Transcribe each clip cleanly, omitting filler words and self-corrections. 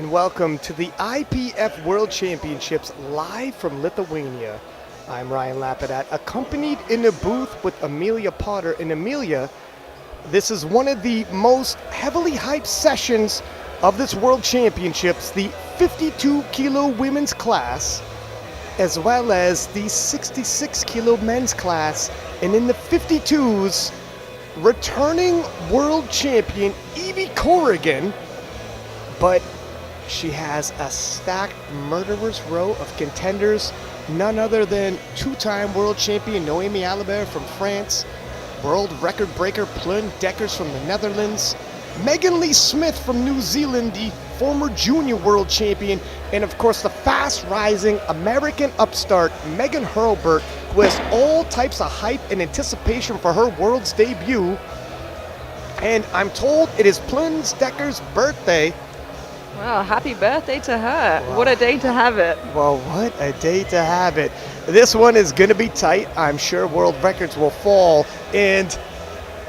and welcome to the IPF World Championships live from Lithuania. I'm Ryan Lapidat, accompanied in the booth with Amelia Potter. And Amelia, this is one of the most heavily hyped sessions of this World Championships, the 52 kilo women's class, as well as the 66 kilo men's class. And in the 52s, returning world champion Evie Corrigan, but she has a stacked murderer's row of contenders, none other than two-time world champion Noemi Alibert from France, world record breaker Plunje Dekkers from the Netherlands, Megan Lee Smith from New Zealand, the former junior world champion, and of course the fast-rising American upstart Megan Hurlburt, who has all types of hype and anticipation for her world's debut. And I'm told it is Plunje Dekkers' birthday. Well, happy birthday to her. Wow. What a day to have it. Well, what a day to have it. This one is going to be tight. I'm sure world records will fall. And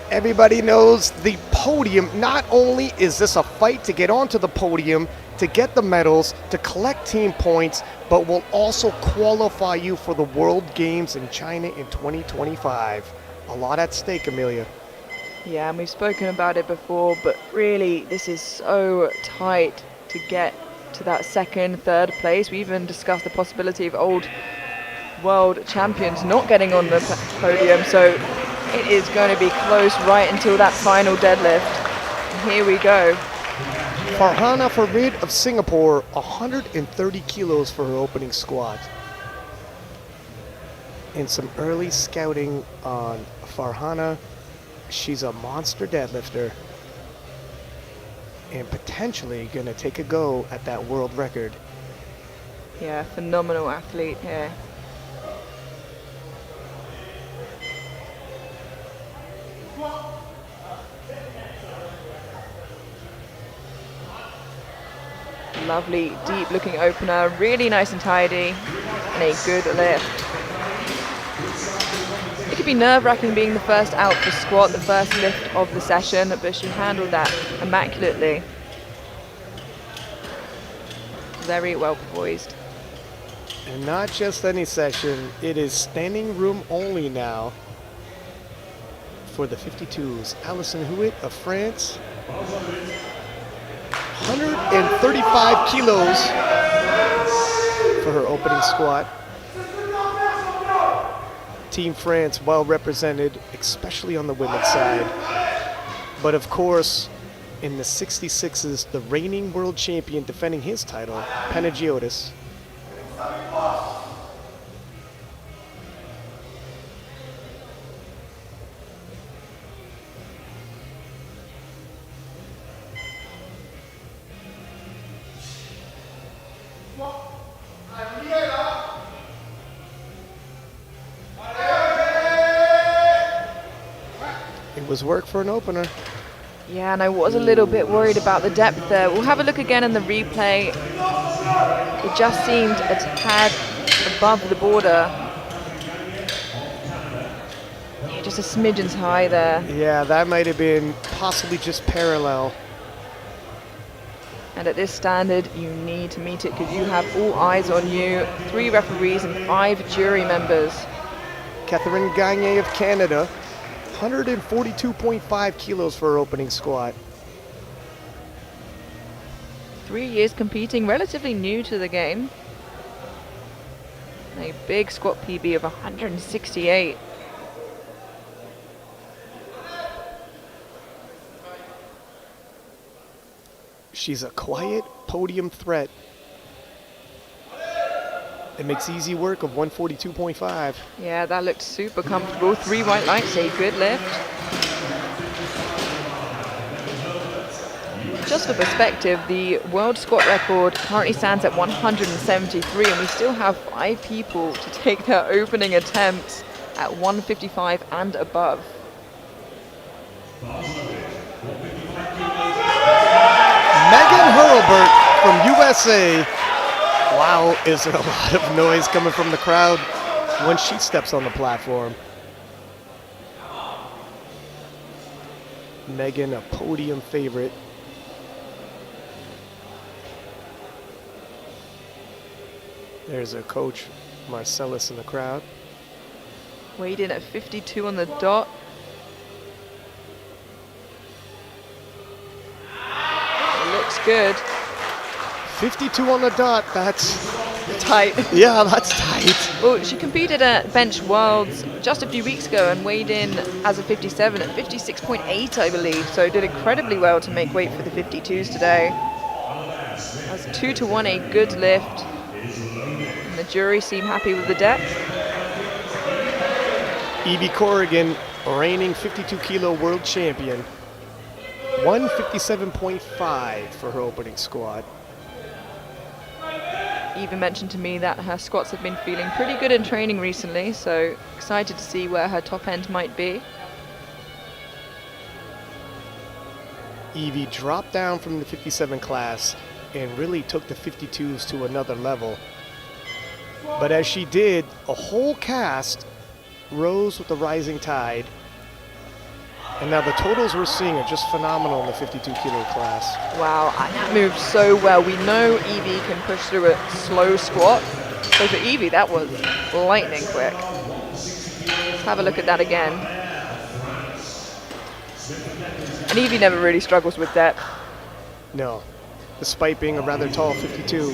everybody knows the podium. Not only is this a fight to get onto the podium, to get the medals, to collect team points, but will also qualify you for the World Games in China in 2025. A lot at stake, Amelia. Yeah, and we've spoken about it before, but really this is so tight to get to that second, third place. We even discussed the possibility of old world champions not getting on the podium, so it is going to be close right until that final deadlift. And here we go. Farhana Farid of Singapore, 130 kilos for her opening squat. And some early scouting on Farhana. She's a monster deadlifter and potentially going to take a go at that world record. Yeah, phenomenal athlete here. Lovely, deep looking opener, really nice and tidy, and a good lift. It could be nerve-wracking being the first out for squat, the first lift of the session, but she handled that immaculately. Very well poised. And not just any session, it is standing room only now for the 52s. Alison Huet of France, 135 kilos for her opening squat. Team France well represented, especially on the women's side. But of course, in the 66s, the reigning world champion defending his title, Panagiotis. It was work for an opener. Yeah, and I was a little bit worried about the depth there. We'll have a look again in the replay. It just seemed a tad above the border. Yeah, just a smidgen's high there. Yeah, that might have been possibly just parallel. And at this standard, you need to meet it because you have all eyes on you. 3 referees and 5 jury members. Catherine Gagne of Canada, 142.5 kilos for her opening squat. 3 years competing, relatively new to the game. A big squat PB of 168. She's a quiet podium threat. It makes easy work of 142.5. Yeah, that looked super comfortable. 3 white lights, a good lift. Just for perspective, the world squat record currently stands at 173, and we still have 5 people to take their opening attempts at 155 and above. Megan Hurlburt from USA. Wow, is there a lot of noise coming from the crowd when she steps on the platform. Megan, a podium favorite. There's her coach, Marcellus, in the crowd. Weighed in at 52 on the dot. It looks good. 52 on the dot, that's Tight. yeah, that's tight. Well, she competed at Bench Worlds just a few weeks ago and weighed in as a 57 at 56.8, I believe. So did incredibly well to make weight for the 52s today. That's 2-1, a good lift. And the jury seem happy with the depth. Evie Corrigan, reigning 52 kilo world champion. 157.5 for her opening squat. Eva mentioned to me that her squats have been feeling pretty good in training recently, so excited to see where her top end might be. Evie dropped down from the 57 class and really took the 52s to another level. But as she did, a whole cast rose with the rising tide. And now the totals we're seeing are just phenomenal in the 52 kilo class. Wow, that moved so well. We know Evie can push through a slow squat. So for Evie, that was lightning quick. Let's have a look at that again. And Evie never really struggles with depth. No, despite being a rather tall 52.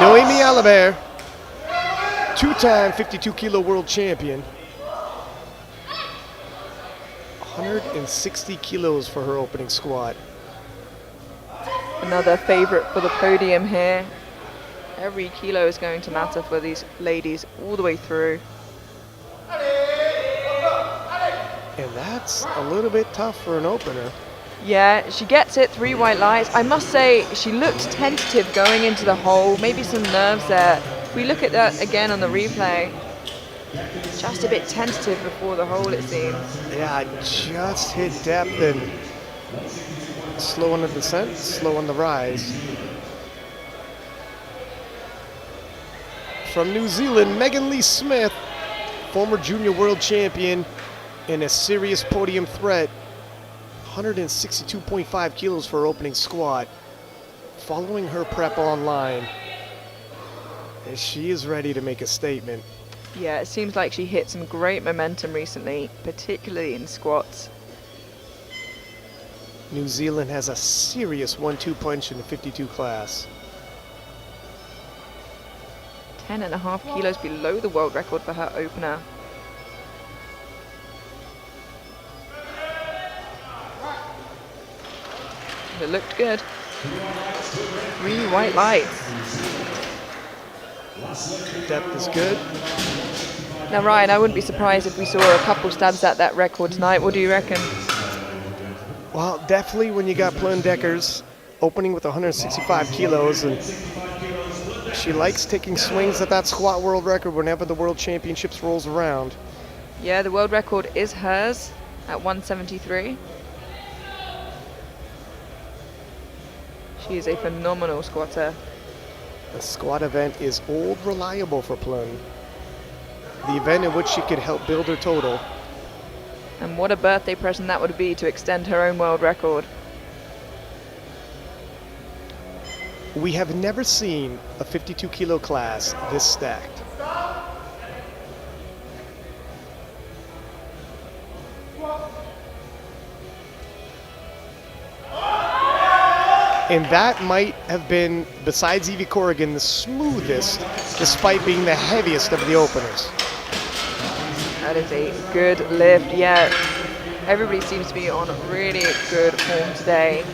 Noemi Alibert, two-time 52 kilo world champion. 160 kilos for her opening squat. Another favorite for the podium here. Every kilo is going to matter for these ladies all the way through. And that's a little bit tough for an opener. Yeah, she gets it, 3 white lights. I must say, she looked tentative going into the hole, maybe some nerves there. If we look at that again on the replay, just a bit tentative before the hole, it seems. Yeah, just hit depth and slow on the descent, slow on the rise. From New Zealand, Megan Lee Smith, former junior world champion and a serious podium threat. 162.5 kilos for her opening squat. Following her prep online, and she is ready to make a statement. Yeah, it seems like she hit some great momentum recently, particularly in squats. New Zealand has a serious 1-2 punch in the 52 class. 10.5 kilos below the world record for her opener. It looked good. 3 white lights. Depth is good. Now, Ryan, I wouldn't be surprised if we saw a couple stabs at that record tonight. What do you reckon? Well, definitely when you got Plum Deckers opening with 165 kilos, and she likes taking swings at that squat world record whenever the World Championships rolls around. Yeah, the world record is hers at 173. She is a phenomenal squatter. The squat event is old reliable for Plum. The event in which she could help build her total. And what a birthday present that would be to extend her own world record. We have never seen a 52 kilo class this stacked. And that might have been, besides Evie Corrigan, the smoothest, despite being the heaviest of the openers. That is a good lift. Yeah, everybody seems to be on really good form today.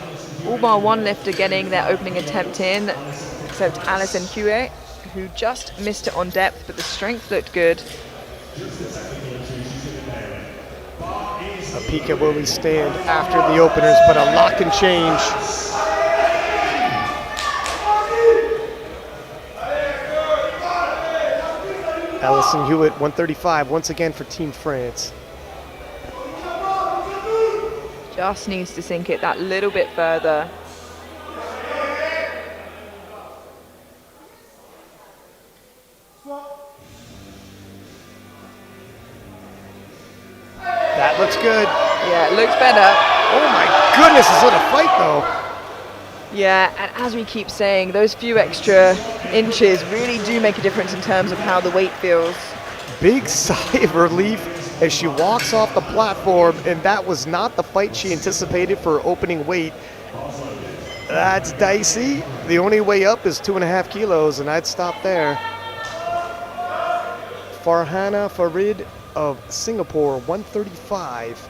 All bar one lifter getting their opening attempt in, except Alison Huet, who just missed it on depth, but the strength looked good. A peek at where we stand after the openers, but a lock and change. Alison Hewitt, 135, once again for Team France. Just needs to sink it that little bit further. That looks good. Yeah, it looks better. Oh my goodness, is it a fight though? Yeah, and as we keep saying, those few extra inches really do make a difference in terms of how the weight feels. Big sigh of relief as she walks off the platform, and that was not the fight she anticipated for her opening weight. That's dicey. The only way up is 2.5 kilos, and I'd stop there. Farhana Farid of Singapore, 135.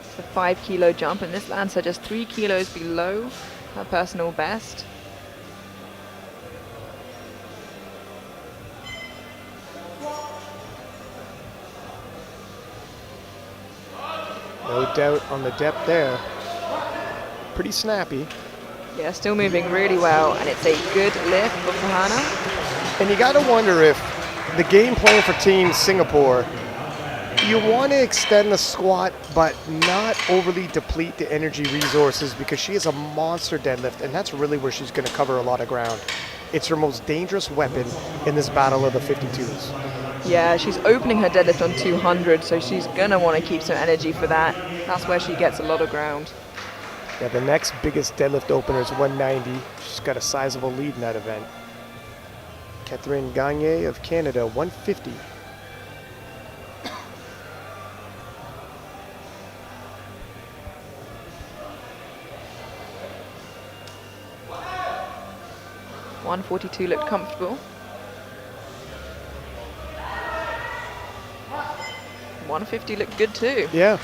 It's a 5 kilo jump, and this lands her just 3 kilos below her personal best. No doubt on the depth there. Pretty snappy. Yeah, still moving really well, and it's a good lift for Farhana. And you got to wonder if the game plan for Team Singapore, you want to extend the squat but not overly deplete the energy resources, because she is a monster deadlift, and that's really where she's going to cover a lot of ground. It's her most dangerous weapon in this battle of the 52s. Yeah, she's opening her deadlift on 200, so she's going to want to keep some energy for that. That's where she gets a lot of ground. Yeah, the next biggest deadlift opener is 190. She's got a sizable lead in that event. Catherine Gagne of Canada, 150. $142 looked comfortable. 150 looked good too. Yeah,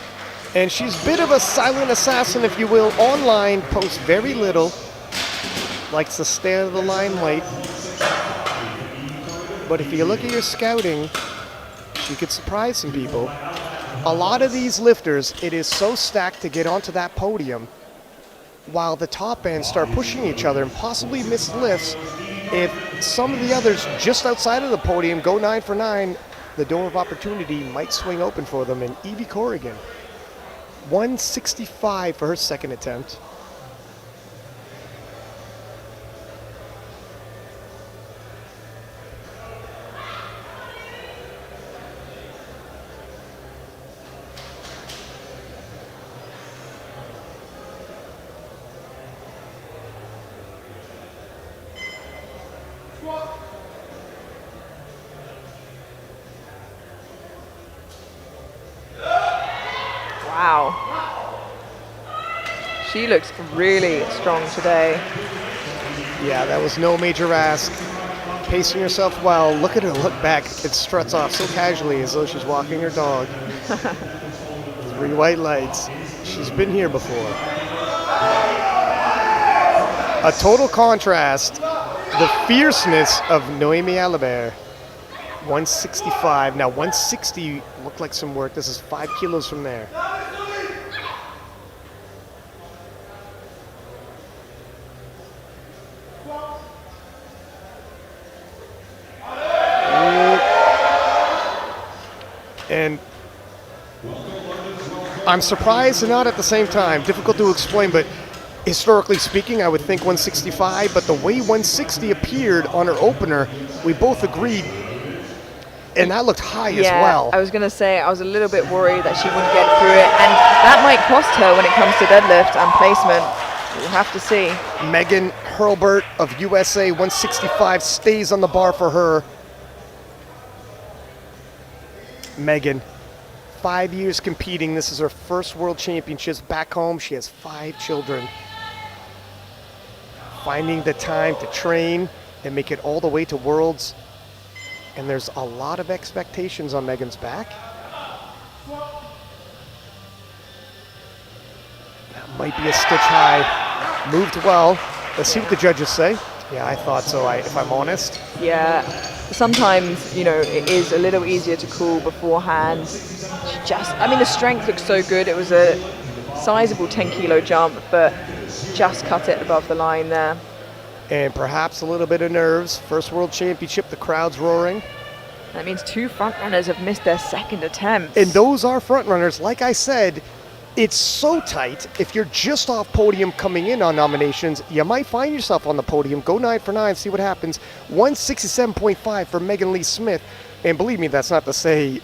and she's a bit of a silent assassin, if you will. Online, posts very little, likes to stay out of the limelight. But if you look at your scouting, she could surprise some people. A lot of these lifters, it is so stacked to get onto that podium, while the top ends start pushing each other and possibly miss lifts. If some of the others just outside of the podium go 9 for 9, the door of opportunity might swing open for them. And Evie Corrigan, 165 for her second attempt. Wow. She looks really strong today. Yeah, that was no major ask. Pacing herself well. Look at her look back. It struts off so casually as though she's walking her dog. 3 white lights. She's been here before. A total contrast. The fierceness of Noemi Alibert. 165. Now 160 looked like some work. This is 5 kilos from there. And I'm surprised and not at the same time. Difficult to explain, but historically speaking, I would think 165, but the way 160 appeared on her opener, we both agreed, and that looked high as well. I was going to say, I was a little bit worried that she wouldn't get through it, and that might cost her when it comes to deadlift and placement. We'll have to see. Megan Hurlbert of USA, 165 stays on the bar for her. Megan, 5 years competing. This is her first World Championships back home. She has 5 children. Finding the time to train and make it all the way to Worlds. And there's a lot of expectations on Megan's back. That might be a stitch high. Moved well. Let's see what the judges say. Yeah, I thought so, if I'm honest. Yeah, sometimes, you know, it is a little easier to call beforehand. The strength looks so good. It was a sizable 10 kilo jump, but just cut it above the line there. And perhaps a little bit of nerves. First World Championship, the crowd's roaring. That means 2 front runners have missed their second attempts. And those are front runners. Like I said, It's so tight, if you're just off podium coming in on nominations, you might find yourself on the podium. Go 9 for 9, see what happens. 167.5 for Megan Lee Smith. And believe me, that's not to say,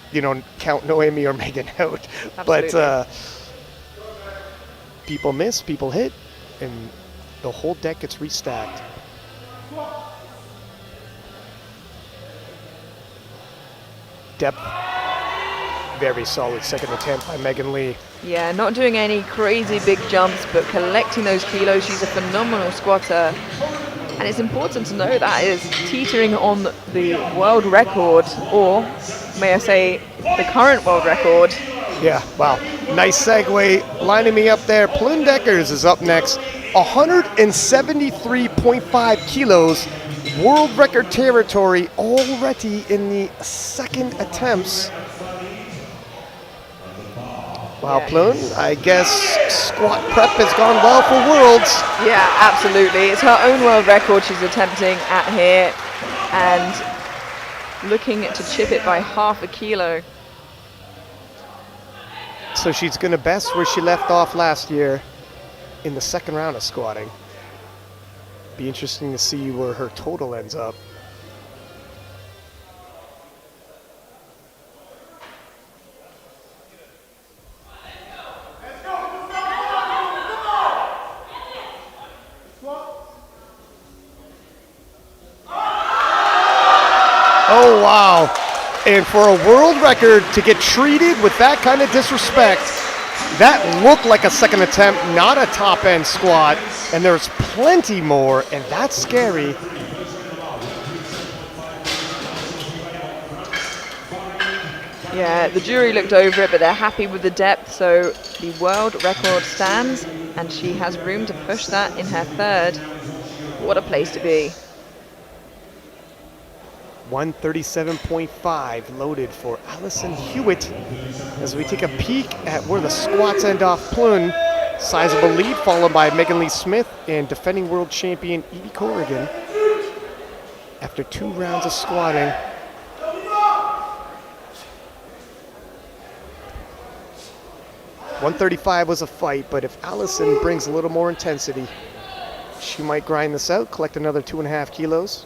count Noemi or Megan out. Absolutely. But people miss, people hit, and the whole deck gets restacked. Depth. Very solid second attempt by Megan Lee. Yeah, not doing any crazy big jumps, but collecting those kilos. She's a phenomenal squatter. And it's important to know that is teetering on the world record, or may I say, the current world record. Yeah, wow. Nice segue, lining me up there. Plynn Deckers is up next. 173.5 kilos. World record territory already in the second attempts. Wow, Plynn, I guess squat prep has gone well for Worlds. Yeah, absolutely. It's her own world record she's attempting at here, and looking to chip it by half a kilo. So she's going to best where she left off last year in the second round of squatting. Be interesting to see where her total ends up. Oh, wow. And for a world record to get treated with that kind of disrespect, that looked like a second attempt, not a top-end squat. And there's plenty more, and that's scary. Yeah, the jury looked over it, but they're happy with the depth, so the world record stands, and she has room to push that in her third. What a place to be. 137.5 loaded for Allison Hewitt. As we take a peek at where the squats end off, Plynn, sizable lead, followed by Megan Lee Smith and defending world champion Edie Corrigan. After 2 rounds of squatting. .135 was a fight, but if Allison brings a little more intensity, she might grind this out, collect another 2.5 kilos.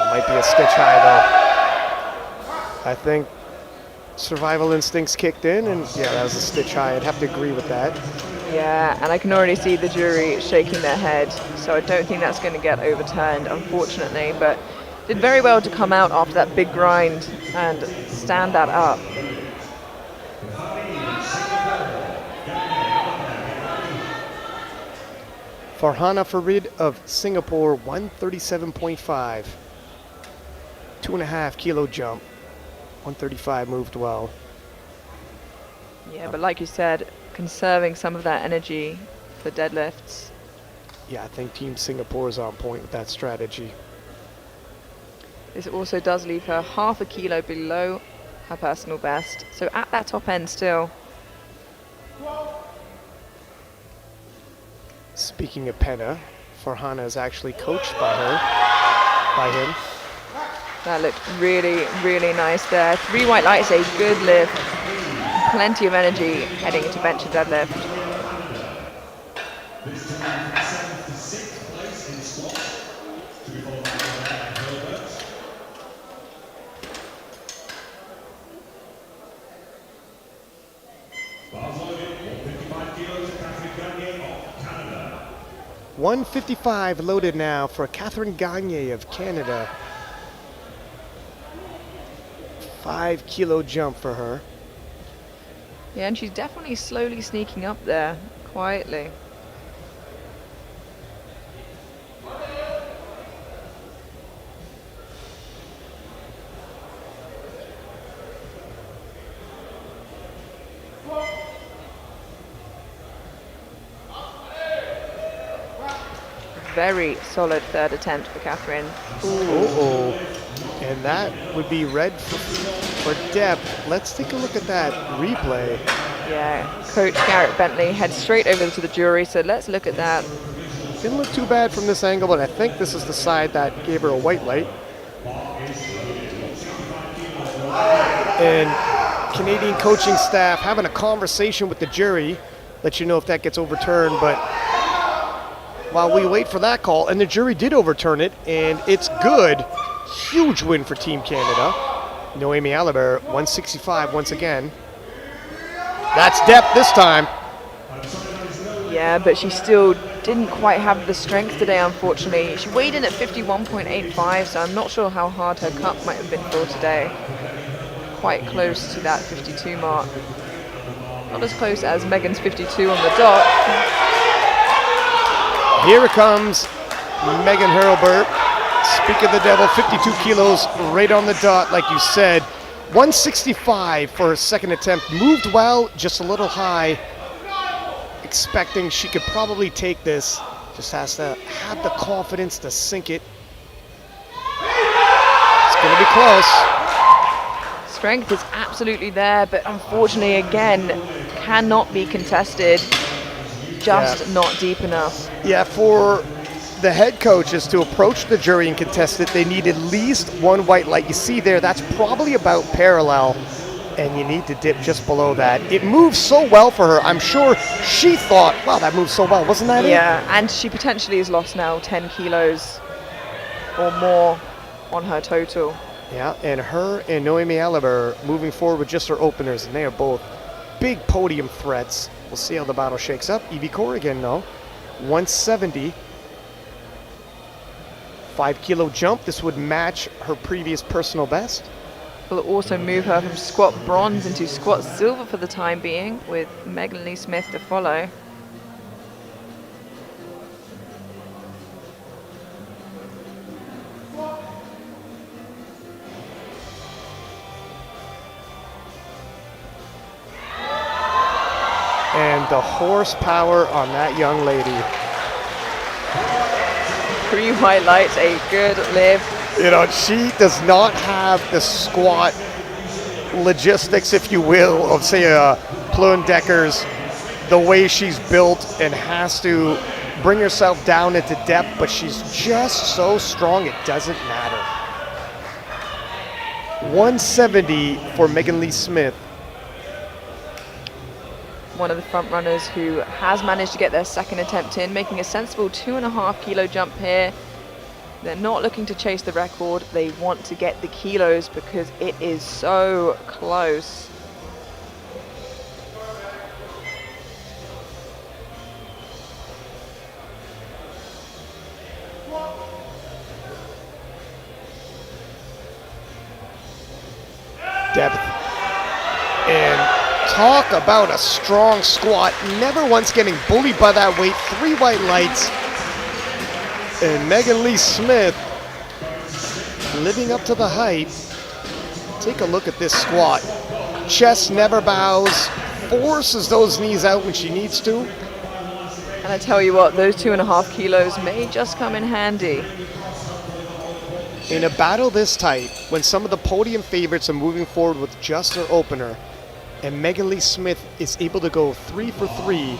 Might be a stitch high though. I think survival instincts kicked in, and yeah, that was a stitch high. I'd have to agree with that. Yeah, and I can already see the jury shaking their head, so I don't think that's going to get overturned, unfortunately, but did very well to come out after that big grind and stand that up. Farhana Farid of Singapore, 137.5. 2.5 kilo jump. 135 moved well. Yeah, but like you said, conserving some of that energy for deadlifts. Yeah, I think Team Singapore is on point with that strategy. This also does leave her half a kilo below her personal best, so at that top end still. Speaking of Penna, Farhana is actually coached by him. That looked really, really nice there. 3 white lights, a good lift. Plenty of energy heading into bench and deadlift. $155 loaded now for Catherine Gagne of Canada. 5 kilo jump for her. Yeah, and she's definitely slowly sneaking up there, quietly. Very solid third attempt for Catherine. Uh-oh. And that would be red for depth. Let's take a look at that replay. Yeah, Coach Garrett Bentley heads straight over to the jury, so let's look at that. Didn't look too bad from this angle, but I think this is the side that gave her a white light. And Canadian coaching staff having a conversation with the jury, let you know if that gets overturned. But while we wait for that call, and the jury did overturn it, and it's good. Huge win for Team Canada. Noemi Alibert, 165 once again. That's depth this time. Yeah, but she still didn't quite have the strength today, unfortunately. She weighed in at 51.85, so I'm not sure how hard her cut might have been for today. Quite close to that 52 mark. Not as close as Megan's 52 on the dot. Here it comes, Megan Hurlburt. Speak of the devil, 52 kilos right on the dot, like you said. 165 for her second attempt. Moved well, just a little high. Expecting she could probably take this. Just has to have the confidence to sink it. It's going to be close. Strength is absolutely there, but unfortunately, again, cannot be contested. Just not deep enough. Yeah, for the head coaches to approach the jury and contest it, they need at least one white light. You see there, that's probably about parallel, and you need to dip just below that. It moves so well for her. I'm sure she thought, wow, that moves so well. Wasn't that it? Yeah, and she potentially has lost now 10 kilos or more on her total. Yeah, and her and Noemi Alibert moving forward with just her openers, and they are both big podium threats. We'll see how the battle shakes up. Evie Corrigan, though, 170. 5 kilo jump. This would match her previous personal best. Will also move her from squat bronze into squat silver for the time being, with Megan Lee Smith to follow. And the horsepower on that young lady. 3 white lights, a good lift. You know, she does not have the squat logistics, if you will, of, say, a Pluen Deckers, the way she's built and has to bring herself down into depth, but she's just so strong, it doesn't matter. 170 for Megan Lee Smith. One of the front runners who has managed to get their second attempt in, making a sensible 2.5 kilo jump here. They're not looking to chase the record. They want to get the kilos because it is so close. Depth. And talk about a strong squat. Never once getting bullied by that weight. 3 white lights. And Megan Lee Smith living up to the hype. Take a look at this squat. Chest never bows. Forces those knees out when she needs to. And I tell you what, those 2.5 kilos may just come in handy. In a battle this tight, when some of the podium favorites are moving forward with just their opener, and Megan Lee Smith is able to go 3 for 3,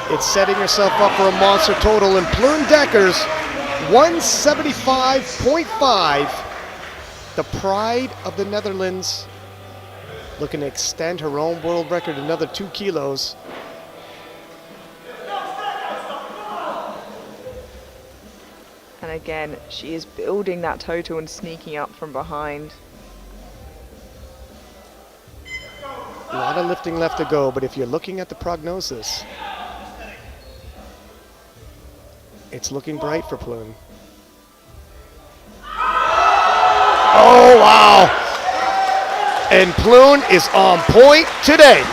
it's setting herself up for a monster total. And Pluen Deckers, 175.5, the pride of the Netherlands, looking to extend her own world record another 2 kilos. And again, she is building that total and sneaking up from behind. A lot of lifting left to go, but if you're looking at the prognosis, it's looking bright for Pluen. Oh, wow. And Pluen is on point today.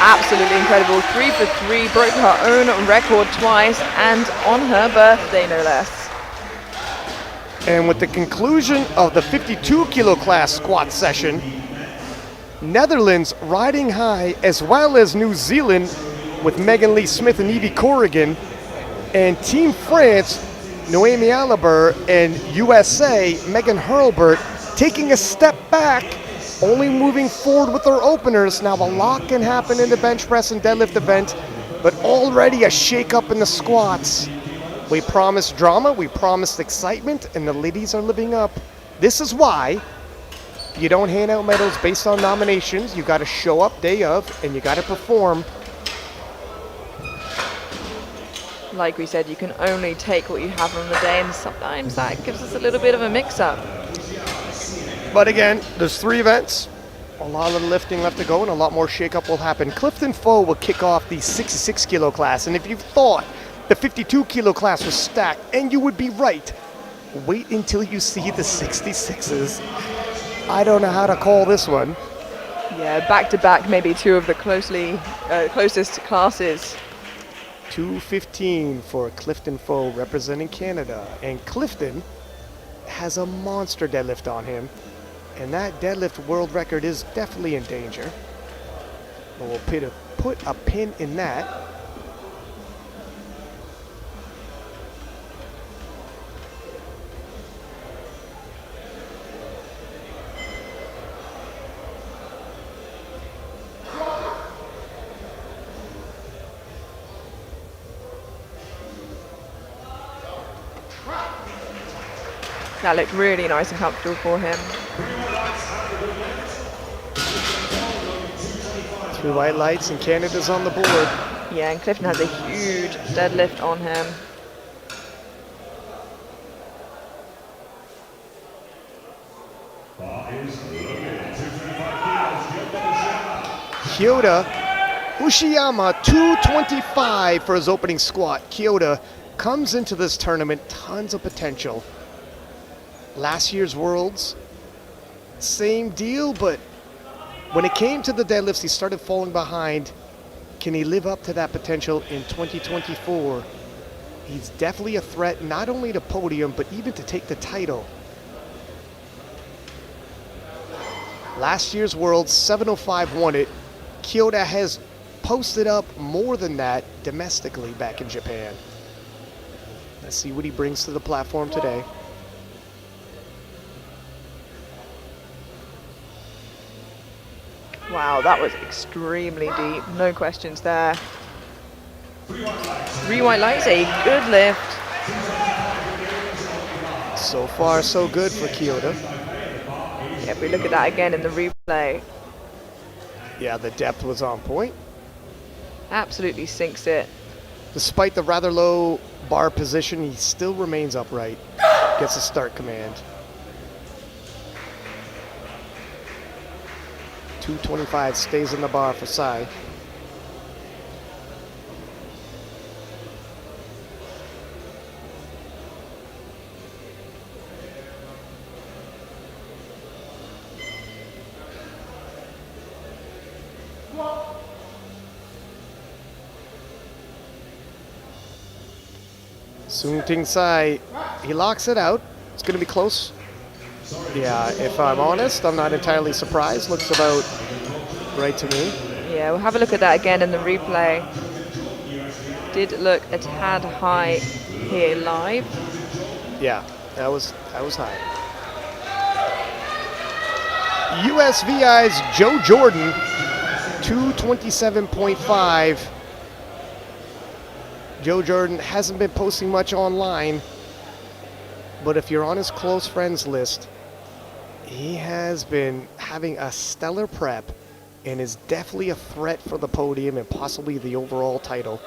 Absolutely incredible. 3 for 3, broke her own record twice, and on her birthday, no less. And with the conclusion of the 52 kilo class squat session, Netherlands riding high, as well as New Zealand with Megan Lee Smith and Evie Corrigan, and Team France, Noemi Alibert, and USA, Megan Hurlburt, taking a step back, only moving forward with their openers. Now a lot can happen in the bench press and deadlift event, but already a shake-up in the squats. We promised drama, we promised excitement, and the ladies are living up. This is why You don't hand out medals based on nominations. You got to show up day of, and you got to perform. Like we said, you can only take what you have on the day, and sometimes that gives us a little bit of a mix-up. But again, there's 3 events. A lot of lifting left to go, and a lot more shakeup will happen. Clifton Foe will kick off the 66 kilo class, and if you thought the 52 kilo class was stacked, and you would be right, wait until you see the 66s. I don't know how to call this one. Yeah, back-to-back, maybe 2 of the closest classes. 215 for Clifton Foe representing Canada, and Clifton has a monster deadlift on him, and that deadlift world record is definitely in danger. But we'll put a pin in that. That looked really nice and comfortable for him. 3 white lights, and Canada's on the board. Yeah, and Clifton has a huge deadlift on him. Kyoto Ushiyama, 225 for his opening squat. Kyoto comes into this tournament, tons of potential. Last year's Worlds, same deal, but when it came to the deadlifts, he started falling behind. Can he live up to that potential in 2024? He's definitely a threat, not only to podium, but even to take the title. Last year's Worlds, 705 won it. Kyoto has posted up more than that domestically back in Japan. Let's see what he brings to the platform today. Wow, that was extremely deep. No questions there. 3 white lights, a good lift. So far, so good for Kyoto. Yeah, if we look at that again in the replay, Yeah, the depth was on point. absolutely sinks it. Despite the rather low bar position, he still remains upright. Gets a start command. 225 stays in the bar for Sai. Sung Ting Sai, he locks it out. It's going to be close. Yeah, if I'm honest, I'm not entirely surprised. Looks about right to me. Yeah, we'll have a look at that again in the replay. Did look a tad high here live. Yeah, that was high. USVI's Joe Jordan, 227.5. Joe Jordan hasn't been posting much online, but if you're on his close friends list, he has been having a stellar prep and is definitely a threat for the podium and possibly the overall title.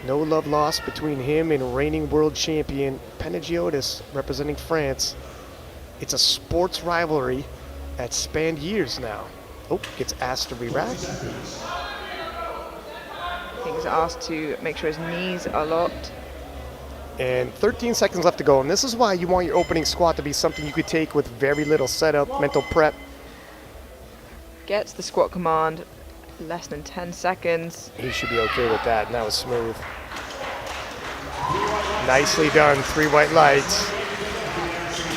No love lost between him and reigning world champion Panagiotis representing France. It's a sports rivalry that spanned years now. Oh, gets asked to re-rack. He's asked to make sure his knees are locked. And 13 seconds left to go. And this is why you want your opening squat to be something you could take with very little setup, mental prep. Gets the squat command, less than 10 seconds. He should be okay with that, and that was smooth. Nicely done, 3 white lights.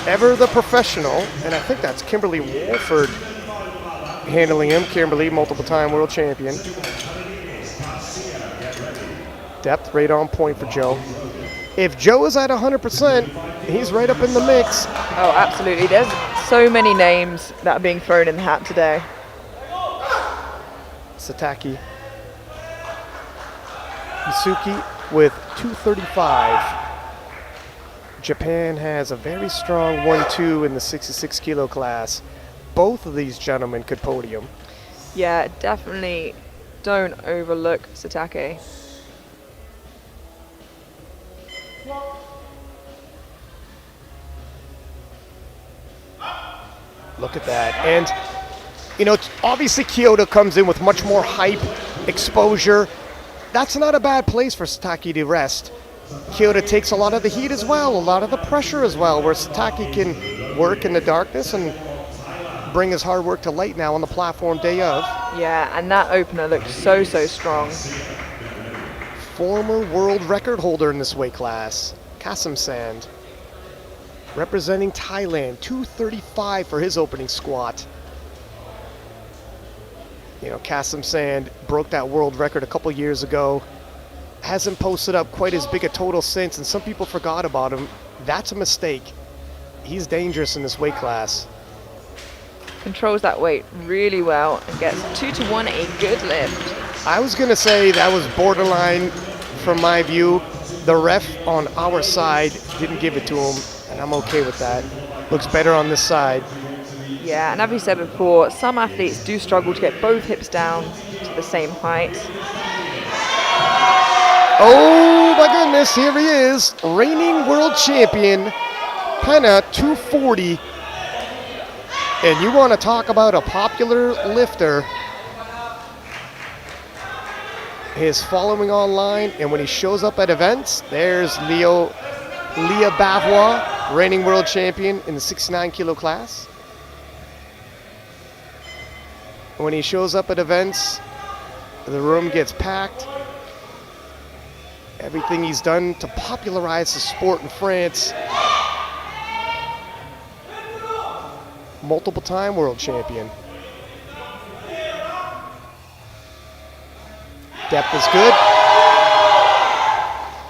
Ever the professional, and I think that's Kimberly Wolford handling him. Kimberly, multiple-time world champion. Depth right on point for Joe. If Joe is at 100%, he's right up in the mix. Oh, absolutely. There's so many names that are being thrown in the hat today. Sataki. Isuki with 235. Japan has a very strong 1-2 in the 66 kilo class. Both of these gentlemen could podium. Yeah, definitely don't overlook Satake. Look at that. And, you know, obviously Kyoto comes in with much more hype, exposure. That's not a bad place for Satake to rest. Kyoto takes a lot of the heat as well, a lot of the pressure as well, where Satake can work in the darkness and bring his hard work to light now on the platform day of. Yeah, and that opener looked so strong. Former world record holder in this weight class, Kasim Sand, representing Thailand, 235 for his opening squat. You know, Kasim Sand broke that world record a couple years ago. Hasn't posted up quite as big a total since, and some people forgot about him. That's a mistake. He's dangerous in this weight class. Controls that weight really well and gets 2-1, a good lift. I was gonna say that was borderline from my view. The ref on our side didn't give it to him, and I'm okay with that. Looks better on this side. Yeah, and as we said before, some athletes do struggle to get both hips down to the same height. Oh my goodness, here he is, reigning world champion, Penna 240. And you want to talk about a popular lifter. His following online, and when he shows up at events, there's Leah Bavois, reigning world champion in the 69 kilo class. When he shows up at events, the room gets packed. Everything he's done to popularize the sport in France. Multiple time world champion. Depth is good.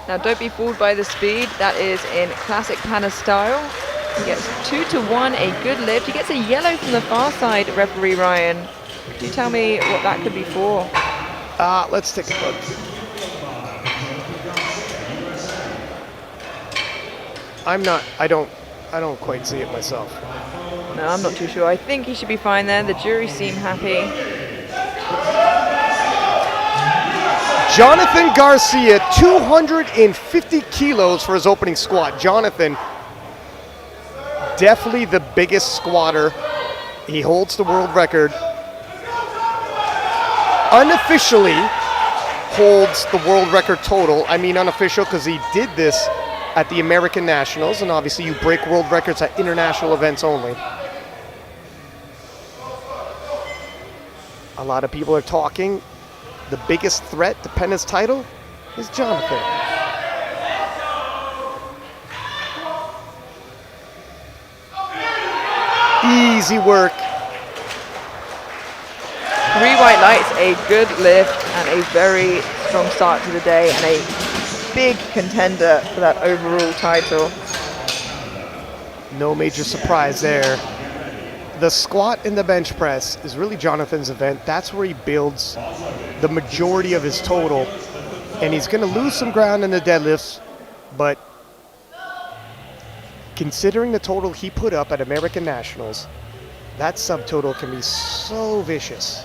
Now don't be fooled by the speed. That is in classic Panna style. He gets 2-1, a good lift. He gets a yellow from the far side, referee Ryan. Could you tell me what that could be for? Let's take a look. I don't quite see it myself. No, I'm not too sure. I think he should be fine there. The jury seem happy. Jonathan Garcia, 250 kilos for his opening squat. Jonathan, definitely the biggest squatter. He holds the world record. Unofficially holds the world record total. I mean unofficial because he did this at the American Nationals, and obviously you break world records at international events only. A lot of people are talking. The biggest threat to Penna's title is Jonathan. Easy work. 3 white lights, a good lift, and a very strong start to the day, and a big contender for that overall title. No major surprise there. The squat and the bench press is really Jonathan's event. That's where he builds the majority of his total. And he's going to lose some ground in the deadlifts, but considering the total he put up at American Nationals, that subtotal can be so vicious.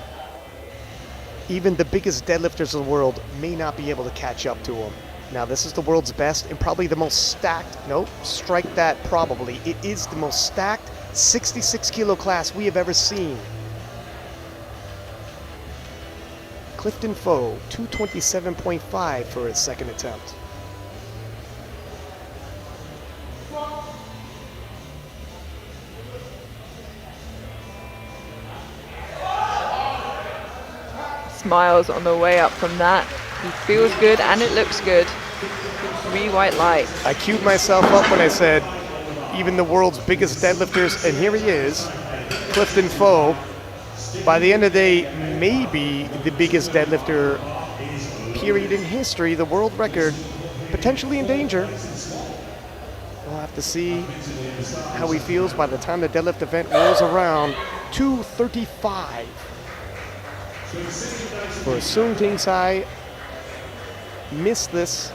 Even the biggest deadlifters in the world may not be able to catch up to him. Now, this is the world's best and probably the most stacked, nope, strike that probably. It is the most stacked 66 kilo class we have ever seen. Clifton Foe, 227.5 for his second attempt. Smiles on the way up from that. He feels good and it looks good. 3 white lights. I queued myself up when I said even the world's biggest deadlifters, and here he is, Clifton Foe. By the end of the day, maybe the biggest deadlifter period in history, the world record, potentially in danger. We'll have to see how he feels by the time the deadlift event rolls around. 235 for Sung Ting Sai. Missed this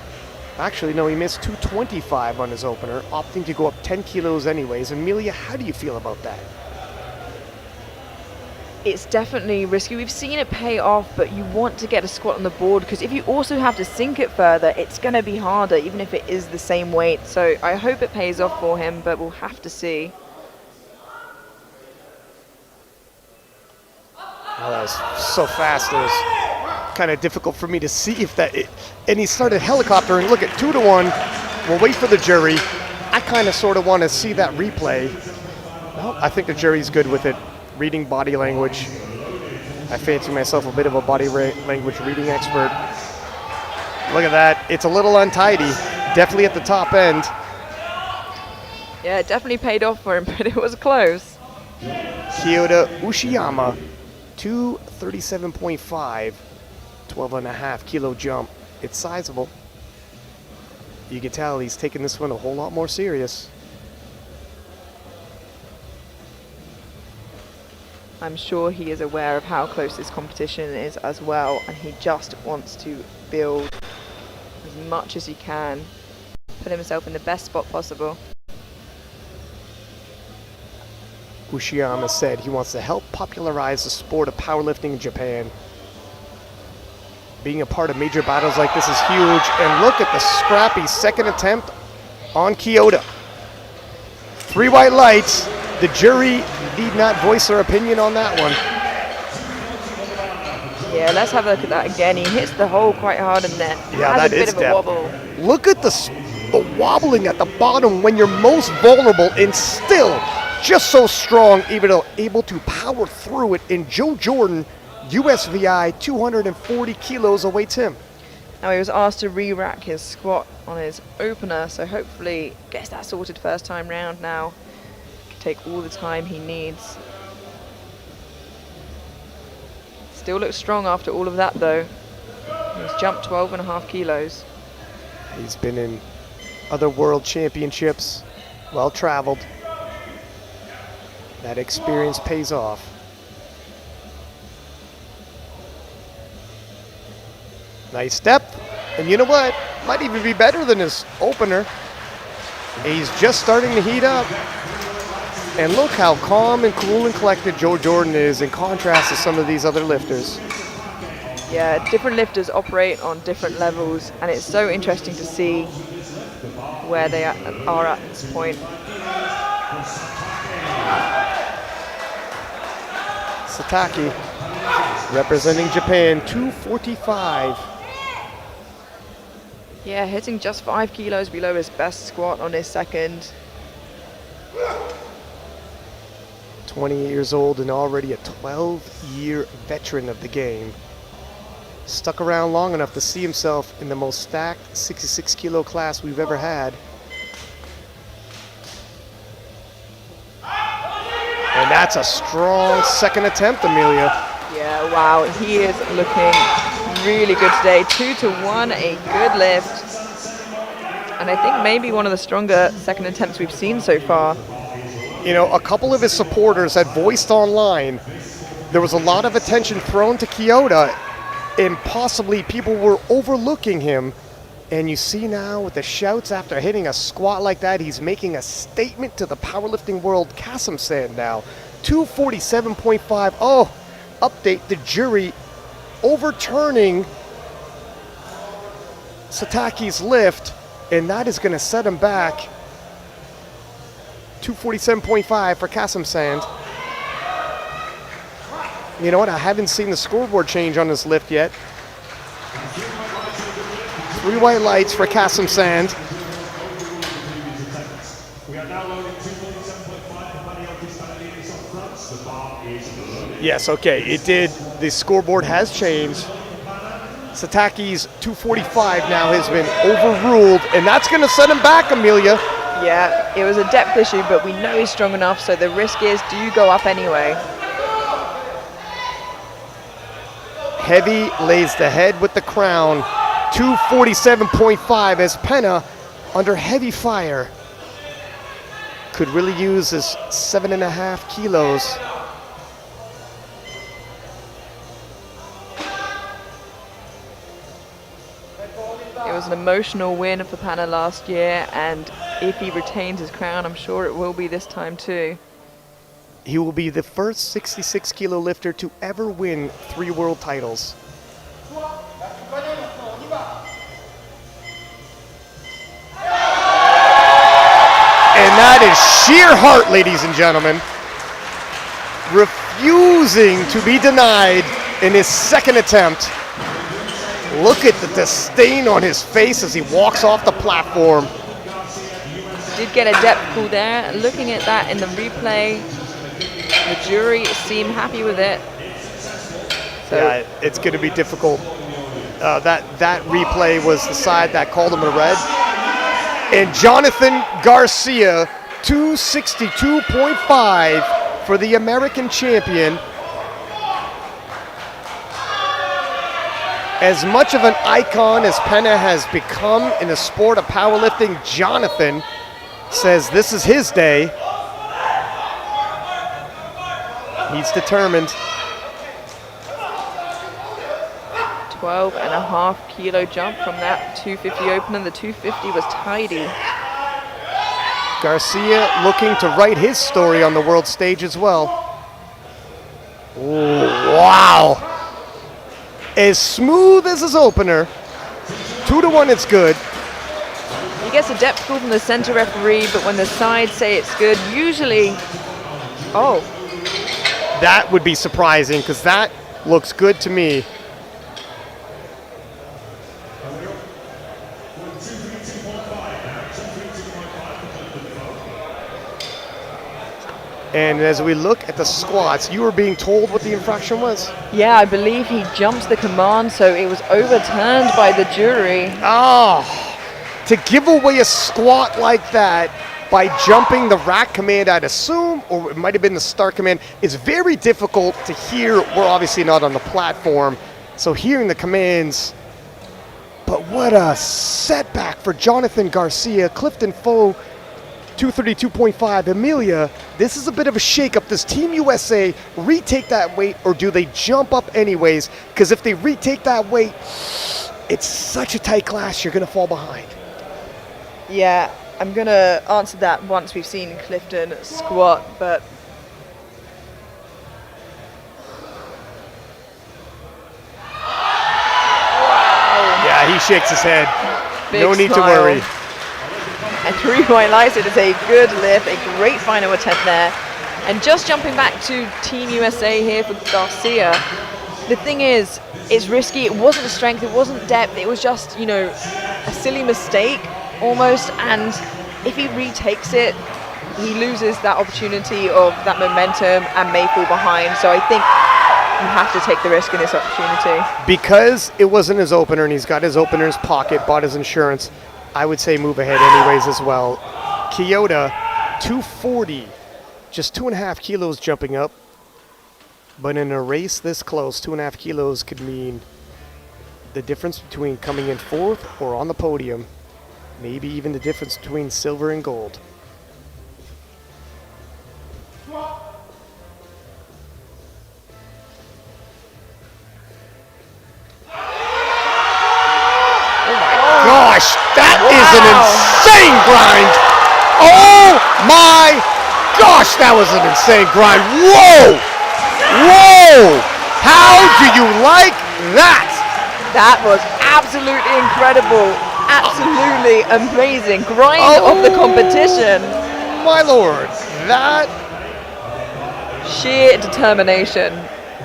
Actually, no, he missed 225 on his opener, opting to go up 10 kilos anyways. Amelia, how do you feel about that? It's definitely risky. We've seen it pay off, but you want to get a squat on the board, because if you also have to sink it further, it's going to be harder, even if it is the same weight. So I hope it pays off for him, but we'll have to see. Oh, that was so fast. It was kind of difficult for me to see if that. And he started helicoptering. Look at 2-1. We'll wait for the jury. I kind of sort of want to see that replay. Well, I think the jury's good with it. Reading body language. I fancy myself a bit of a body language reading expert. Look at that. It's a little untidy. Definitely at the top end. Yeah, it definitely paid off for him, but it was close. Kyoto Ushiyama, 237.5, 12.5 kilo jump. It's sizable. You can tell he's taking this one a whole lot more serious. I'm sure he is aware of how close this competition is as well, and he just wants to build as much as he can, put himself in the best spot possible. Ushiyama said he wants to help popularize the sport of powerlifting in Japan. Being a part of major battles like this is huge, and look at the scrappy second attempt on Kyoto. 3 white lights. The jury need not voice their opinion on that one. Yeah, let's have a look at that again. He hits the hole quite hard in there. Yeah, has that a bit is of a wobble. Look at the wobbling at the bottom when you're most vulnerable, and still just so strong, able to power through it. And Joe Jordan, USVI, 240 kilos awaits him. Now he was asked to re-rack his squat on his opener, so hopefully gets that sorted first time round now. Take all the time he needs. Still looks strong after all of that though. He's jumped 12.5 kilos. He's been in other world championships, well traveled. That experience pays off. Nice depth, and you know what? Might even be better than his opener. He's just starting to heat up. And look how calm and cool and collected Joe Jordan is in contrast to some of these other lifters. Yeah, different lifters operate on different levels, and it's so interesting to see where they are at this point. Satake, representing Japan, 245. Yeah, hitting just 5 kilos below his best squat on his second. 28 years old and already a 12-year veteran of the game. Stuck around long enough to see himself in the most stacked 66 kilo class we've ever had. And that's a strong second attempt, Amelia. Yeah, wow, he is looking really good today. 2-1, a good lift. And I think maybe one of the stronger second attempts we've seen so far. You know, a couple of his supporters had voiced online there was a lot of attention thrown to Kyoto, and possibly people were overlooking him. And you see now with the shouts after hitting a squat like that, he's making a statement to the powerlifting world. Kasim-san now, 247.5. Oh, update, the jury overturning Satake's lift, and that is going to set him back 247.5 for Kasim-san. You know what? I haven't seen the scoreboard change on this lift yet. 3 white lights for Kasim-san. Yes, okay, it did. The scoreboard has changed. Satake's 245 now has been overruled, and that's going to set him back, Amelia. Yeah, it was a depth issue, but we know he's strong enough, so the risk is, do you go up anyway? Heavy lays the head with the crown. 247.5 as Penna, under heavy fire, could really use his 7.5 kilos. It was an emotional win for Pana last year, and if he retains his crown, I'm sure it will be this time too. He will be the first 66 kilo lifter to ever win 3 world titles. And that is sheer heart, ladies and gentlemen. Refusing to be denied in his second attempt. Look at the disdain on his face as he walks off the platform. Did get a depth pull there. Looking at that in the replay, the jury seem happy with it. So yeah, it's going to be difficult. That replay was the side that called him a red. And Jonathan Garcia, 262.5 for the American champion. As much of an icon as Pena has become in the sport of powerlifting, Jonathan says this is his day. He's determined. 12.5 kilo jump from that 250 opener. The 250 was tidy. Garcia looking to write his story on the world stage as well. Ooh, wow. As smooth as his opener. 2-1, it's good. He gets a depth call from the center referee, but when the sides say it's good, usually, oh. That would be surprising because that looks good to me. And as we look at the squats, you were being told what the infraction was? Yeah, I believe he jumps the command, so it was overturned by the jury. Oh, to give away a squat like that by jumping the rack command, I'd assume, or it might have been the start command, is very difficult to hear. We're obviously not on the platform, so hearing the commands. But what a setback for Jonathan Garcia. Clifton Foe, 232.5. Amelia, this is a bit of a shakeup. Does Team USA retake that weight, or do they jump up anyways? Because if they retake that weight, it's such a tight class, you're going to fall behind. Yeah, I'm going to answer that once we've seen Clifton squat, but Yeah, he shakes his head. big No need to smile. worry. And Drew White likes it. It's a good lift, a great final attempt there. And just jumping back to Team USA here for Garcia, the thing is, it's risky. It wasn't strength, it wasn't depth, it was just, you know, a silly mistake almost. And if he retakes it, he loses that opportunity of that momentum and may fall behind. So I think you have to take the risk in this opportunity. Because it wasn't his opener and he's got his opener in his pocket, bought his insurance, I would say move ahead anyways as well. Kyoto, 240, just 2.5 kilos jumping up. But in a race this close, 2.5 kilos could mean the difference between coming in fourth or on the podium. Maybe even the difference between silver and gold. Gosh, that is an insane grind. Oh my gosh, that was an insane grind. Whoa, whoa, how do you like that? That was absolutely incredible. Absolutely amazing. Grind of the competition. My lord, that, Sheer determination.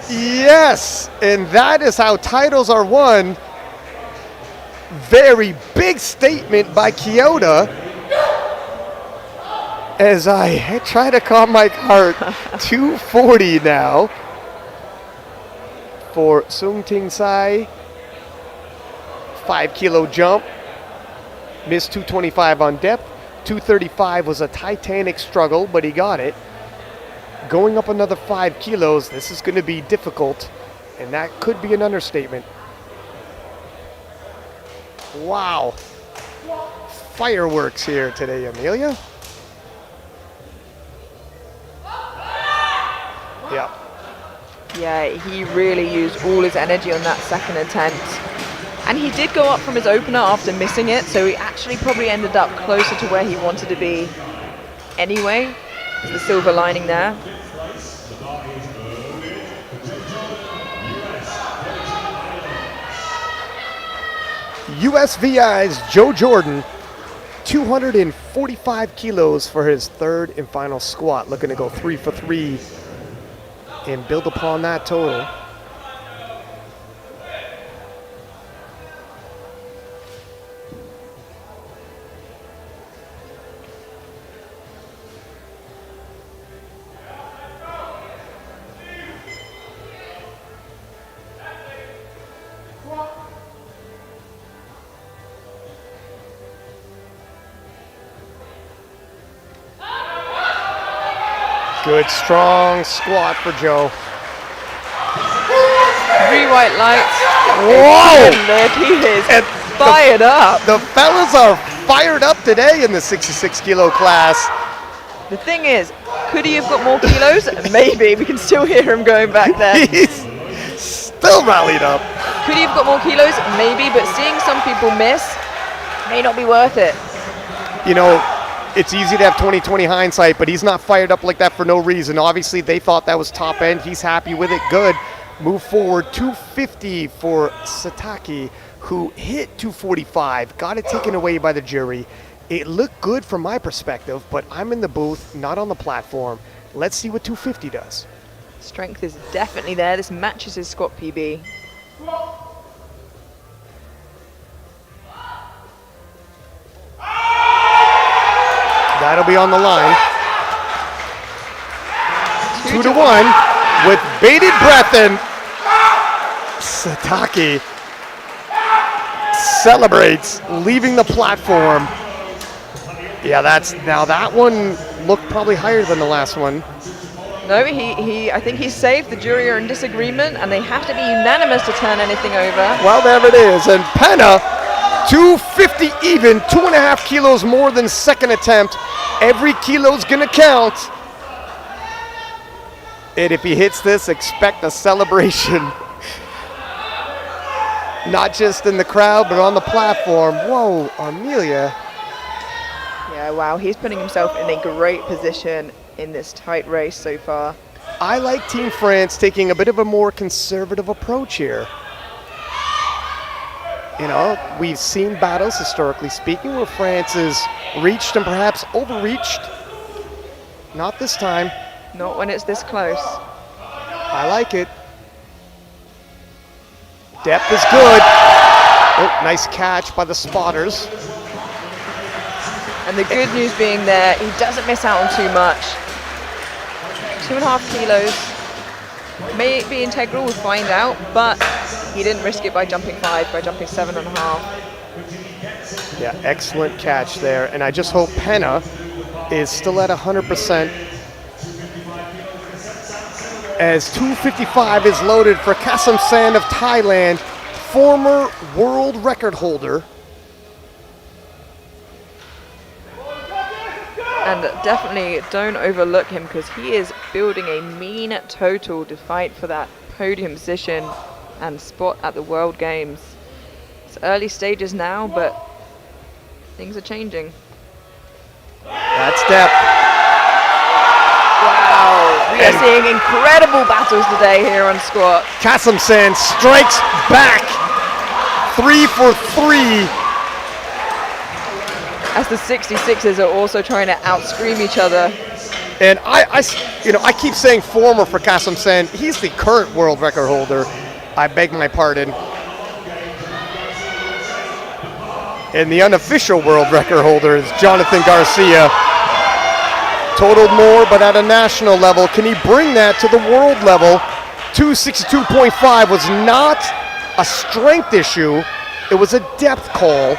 yes, and that is how titles are won. Very big statement by Kyoto. As I try to calm my heart, 240 now for Sung Ting Sai. 5 kilo jump. Missed 225 on depth. 235 was a titanic struggle, but he got it. Going up another 5 kilos, this is going to be difficult, and that could be an understatement. Wow. Fireworks here today, Amelia. Yeah. Yeah, he really used all his energy on that second attempt. And he did go up from his opener after missing it, so he actually probably ended up closer to where he wanted to be anyway. There's the silver lining there. USVI's Joe Jordan, 245 kilos for his third and final squat, looking to go 3 for 3 and build upon that total. Good, strong squat for Joe. 3 white lights. Whoa! And look, he is And fired up. The fellas are fired up today in the 66 kilo class. The thing is, could he have got more kilos? Maybe. We can still hear him going back there. He's still rallied up. Could he have got more kilos? Maybe, but seeing some people miss may not be worth it. You know, it's easy to have 20/20 hindsight, but he's not fired up like that for no reason. Obviously, they thought that was top end. He's happy with it. Good. Move forward. 250 for Sataki, who hit 245. Got it taken away by the jury. It looked good from my perspective, but I'm in the booth, not on the platform. Let's see what 250 does. Strength is definitely there. This matches his squat PB. That'll be on the line. 2 to 1 with bated breath, and Sataki celebrates, leaving the platform. Yeah, now that one looked probably higher than the last one. No, I think he saved. The jury are in disagreement, and they have to be unanimous to turn anything over. Well, there it is, and Penna, 250 even, 2.5 kilos more than second attempt. Every kilo's gonna count. And if he hits this, expect a celebration. Not just in the crowd, but on the platform. Whoa, Amelia. Yeah, wow, he's putting himself in a great position in this tight race so far. I like Team France taking a bit of a more conservative approach here. You know, we've seen battles, historically speaking, where France has reached and perhaps overreached. Not this time. Not when it's this close. I like it. Depth is good. Oh, nice catch by the spotters. And the good news being there, he doesn't miss out on too much. 2.5 kilos may be integral, we'll find out, but he didn't risk it by jumping 5, by jumping 7.5. Yeah, excellent catch there. And I just hope Penna is still at 100%. As 255 is loaded for Kasam San of Thailand, former world record holder. And definitely don't overlook him, because he is building a mean total to fight for that podium position and spot at the World Games. It's early stages now, but things are changing. That's depth. Wow, we are seeing incredible battles today here on squat. Kasam San strikes back. 3 for 3. As the 66ers are also trying to outscream each other. And I keep saying former for Kasam San. He's the current world record holder. I beg my pardon. And the unofficial world record holder is Jonathan Garcia. Totaled more, but at a national level. Can he bring that to the world level? 262.5 was not a strength issue. It was a depth call,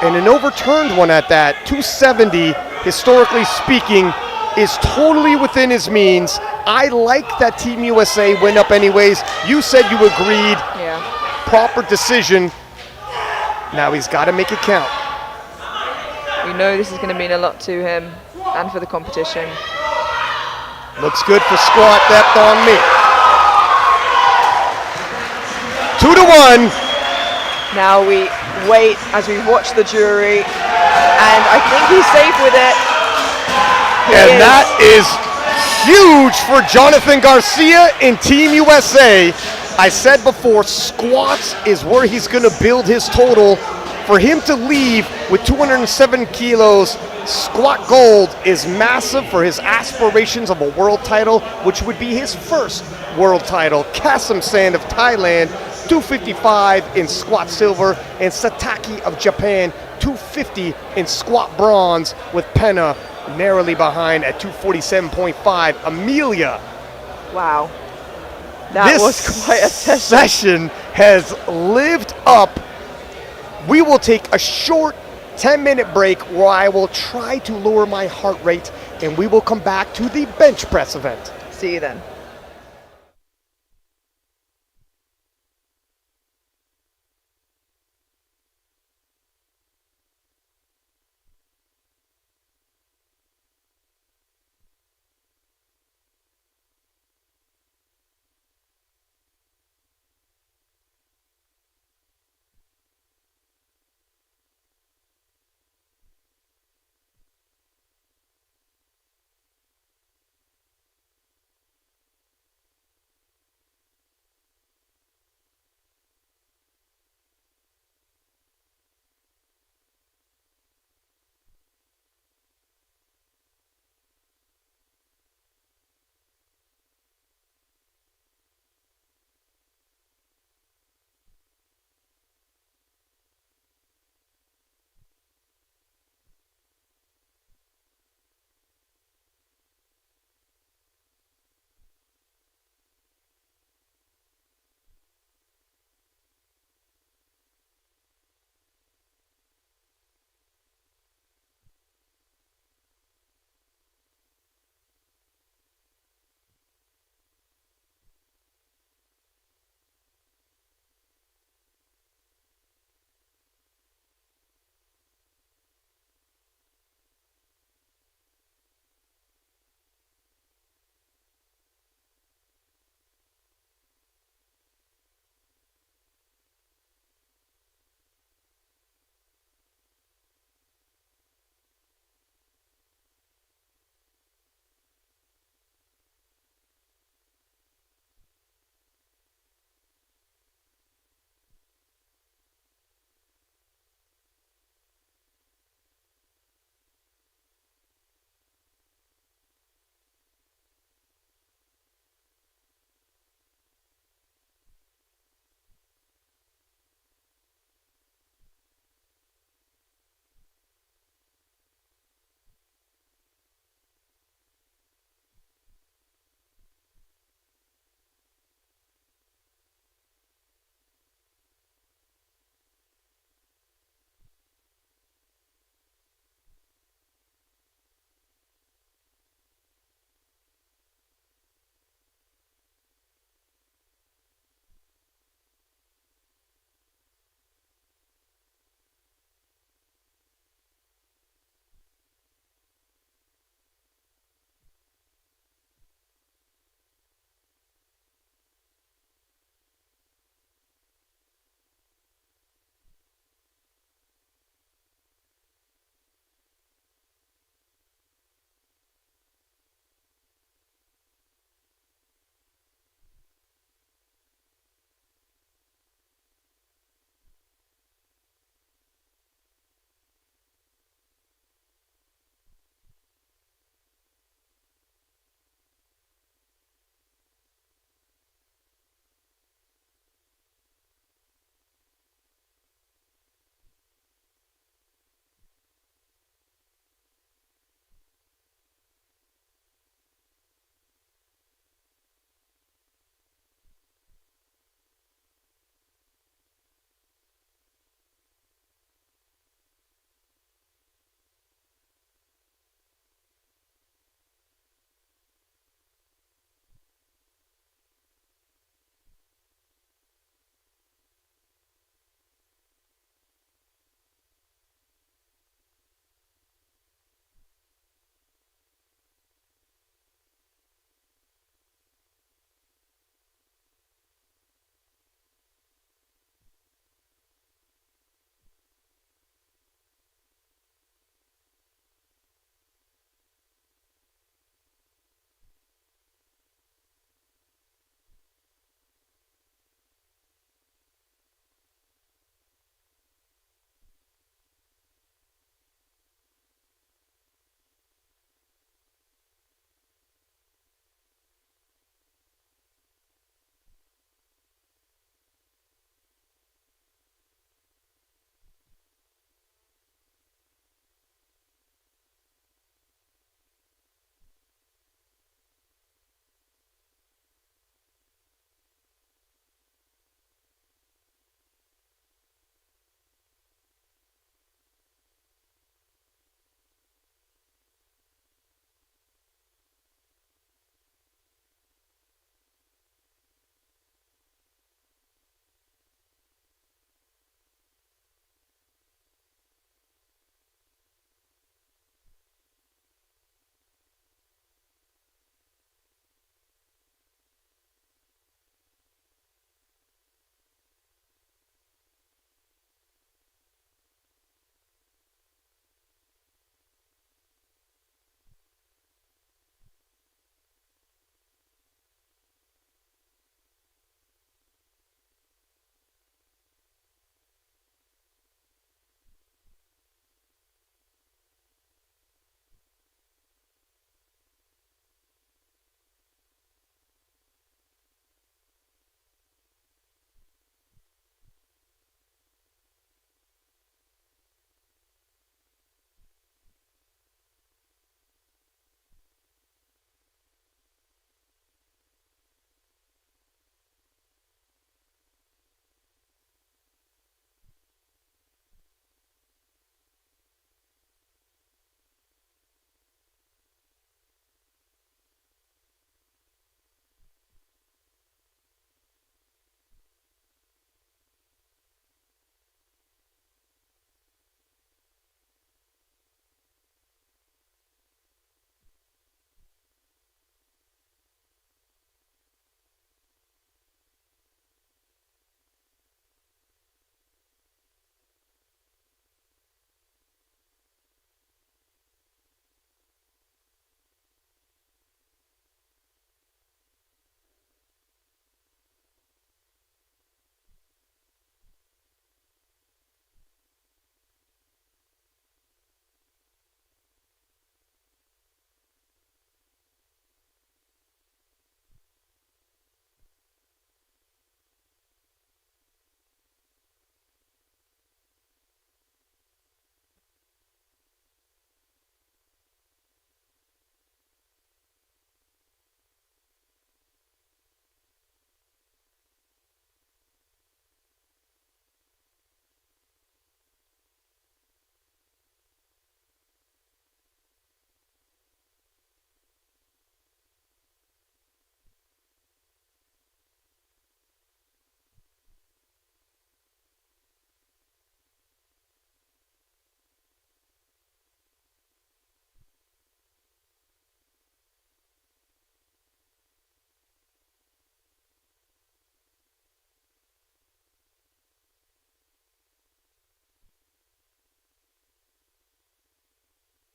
and an overturned one at that. 270, historically speaking, is totally within his means. I like that Team USA went up anyways. You said you agreed. Yeah. Proper decision. Now he's got to make it count. We know this is going to mean a lot to him and for the competition. Looks good for squat depth on me. 2 to 1. Now we wait as we watch the jury, and I think he's safe with it. And that is huge for Jonathan Garcia in Team USA. I said before, squats is where he's going to build his total. For him to leave with 207 kilos, squat gold is massive for his aspirations of a world title, which would be his first world title. Kasim Sand of Thailand, 255 in squat silver, and Sataki of Japan, 250 in squat bronze, with Penna narrowly behind at 247.5. Amelia. Wow. That was quite a session has lived up. We will take a short 10-minute break where I will try to lower my heart rate, and we will come back to the bench press event. See you then.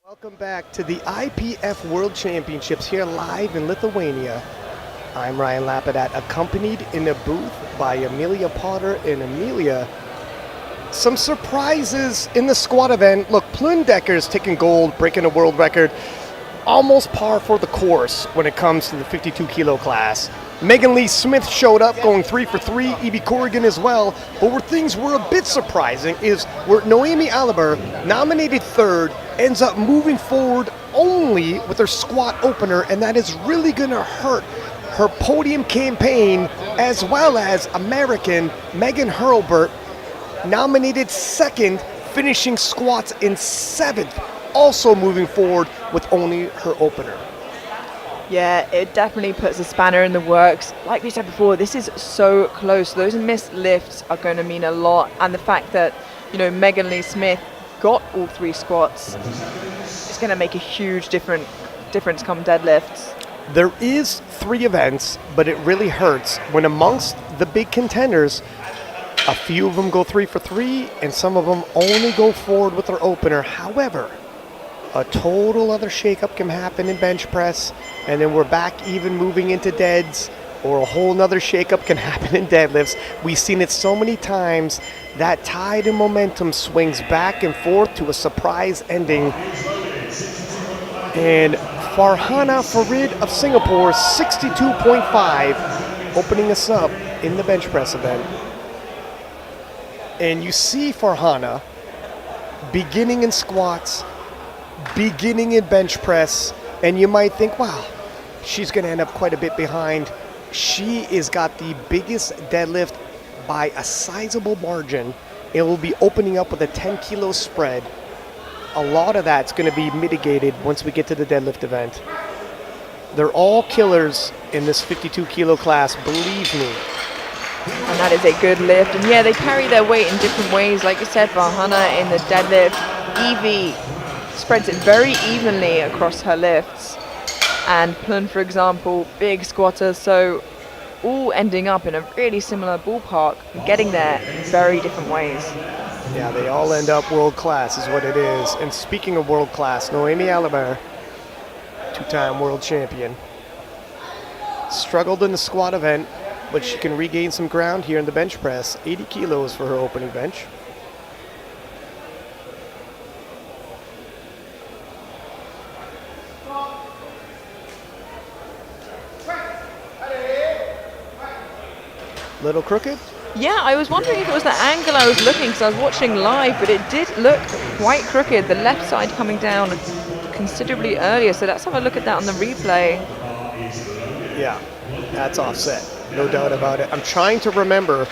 Welcome back to the IPF World Championships here live in Lithuania. I'm Ryan Lapidat, accompanied in a booth by Amelia Potter. And Amelia, some surprises in the squat event. Look, Plundecker's taking gold, breaking a world record. Almost par for the course when it comes to the 52 kilo class. Megan Lee Smith showed up going 3 for 3, Evie Corrigan as well. But where things were a bit surprising is where Noemi Aliber, nominated third, ends up moving forward only with her squat opener, and that is really going to hurt her podium campaign, as well as American Megan Hurlburt, nominated second, finishing squats in seventh, also moving forward with only her opener. Yeah, it definitely puts a spanner in the works. Like we said before, this is so close. Those missed lifts are going to mean a lot, and the fact that, you know, Megan Lee Smith got all 3 squats is going to make a huge difference come deadlifts. There is 3 events, but it really hurts when amongst the big contenders, a few of them go 3 for 3, and some of them only go forward with their opener. However, a total other shakeup can happen in bench press, and then we're back even moving into deads, or a whole nother shakeup can happen in deadlifts. We've seen it so many times. That tide and momentum swings back and forth to a surprise ending. And Farhana Farid of Singapore, 62.5, opening us up in the bench press event. And you see Farhana beginning in squats, beginning in bench press, and you might think, wow, she's going to end up quite a bit behind. She has got the biggest deadlift by a sizable margin. It will be opening up with a 10 kilo spread. A lot of that's going to be mitigated once we get to the deadlift event. They're all killers in this 52 kilo class, believe me. And that is a good lift. And yeah, they carry their weight in different ways. Like you said, Farhana in the deadlift, Evie spreads it very evenly across her lifts. And Plun, for example, big squatter, so all ending up in a really similar ballpark, getting there in very different ways. Yeah, they all end up world class is what it is. And speaking of world class, Noemi Aliber, 2-time world champion, struggled in the squat event, but she can regain some ground here in the bench press. 80 kilos for her opening bench. Little crooked? Yeah, I was wondering if it was the angle I was looking, because I was watching live, but it did look quite crooked. The left side coming down considerably earlier, so let's have a look at that on the replay. Yeah, that's offset, no doubt about it. I'm trying to remember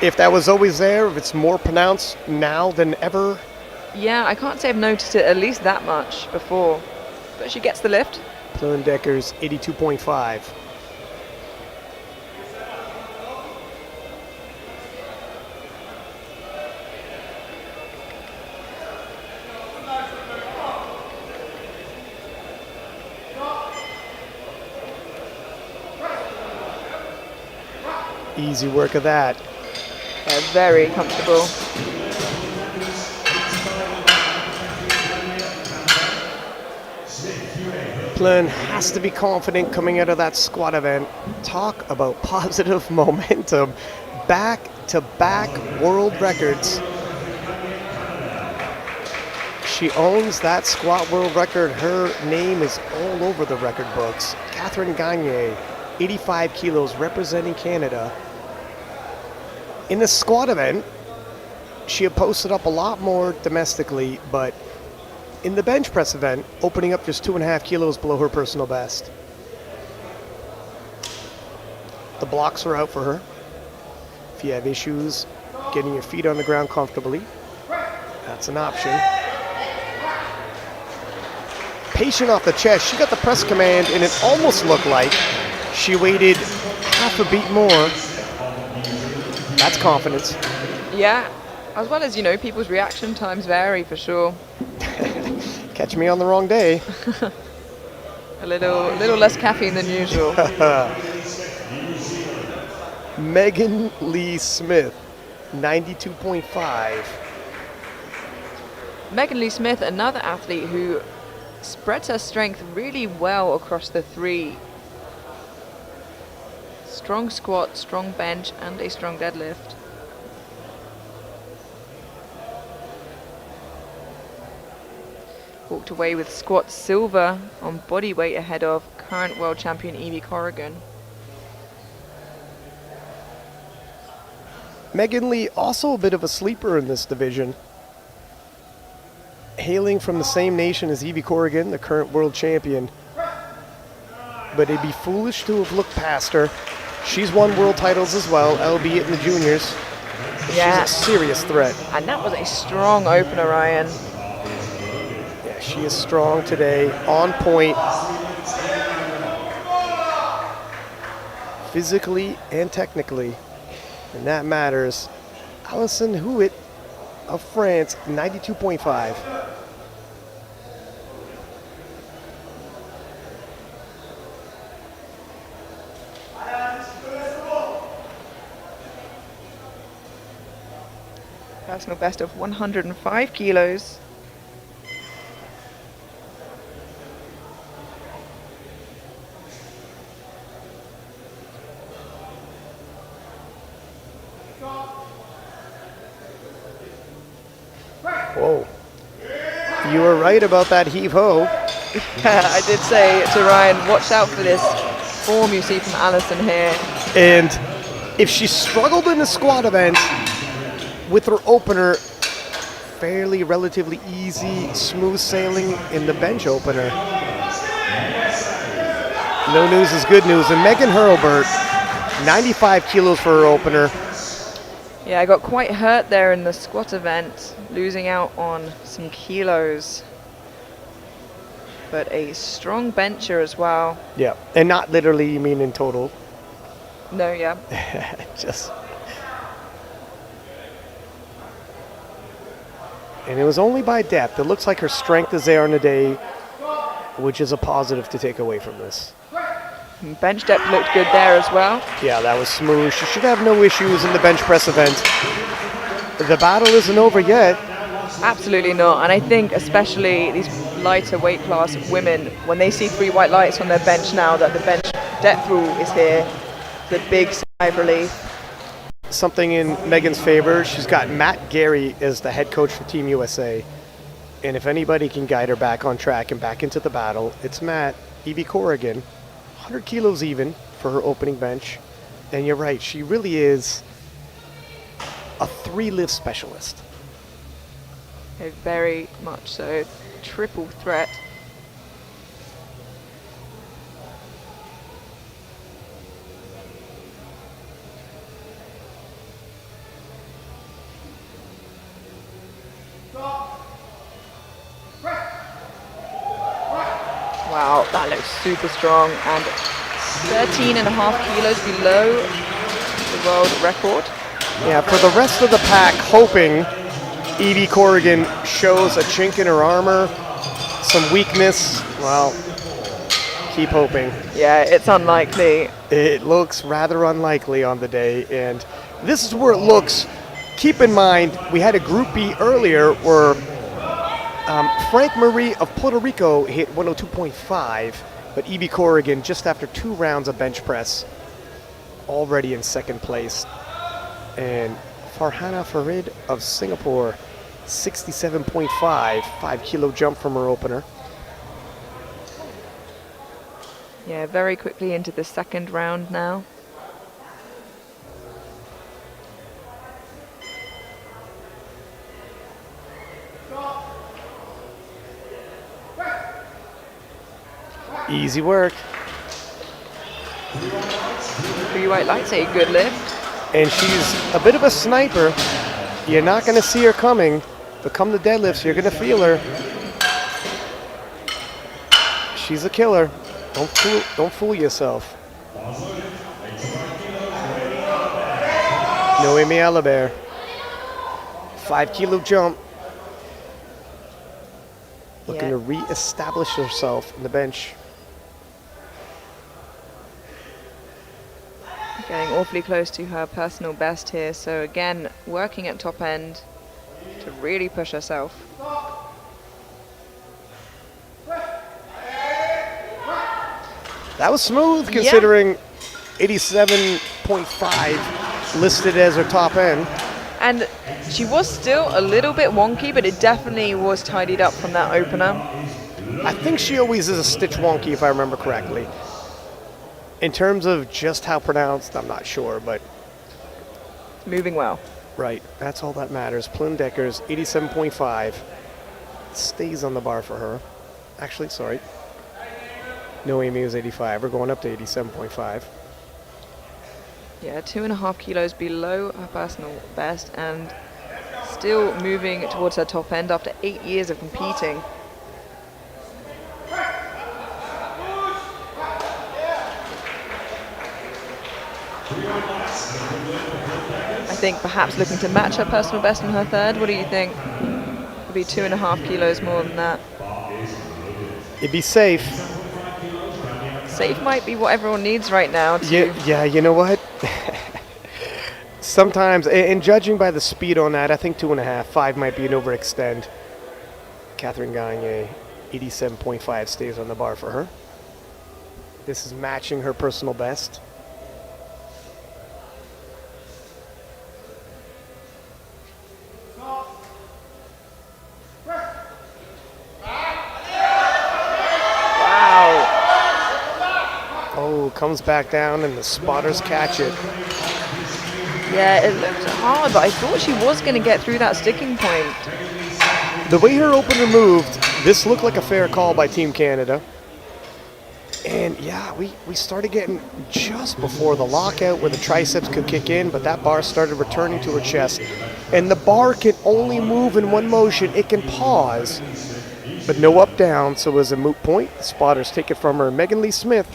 if that was always there, if it's more pronounced now than ever. Yeah, I can't say I've noticed it at least that much before, but she gets the lift. Plundecker's 82.5. Easy work of that. They're very comfortable. Plun has to be confident coming out of that squat event. Talk about positive momentum. Back-to-back world records. She owns that squat world record. Her name is all over the record books. Catherine Gagne, 85 kilos, representing Canada. In the squat event, she had posted up a lot more domestically, but in the bench press event, opening up just 2.5 kilos below her personal best. The blocks are out for her. If you have issues getting your feet on the ground comfortably, that's an option. Patient off the chest, she got the press command, and it almost looked like she waited half a beat more. That's confidence. Yeah, as well as, you know, people's reaction times vary for sure. Catch me on the wrong day. A little less caffeine than usual. Megan Lee Smith, 92.5. Megan Lee Smith, another athlete who spreads her strength really well across the three. Strong squat, strong bench, and a strong deadlift. Walked away with squat silver on body weight ahead of current world champion Evie Corrigan. Megan Lee, also a bit of a sleeper in this division. Hailing from the same nation as Evie Corrigan, the current world champion. But it'd be foolish to have looked past her. She's won world titles as well, albeit in the juniors. Yeah. She's a serious threat. And that was a strong opener, Ryan. Yeah, she is strong today, on point. Physically and technically. And that matters. Alison Huot of France, 92.5. Personal best of 105 kilos. Whoa. You were right about that heave-ho. Yeah, I did say to Ryan, watch out for this form you see from Alison here. And if she struggled in the squat event, with her opener, fairly relatively easy, smooth sailing in the bench opener. No news is good news. And Megan Hurlburt, 95 kilos for her opener. Yeah, I got quite hurt there in the squat event, losing out on some kilos. But a strong bencher as well. Yeah, and not literally, you mean in total. No, yeah. Just. And it was only by depth. It looks like her strength is there on the day, which is a positive to take away from this. And bench depth looked good there as well. Yeah, that was smooth. She should have no issues in the bench press event. The battle isn't over yet. Absolutely not. And I think especially these lighter weight class women, when they see 3 white lights on their bench now that the bench depth rule is here, it's a big sigh of relief. Something in Megan's favor, she's got Matt Gary as the head coach for Team USA. And if anybody can guide her back on track and back into the battle, it's Matt. Evie Corrigan, 100 kilos even for her opening bench. And you're right, she really is a 3-lift specialist. Okay, very much so. Triple threat. Wow, that looks super strong, and 13.5 kilos below the world record. Yeah, for the rest of the pack, hoping Evie Corrigan shows a chink in her armor, some weakness. Well, keep hoping. Yeah, it's unlikely. It looks rather unlikely on the day, and this is where it looks. Keep in mind, we had a Group B earlier where Frank Marie of Puerto Rico hit 102.5, but Evie Corrigan, just after 2 rounds of bench press, already in second place. And Farhana Farid of Singapore, 67.5, 5-kilo jump from her opener. Yeah, very quickly into the second round now. Easy work. 3 white lights, a good lift. And she's a bit of a sniper. You're not going to see her coming, but come the deadlifts, you're going to feel her. She's a killer. Don't fool yourself. Noemi Alibert. 5-kilo jump. Looking to re-establish herself in the bench. Getting awfully close to her personal best here. So again, working at top end to really push herself. That was smooth considering 87.5 listed as her top end. And she was still a little bit wonky, but it definitely was tidied up from that opener. I think she always is a stitch wonky, if I remember correctly. In terms of just how pronounced, I'm not sure, but... Moving well. Right, that's all that matters. Plum Deckers, 87.5. Stays on the bar for her. Actually, sorry. Noemi was 85. We're going up to 87.5. Yeah, 2.5 kilos below her personal best and still moving towards her top end after 8 years of competing. I think perhaps looking to match her personal best in her third. What do you think? It'll be 2.5 kilos more than that. It'd be safe. Safe might be what everyone needs right now. Yeah, you know what? Sometimes, and judging by the speed on that, I think 2.5, 5 might be an overextend. Catherine Gagne, 87.5 stays on the bar for her. This is matching her personal best. Comes back down and the spotters catch it. Yeah, it looked hard, but I thought she was going to get through that sticking point. The way her opener moved, this looked like a fair call by Team Canada. And yeah, we started getting just before the lockout where the triceps could kick in, but that bar started returning to her chest. And the bar can only move in one motion. It can pause, but no up down, so it was a moot point. The spotters take it from her. Megan Lee Smith,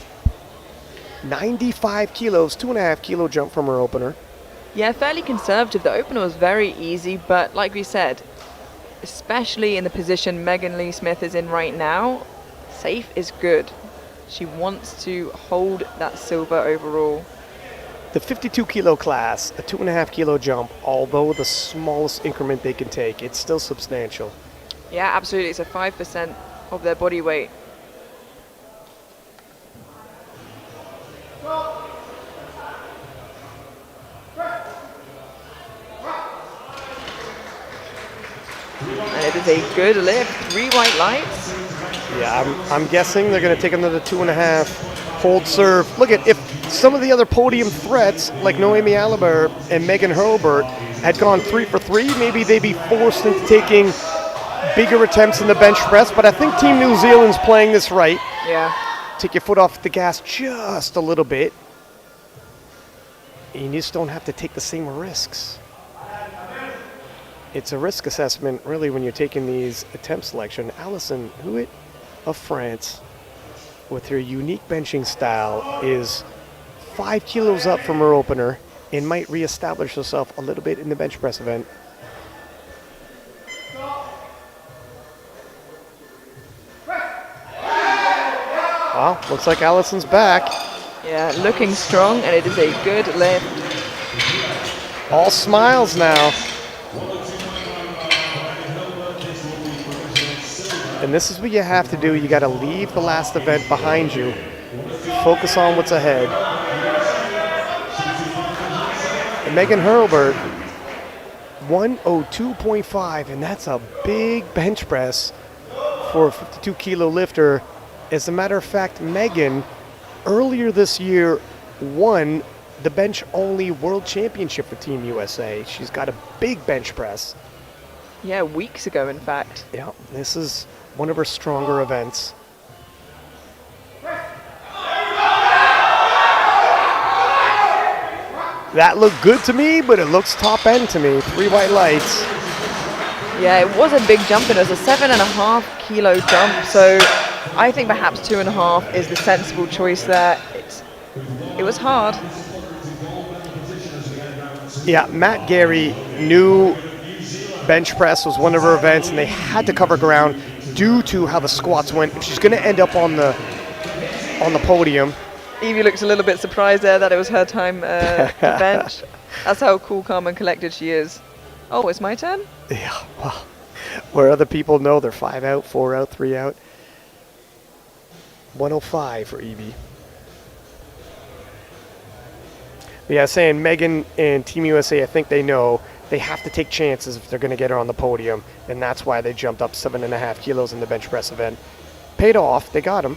95 kilos, 2.5 kilo jump from her opener. Yeah, fairly conservative. The opener was very easy, but like we said, especially in the position Megan Lee Smith is in right now, safe is good. She wants to hold that silver overall. The 52 kilo class, a 2.5 kilo jump, although the smallest increment they can take, it's still substantial. Yeah, absolutely. It's a 5% of their body weight. And it is a good lift. 3 white lights. Yeah, I'm guessing they're going to take another 2.5. Hold serve. Look at, if some of the other podium threats like Noemi Aliber and Megan Hurlbert had gone 3 for 3, maybe they'd be forced into taking bigger attempts in the bench press. But I think Team New Zealand's playing this right. Yeah. Take your foot off the gas just a little bit. You just don't have to take the same risks. It's a risk assessment, really, when you're taking these attempt selection. Alison Huet of France, with her unique benching style, is 5 kilos up from her opener and might reestablish herself a little bit in the bench press event. Well, looks like Alison's back. Yeah, looking strong, and it is a good lift. All smiles now. And this is what you have to do. You got to leave the last event behind you. Focus on what's ahead. And Megan Hurlbert, 102.5, and that's a big bench press for a 52 kilo lifter. As a matter of fact, Megan, earlier this year, won the bench only world championship for Team USA. She's got a big bench press. Yeah, weeks ago, in fact. Yeah, this is one of her stronger events. That looked good to me, but it looks top end to me. 3 white lights. Yeah, it was a big jump, and it was a 7.5 kilo jump, so I think perhaps 2.5 is the sensible choice there. It was hard. Yeah, Matt Gary knew bench press was one of her events, and they had to cover ground due to how the squats went. If she's going to end up on the podium. Evie looks a little bit surprised there that it was her time to bench. That's how cool, calm, and collected she is. Oh, it's my turn? Yeah, well, where other people know they're 5 out, 4 out, 3 out. 105 for Evie. Yeah, saying Megan and Team USA, I think they know they have to take chances if they're going to get her on the podium, and that's why they jumped up 7.5 kilos in the bench press event. Paid off. They got him.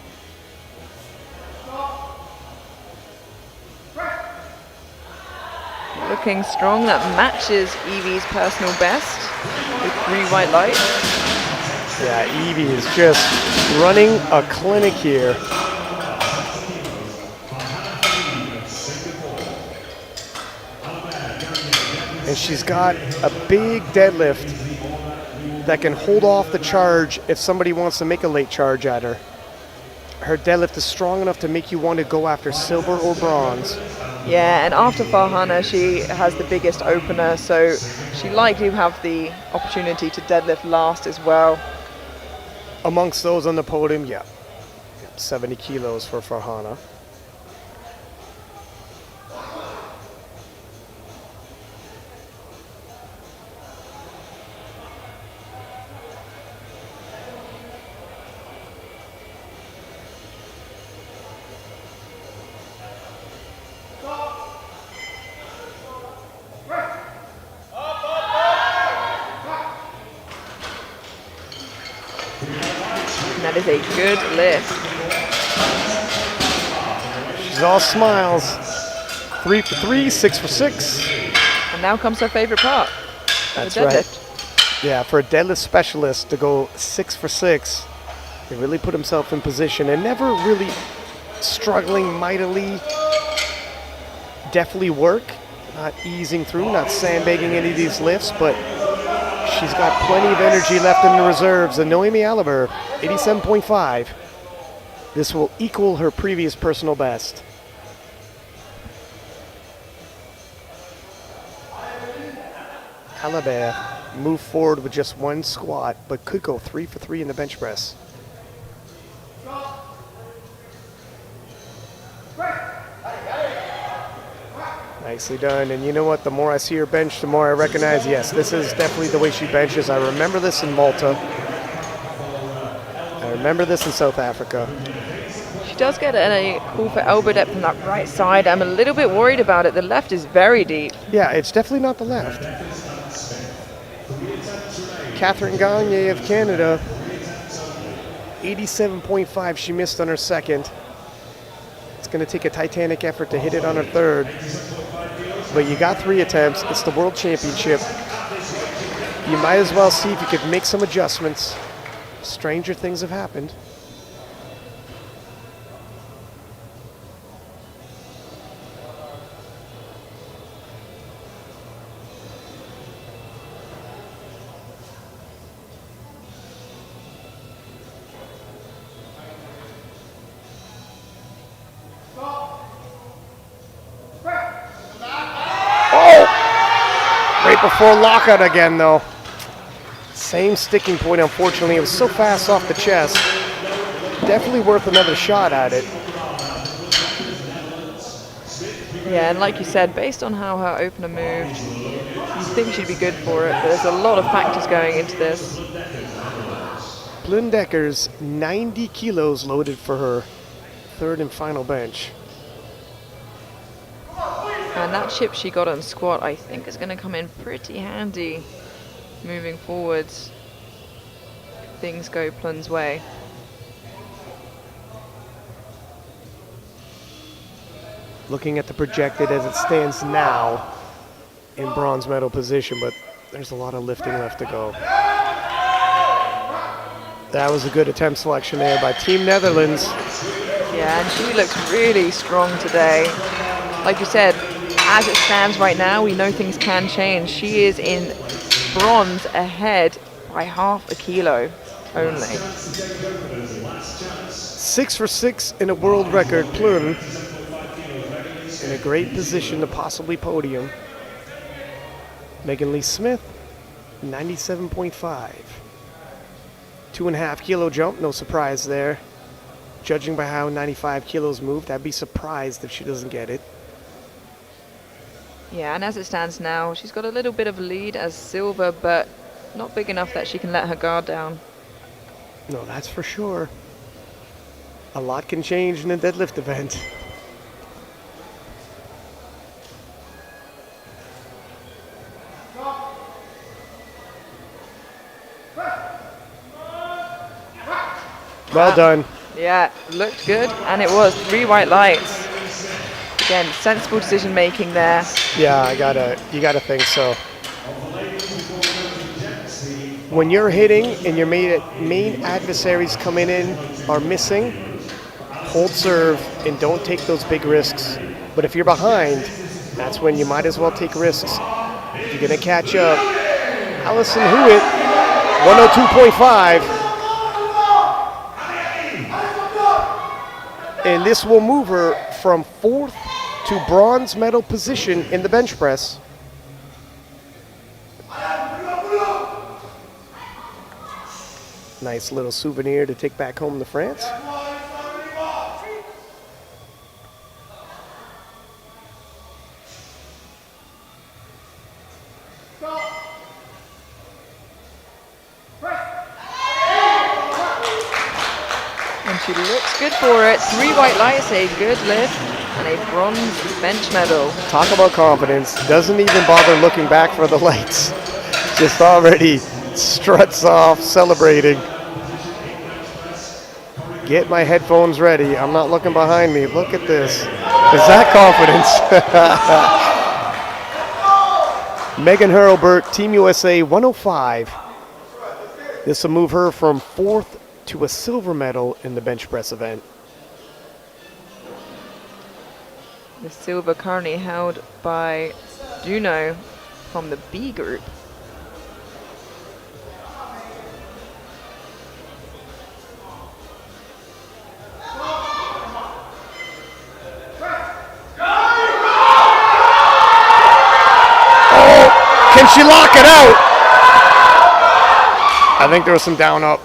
Looking strong. That matches Evie's personal best with 3 white lights. Yeah, Evie is just running a clinic here. And she's got a big deadlift that can hold off the charge if somebody wants to make a late charge at her. Her deadlift is strong enough to make you want to go after silver or bronze. Yeah, and after Farhana, she has the biggest opener, so she likely will have the opportunity to deadlift last as well. Amongst those on the podium, yeah, 70 kilos for Farhana. And that is a good lift. She's all smiles. 3 for 3, 6 for 6. And now comes her favorite part. That's the deadlift. right. Yeah, for a deadlift specialist to go 6 for 6, he really put himself in position and never really struggling mightily. Definitely work, not easing through, not sandbagging any of these lifts, but she's got plenty of energy left in the reserves. And Noemi Aliber, 87.5. This will equal her previous personal best. Aliber moved forward with just 1 squat, but could go 3 for 3 in the bench press. Nicely done. And you know what? The more I see her bench, the more I recognize, yes, this is definitely the way she benches. I remember this in Malta. I remember this in South Africa. She does get a call for elbow depth on that right side. I'm a little bit worried about it. The left is very deep. Yeah, it's definitely not the left. Catherine Gagne of Canada, 87.5. She missed on her second. It's going to take a titanic effort to hit it on her third. But you got 3 attempts. It's the World Championship. You might as well see if you could make some adjustments. Stranger things have happened. Right before lockout again, though. Same sticking point, unfortunately. It was so fast off the chest. Definitely worth another shot at it. Yeah, and like you said, based on how her opener moved, you think she'd be good for it, but there's a lot of factors going into this. Blundecker's 90 kilos loaded for her third and final bench. And that chip she got on squat, I think, is going to come in pretty handy moving forwards. Things go Plun's way. Looking at the projected as it stands now in bronze medal position, but there's a lot of lifting left to go. That was a good attempt selection there by Team Netherlands. Yeah, and she looks really strong today. Like you said, as it stands right now, we know things can change. She is in bronze ahead by half a kilo only. 6 for 6 in a world record. Plum in a great position to possibly podium. Megan Lee Smith, 97.5. 2.5 kilo jump, no surprise there. Judging by how 95 kilos moved, I'd be surprised if she doesn't get it. Yeah, and as it stands now, she's got a little bit of a lead as silver, but not big enough that she can let her guard down. No, that's for sure. A lot can change in a deadlift event. Well done. Yeah, looked good, and it was 3 white lights. Again, sensible decision making there. Yeah, you gotta think so. When you're hitting and your main adversaries coming in are missing, hold serve and don't take those big risks. But if you're behind, that's when you might as well take risks. If you're gonna catch up, Allison Hewitt, 102.5. And this will move her from 4th to bronze medal position in the bench press. Nice little souvenir to take back home to France. And she looks good for it. 3 white lights, a good lift, and a bronze bench medal. Talk about confidence. Doesn't even bother looking back for the lights. Just already struts off celebrating. Get my headphones ready. I'm not looking behind me. Look at this. Is that confidence? Megan Hurlburt, Team USA 105. This will move her from 4th to a silver medal in the bench press event. The silver currently held by Juno from the B group. Can she lock it out? I think there was some down up.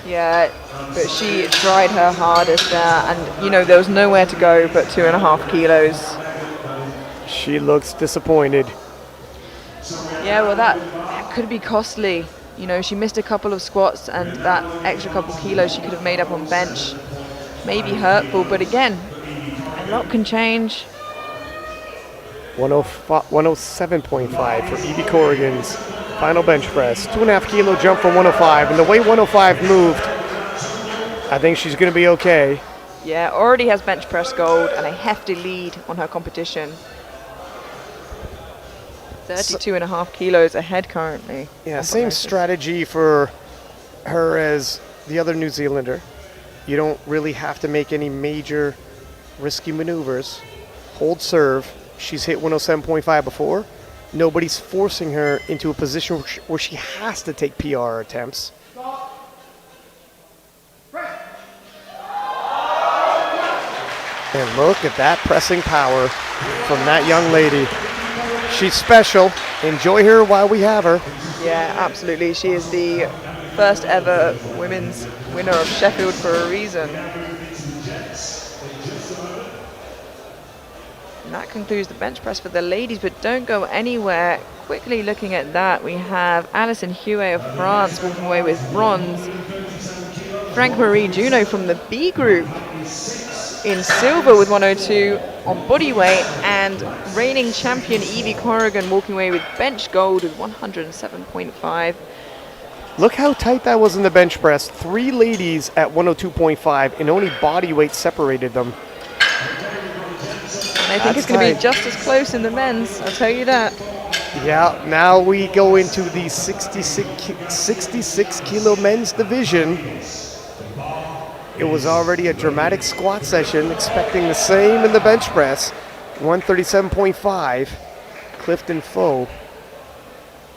Yeah, but she tried her hardest there, and you know, there was nowhere to go but 2.5 kilos. She looks disappointed. Yeah, well, that could be costly. You know, she missed a couple of squats, and that extra couple kilos she could have made up on bench. Maybe hurtful, but again, a lot can change. 107.5 for Evie Corrigan's final bench press. 2.5 kilo jump from 105. And the way 105 moved, I think she's going to be okay. Yeah, already has bench press gold and a hefty lead on her competition. 32.5 kilos ahead currently. Yeah, same strategy for her as the other New Zealander. You don't really have to make any major risky maneuvers. Hold serve. She's hit 107.5 before. Nobody's forcing her into a position where she has to take PR attempts. And look at that pressing power from that young lady. She's special. Enjoy her while we have her. Yeah, absolutely. She is the first ever women's winner of Sheffield for a reason. And that concludes the bench press for the ladies, but don't go anywhere. Quickly looking at that, we have Alison Huet of France walking away with bronze. Frank-Marie Juno from the B group in silver with 102 on body weight, and reigning champion Evie Corrigan walking away with bench gold with 107.5. Look how tight that was in the bench press. 3 ladies at 102.5 and only body weight separated them. I think it's going to be just as close in the men's, I'll tell you that. Yeah, now we go into the 66 kilo men's division. It was already a dramatic squat session, expecting the same in the bench press. 137.5, Clifton Foe.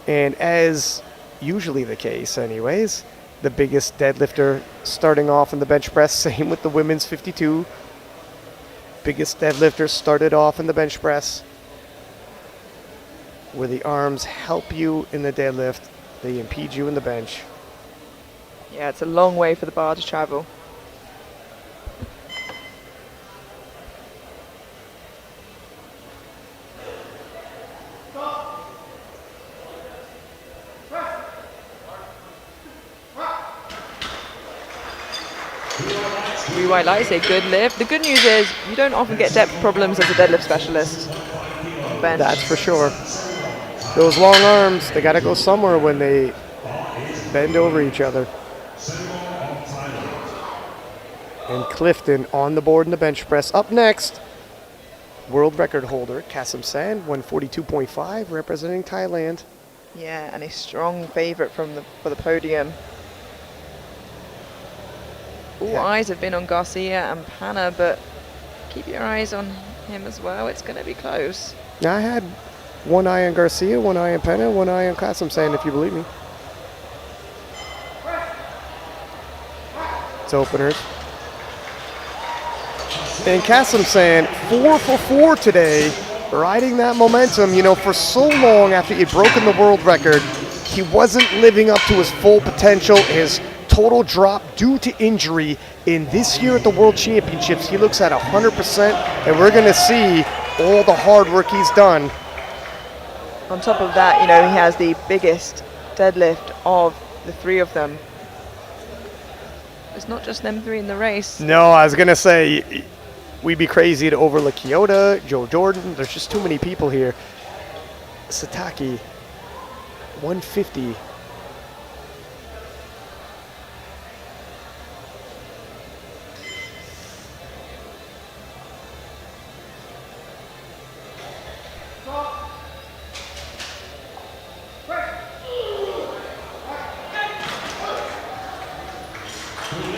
And as usually the case anyways, the biggest deadlifter starting off in the bench press, same with the women's 52. Biggest deadlifter started off in the bench press, where the arms help you in the deadlift, they impede you in the bench. Yeah, it's a long way for the bar to travel. Three white lights, a good lift. The good news is you don't often get depth problems as a deadlift specialist on bench. That's for sure. Those long arms, they got to go somewhere when they bend over each other. And Clifton on the board in the bench press. Up next, world record holder Kasim San, 142.5, representing Thailand. Yeah, and a strong favorite for the podium. All Yeah. eyes have been on Garcia and Panna, but keep your eyes on him as well. It's going to be close. Now, I had one eye on Garcia, one eye on Penna, one eye on Kasim San, if you believe me. It's openers. And Kasim San, 4 for 4 today, riding that momentum. You know, for so long after he'd broken the world record, he wasn't living up to his full potential. His total drop due to injury. In this year at the World Championships, he looks at 100%, and we're going to see all the hard work he's done. On top of that, you know, he has the biggest deadlift of the three of them. It's not just them three in the race. No, I was going to say, we'd be crazy to overlook Kyoto, Joe Jordan. There's just too many people here. Satake, 150.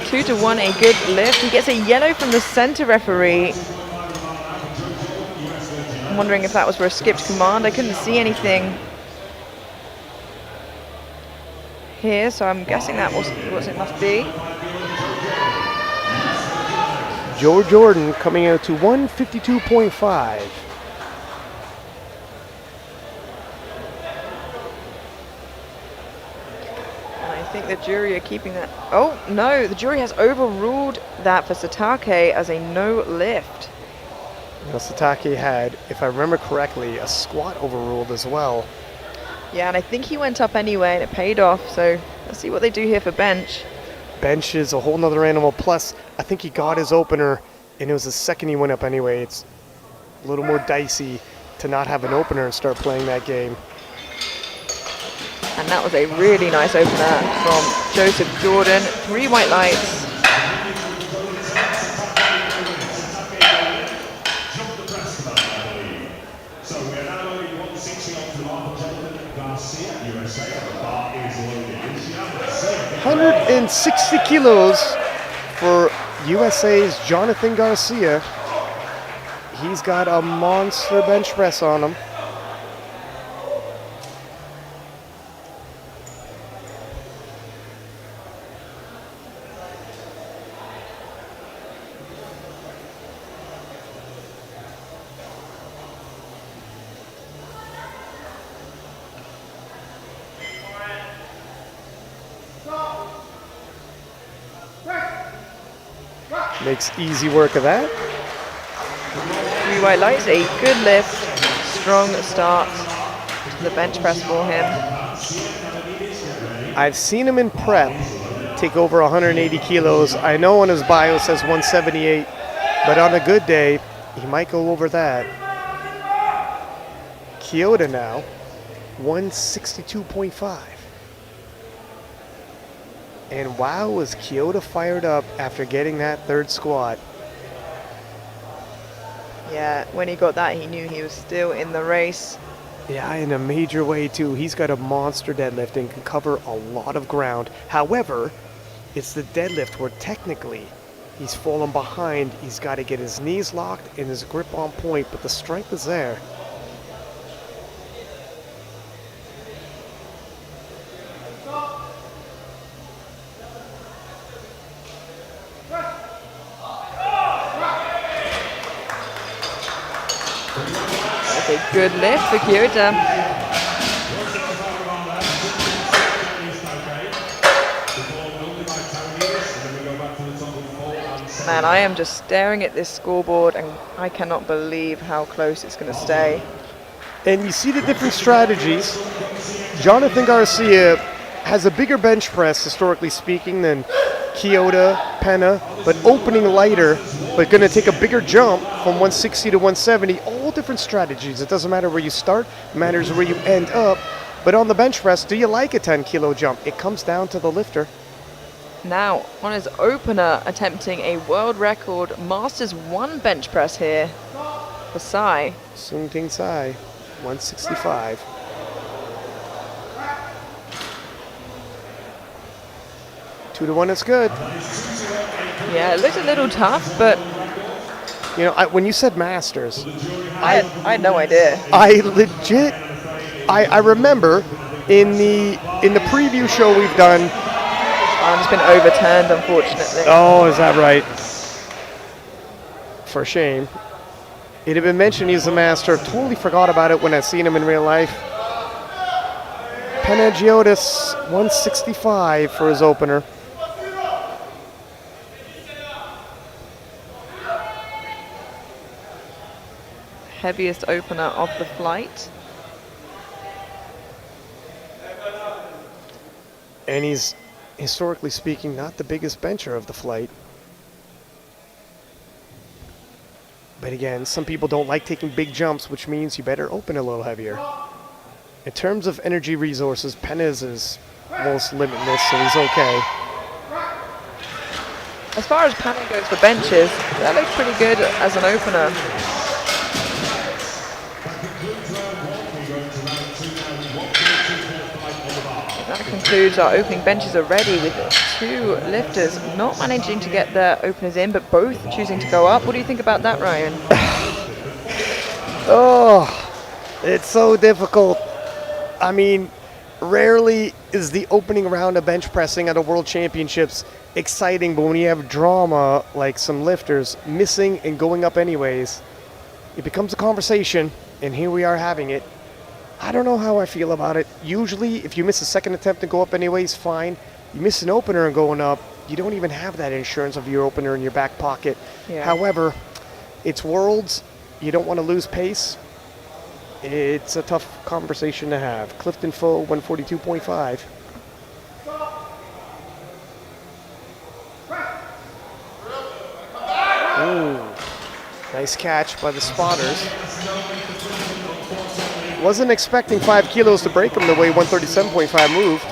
Two to one, a good lift. He gets a yellow from the center referee. I'm wondering if that was for a skipped command. I couldn't see anything here, so I'm guessing that was what it must be. Joe Jordan coming out to 152.5. I think the jury are keeping that. Oh, no, the jury has overruled that for Satake as a no lift. Now, Satake had, if I remember correctly, a squat overruled as well. Yeah, and I think he went up anyway and it paid off, so let's see what they do here for bench. Bench is a whole nother animal. Plus, I think he got his opener, and it was the second he went up anyway. It's a little more dicey to not have an opener and start playing that game. And that was a really nice opener from Joseph Jordan. 3 white lights. So we're now loading 160 on to Mark Jonathan Garcia, USA. The bar is loaded. 160 kilos for USA's Jonathan Garcia. He's got a monster bench press on him. Makes easy work of that. 3 white lights, a good lift. Strong start to the bench press for him. I've seen him in prep take over 180 kilos. I know on his bio says 178, but on a good day, he might go over that. Kyoto now, 162.5. And wow, was Kyoto fired up after getting that third squat. Yeah, when he got that, he knew he was still in the race. Yeah, in a major way too. He's got a monster deadlift and can cover a lot of ground. However, it's the deadlift where technically he's fallen behind. He's got to get his knees locked and his grip on point, but the strength is there. That's a good lift for Kyoto. Man, I am just staring at this scoreboard and I cannot believe how close it's going to stay. And you see the different strategies. Jonathan Garcia has a bigger bench press, historically speaking, than Kyoto, Penna, but opening lighter, but going to take a bigger jump from 160 to 170. All different strategies. It doesn't matter where you start, it matters where you end up. But on the bench press, do you like a 10-kilo jump? It comes down to the lifter. Now, on his opener, attempting a world record Masters 1 bench press here for Sai. Sung Ting Sai, 165. Two to one is good. Yeah, it looked a little tough, but You know, when you said Masters, I had no idea. I legit, I remember in the preview show we've done. It's been overturned, unfortunately. Oh, is that right? For shame. It had been mentioned he's a master. Totally forgot about it when I seen him in real life. Panagiotis, 165 for his opener. Heaviest opener of the flight. And he's, historically speaking, not the biggest bencher of the flight. But again, some people don't like taking big jumps, which means you better open a little heavier. In terms of energy resources, Penez is almost limitless, so he's okay. As far as Panning goes for benches, that looks pretty good as an opener. That concludes our opening benches already, with 2 lifters not managing to get their openers in, but both choosing to go up. What do you think about that, Ryan? Oh, it's so difficult. I mean, rarely is the opening round of bench pressing at a world championships exciting, but when you have drama like some lifters missing and going up anyways, it becomes a conversation, and here we are having it. I don't know how I feel about it. Usually, if you miss a second attempt and go up anyways, fine. You miss an opener and going up, you don't even have that insurance of your opener in your back pocket. Yeah. However, it's Worlds. You don't want to lose pace. It's a tough conversation to have. Clifton Foe, 142.5. Ooh, nice catch by the spotters. Wasn't expecting 5 kilos to break him the way 137.5 moved.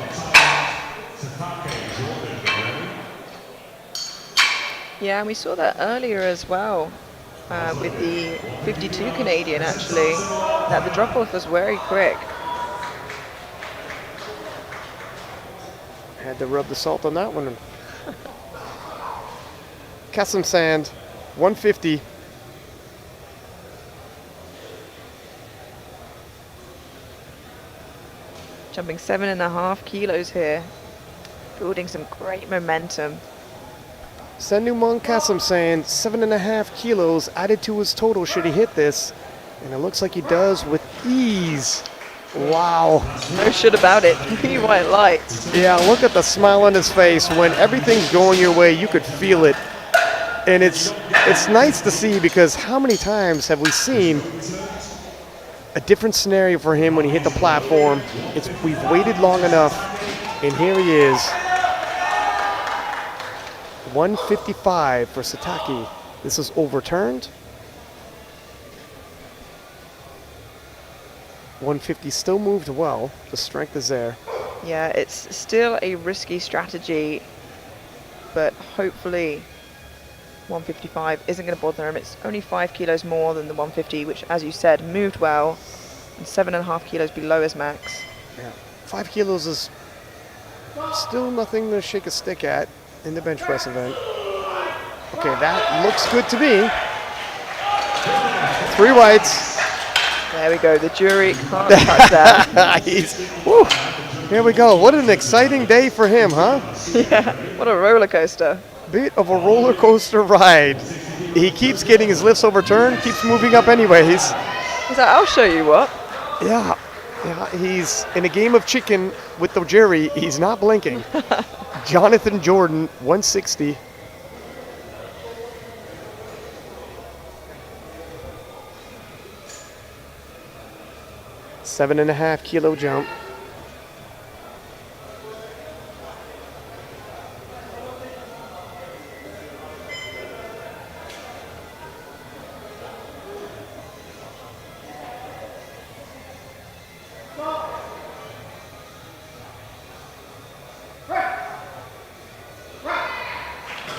Yeah, and we saw that earlier as well with the 52 Canadian, actually, that the drop-off was very quick. Had to rub the salt on that one. Kassem Sand, 150. Jumping 7.5 kilos here, building some great momentum. Sendumon Kassem Sand, 7.5 kilos added to his total should he hit this. And it looks like he does with ease. Wow. No shit about it. 3 white lights. Yeah, look at the smile on his face. When everything's going your way, you could feel it. And it's nice to see, because how many times have we seen a different scenario for him when he hit the platform? We've waited long enough, and here he is. 155 for Sataki. This is overturned. 150 still moved well. The strength is there. Yeah, it's still a risky strategy, but hopefully 155 isn't going to bother him. It's only 5 kilos more than the 150, which, as you said, moved well, and 7.5 kilos below his max. Yeah, 5 kilos is still nothing to shake a stick at in the bench press event. Okay, that looks good to me. 3 whites. There we go. The jury can't touch that. Woo, here we go. What an exciting day for him, huh? Yeah, what a roller coaster. Bit of a roller coaster ride. He keeps getting his lifts overturned, keeps moving up anyways. He's like, I'll show you what. Yeah, he's in a game of chicken with the jury. He's not blinking. Jonathan Jordan, 160. $7.5 kilo jump.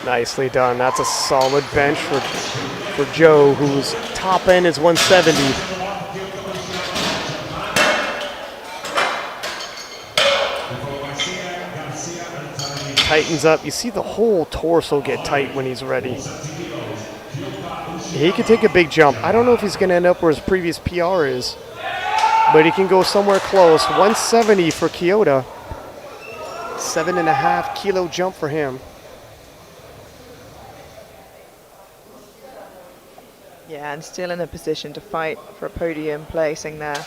Nicely done. That's a solid bench for Joe, whose top end is 170. Tightens up. You see the whole torso get tight when he's ready. He could take a big jump. I don't know if he's going to end up where his previous PR is, but he can go somewhere close. 170 for Kyoto. 7.5 kilo jump for him. Yeah, and still in a position to fight for a podium placing there.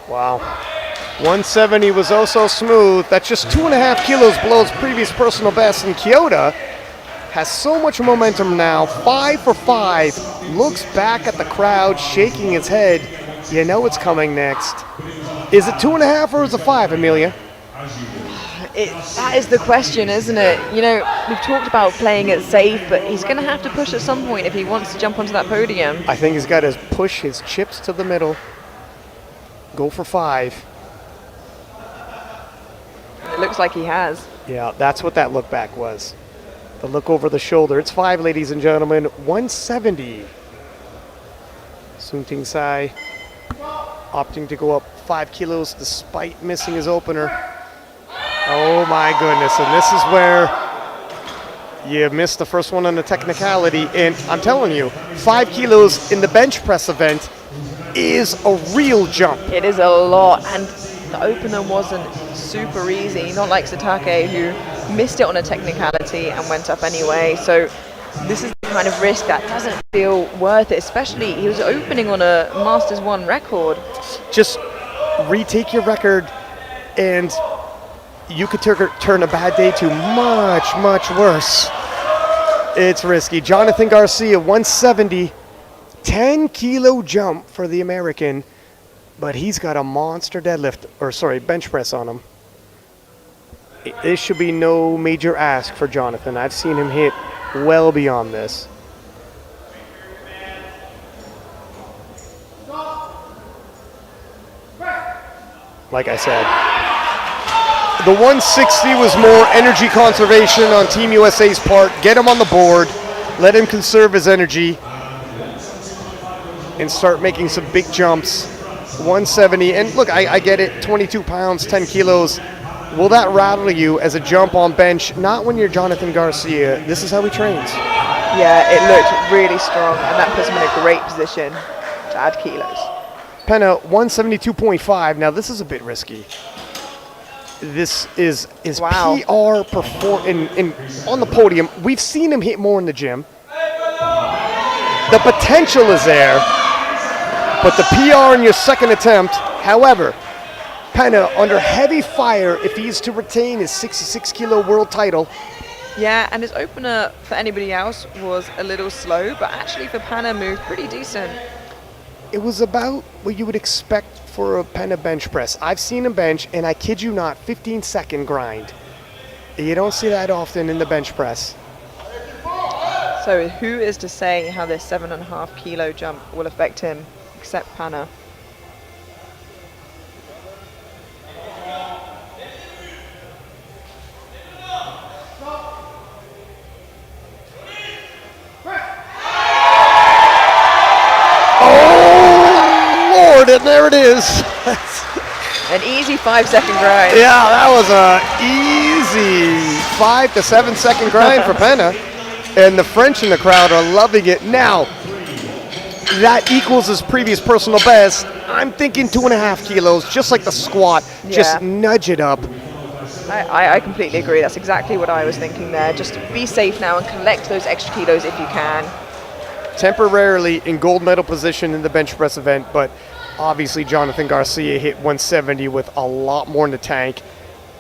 Wow. 170 was also smooth. That's just 2.5 kilos below his previous personal best. And Kyoto has so much momentum now. 5 for 5. Looks back at the crowd, shaking his head. You know what's coming next. Is it 2.5 or is it 5, Amelia? That is the question, isn't it? You know, we've talked about playing it safe, but he's going to have to push at some point if he wants to jump onto that podium. I think he's got to push his chips to the middle. Go for 5. It looks like he has. Yeah, that's what that look back was. The look over the shoulder. It's 5, ladies and gentlemen. 170. Soon Ting Sai opting to go up 5 kilos despite missing his opener. Oh my goodness, and this is where you missed the first one on the technicality, and I'm telling you, 5 kilos in the bench press event is a real jump. It is a lot, and the opener wasn't super easy, not like Satake, who missed it on a technicality and went up anyway. So this is the kind of risk that doesn't feel worth it, especially he was opening on a Masters 1 record. Just retake your record, and you could turn a bad day to much, much worse. It's risky. Jonathan Garcia, 170. 10 kilo jump for the American, but he's got a monster deadlift, or sorry, bench press on him. This should be no major ask for Jonathan. I've seen him hit well beyond this. Like I said, the 160 was more energy conservation on Team USA's part. Get him on the board, let him conserve his energy, and start making some big jumps. 170, and look, I get it, 22 pounds, 10 kilos. Will that rattle you as a jump on bench? Not when you're Jonathan Garcia. This is how he trains. Yeah, it looked really strong, and that puts him in a great position to add kilos. Penna, 172.5. Now, this is a bit risky. This is his Wow. PR on the podium. We've seen him hit more in the gym. The potential is there, but the PR in your second attempt, however, Penna under heavy fire if he's to retain his 66 kilo world title. Yeah, and his opener for anybody else was a little slow, but actually for Panna moved pretty decent. It was about what you would expect for a Penna bench press. I've seen him bench, and I kid you not, 15-second grind. You don't see that often in the bench press. So who is to say how this 7.5 kilo jump will affect him, except Panna? Oh, Lord, and there it is. An easy 5-second grind. Yeah, that was a easy 5 to 7 second grind for Penna. And the French in the crowd are loving it. Now, that equals his previous personal best. I'm thinking 2.5 kilos, just like the squat. Yeah. Just nudge it up. I completely agree. That's exactly what I was thinking there. Just be safe now and collect those extra kilos if you can. Temporarily in gold medal position in the bench press event, but obviously Jonathan Garcia hit 170 with a lot more in the tank.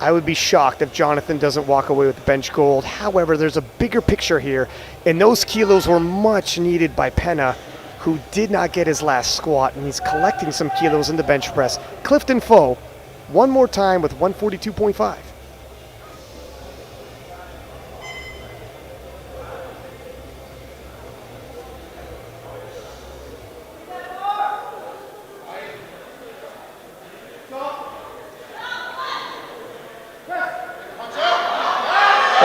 I would be shocked if Jonathan doesn't walk away with bench gold. However, there's a bigger picture here, and those kilos were much needed by Penna, who did not get his last squat, and he's collecting some kilos in the bench press. Clifton Foe, one more time with 142.5.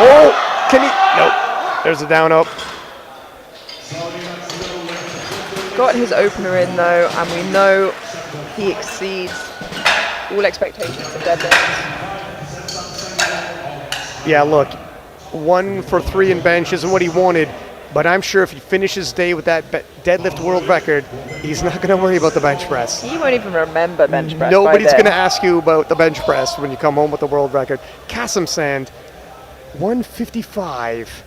Oh, can he? Nope. There's a down up. Got his opener in though, and we know he exceeds all expectations of deadlift. Yeah, look, 1 for 3 in bench isn't what he wanted, but I'm sure if he finishes his day with that deadlift world record, he's not going to worry about the bench press. He won't even remember bench press. Nobody's going to ask you about the bench press when you come home with the world record. Kasim Sand, 155.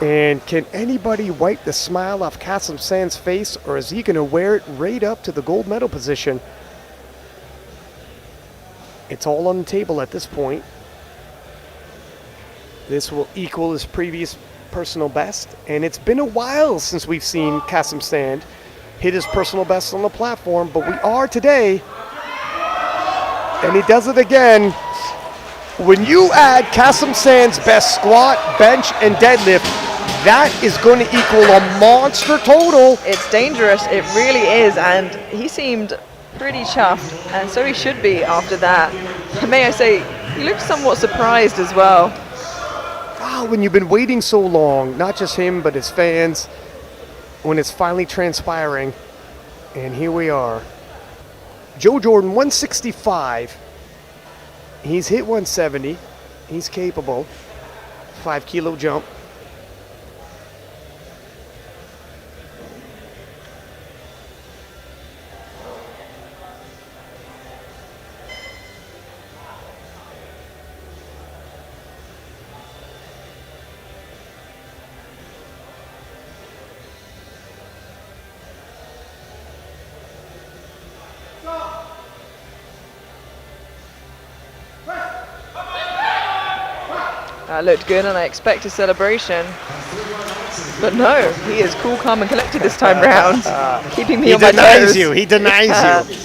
And can anybody wipe the smile off Kasim Sand's face, or is he going to wear it right up to the gold medal position? It's all on the table at this point. This will equal his previous personal best, and it's been a while since we've seen Kasim Sand hit his personal best on the platform, but we are today, and he does it again. When you add Kasim Sand's best squat, bench, and deadlift, that is going to equal a monster total. It's dangerous, it really is, and he seemed pretty chuffed, and so he should be after that. And may I say, he looked somewhat surprised as well. Wow, when you've been waiting so long, not just him, but his fans, when it's finally transpiring, and here we are. Joe Jordan, 165. He's hit 170. He's capable. 5 kilo jump. Looked good, and I expect a celebration. But no, he is cool, calm, and collected this time round, keeping me on my toes. He denies you. He denies you.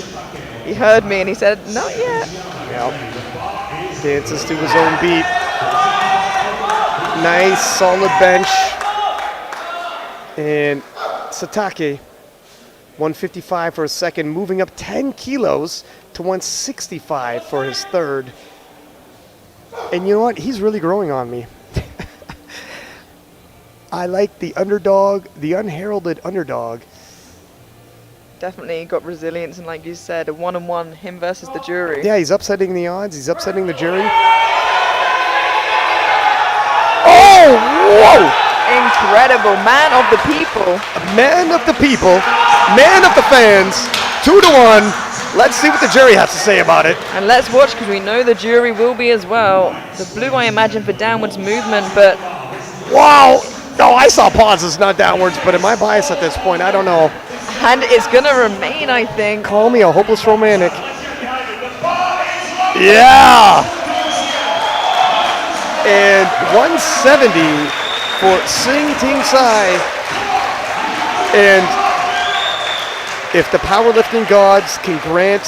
He heard me, and he said, "Not yet." Yep. Dances to his own beat. Nice, solid bench. And Satake, 155 for his second, moving up 10 kilos to 165 for his third. And you know what? He's really growing on me. I like the underdog, the unheralded underdog. Definitely got resilience, and like you said, a one-on-one, him versus the jury. Yeah, he's upsetting the odds. He's upsetting the jury. Oh, whoa! Incredible. Man of the people. Man of the people. Man of the fans. 2-1. Let's see what the jury has to say about it. And let's watch, because we know the jury will be as well. The blue, I imagine, for downwards movement, but... Wow! No, I saw pauses, not downwards, but am I biased at this point? I don't know. And it's going to remain, I think. Call me a hopeless romantic. Yeah! And 170 for Sing Ting Sai. And if the powerlifting gods can grant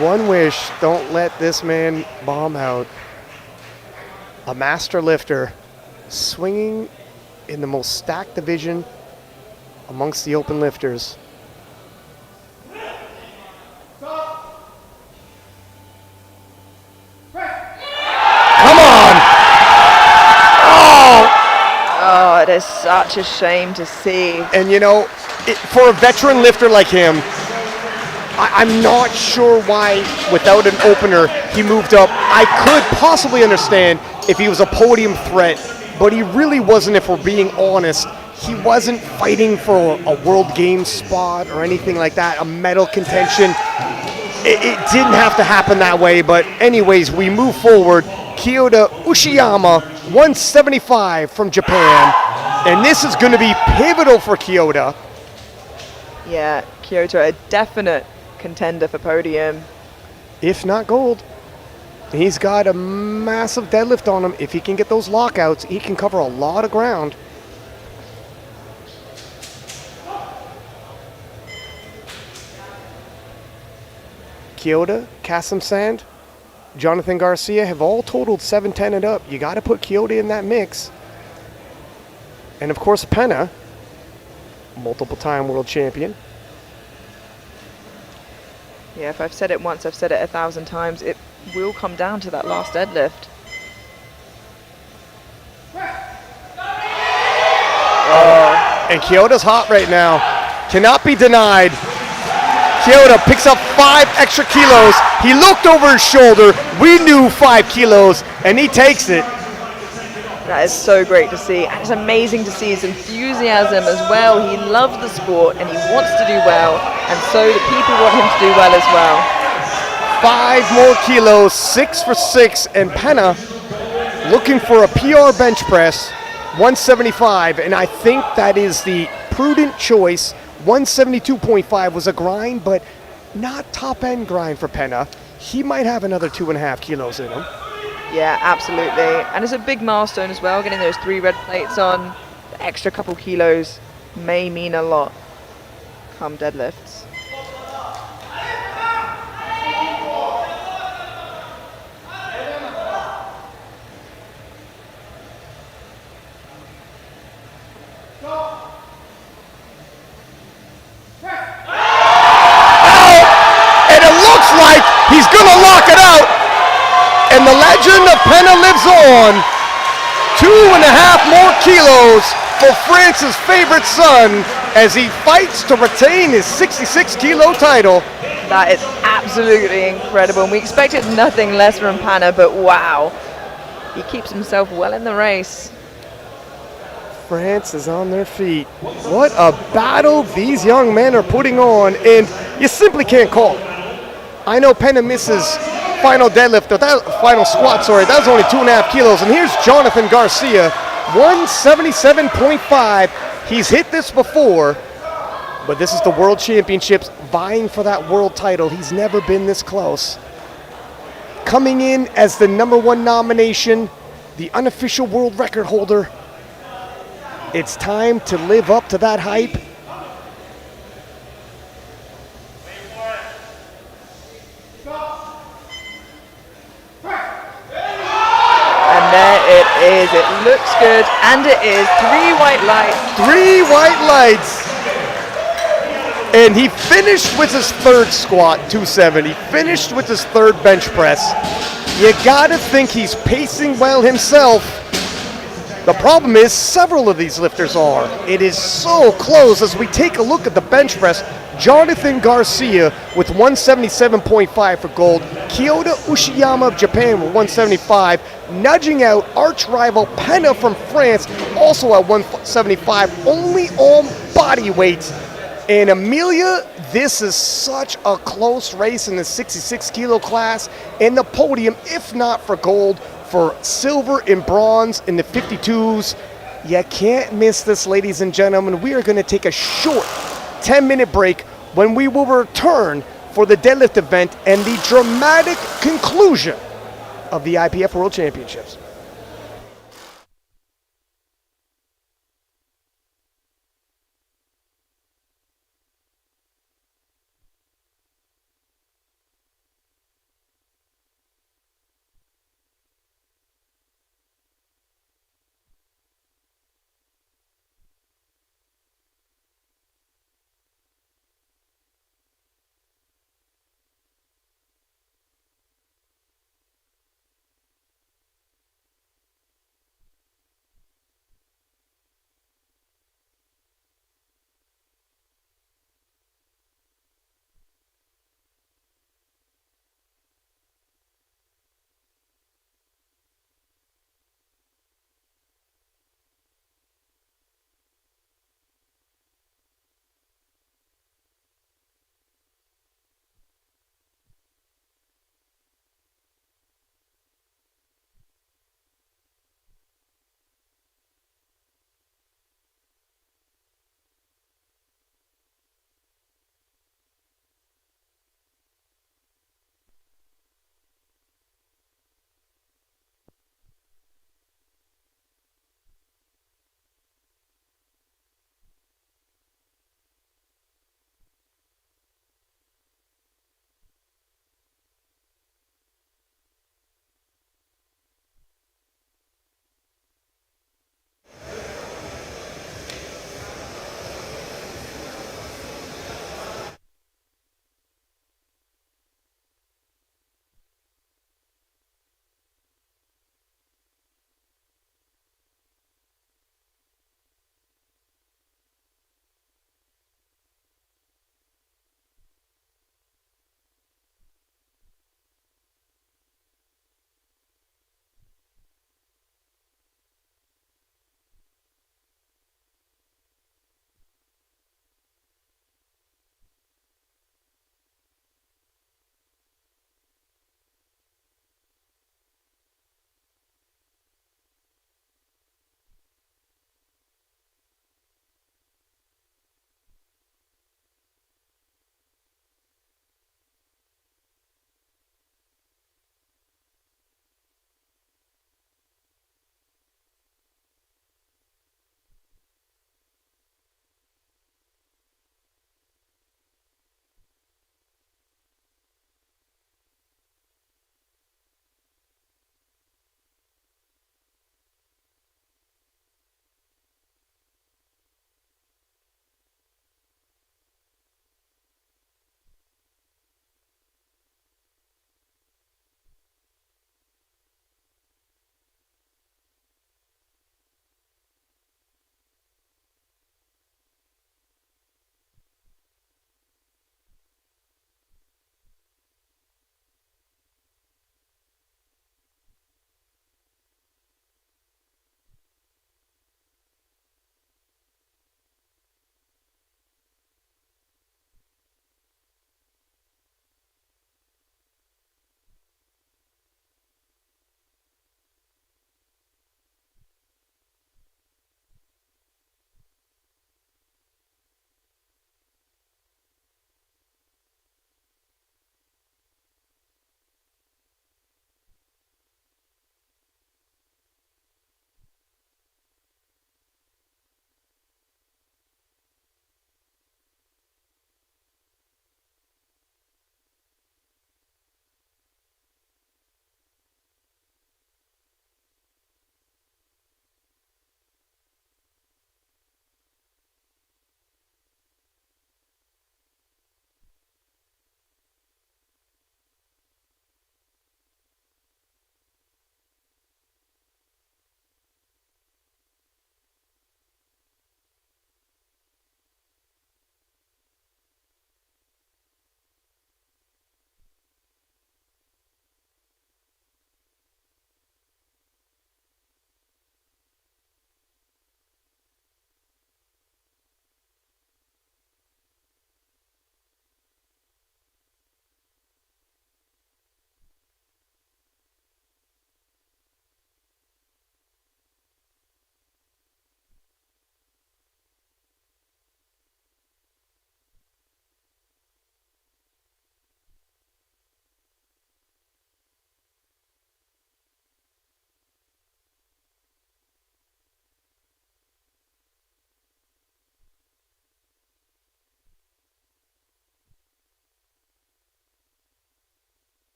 one wish, don't let this man bomb out. A master lifter swinging in the most stacked division amongst the open lifters. Come on! Oh, it is such a shame to see. And you know, for a veteran lifter like him, I'm not sure why without an opener he moved up. I could possibly understand if he was a podium threat, but he really wasn't, if we're being honest. He wasn't fighting for a World Games spot or anything like that, a medal contention. It didn't have to happen that way, but anyways, we move forward. Kyoto Ushiyama, 175 from Japan. And this is going to be pivotal for Kyoto. Yeah, Kyoto, a definite contender for podium. If not gold. He's got a massive deadlift on him. If he can get those lockouts, he can cover a lot of ground. Kyoto, Kasim Sand, Jonathan Garcia have all totaled 710 and up. You got to put Kyoto in that mix. And of course, Penna, multiple-time world champion. Yeah, if I've said it once, I've said it 1,000 times. It will come down to that last deadlift. And Kyoto's hot right now. Cannot be denied. Kyoto picks up 5 extra kilos. He looked over his shoulder. We knew 5 kilos, and he takes it. That is so great to see. And it's amazing to see his enthusiasm as well. He loves the sport and he wants to do well. And so the people want him to do well as well. 5 more kilos, 6 for 6. And Penna looking for a PR bench press, 175. And I think that is the prudent choice. 172.5 was a grind, but not top-end grind for Penna. He might have another 2.5 kilos in him. Yeah, absolutely. And it's a big milestone as well, getting those 3 red plates on. The extra couple kilos may mean a lot come deadlifts. And it looks like he's gonna lock it out. And the legend of Penna lives on. 2.5 more kilos for France's favorite son as he fights to retain his 66-kilo title. That is absolutely incredible. And we expected nothing less from Penna, but wow. He keeps himself well in the race. France is on their feet. What a battle these young men are putting on, and you simply can't call it. I know Penna misses final deadlift, or that final squat, sorry, that was only 2.5 kilos. And here's Jonathan Garcia, 177.5. He's hit this before, but this is the World Championships, vying for that world title. He's never been this close. Coming in as the #1 nomination, the unofficial world record holder. It's time to live up to that hype. There it is. It looks good, and it is 3 white lights. 3 white lights. And he finished with his 3rd squat, 270. Finished with his 3rd bench press. You gotta think he's pacing well himself. The problem is several of these lifters are. It is so close as we take a look at the bench press. Jonathan Garcia with 177.5 for gold. Kyoto Ushiyama of Japan with 175. Nudging out arch rival Penna from France, also at 175, only on body weight. And Amelia, this is such a close race in the 66-kilo class. In the podium, if not for gold, for silver and bronze in the 52s. You can't miss this, ladies and gentlemen. We are going to take a short 10-minute break when we will return for the deadlift event and the dramatic conclusion of the IPF World Championships.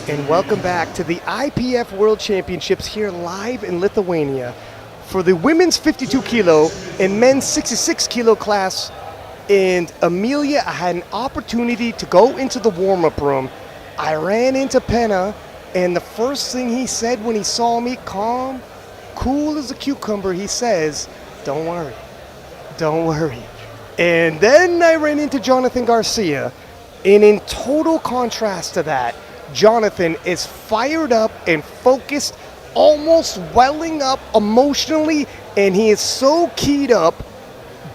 and welcome back to the IPF World Championships here live in Lithuania for the women's 52 kilo and men's 66 kilo class. And Amelia, I had an opportunity to go into the warm-up room. I ran into Penna, and the first thing he said when he saw me, calm, cool as a cucumber, he says, "Don't worry, don't worry." And then I ran into Jonathan Garcia, and in total contrast to that, Jonathan is fired up and focused, almost welling up emotionally, and he is so keyed up,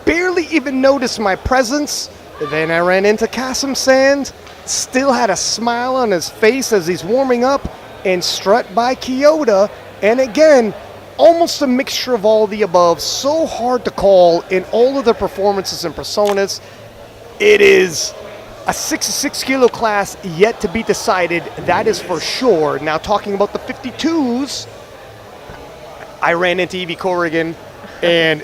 barely even noticed my presence. Then I ran into Kasim Sand, still had a smile on his face as he's warming up, and Strut by Kyoto, and again, almost a mixture of all the above, so hard to call in all of the performances and personas. It is a 66 kilo class yet to be decided, that is for sure. Now talking about the 52s, I ran into Evie Corrigan, and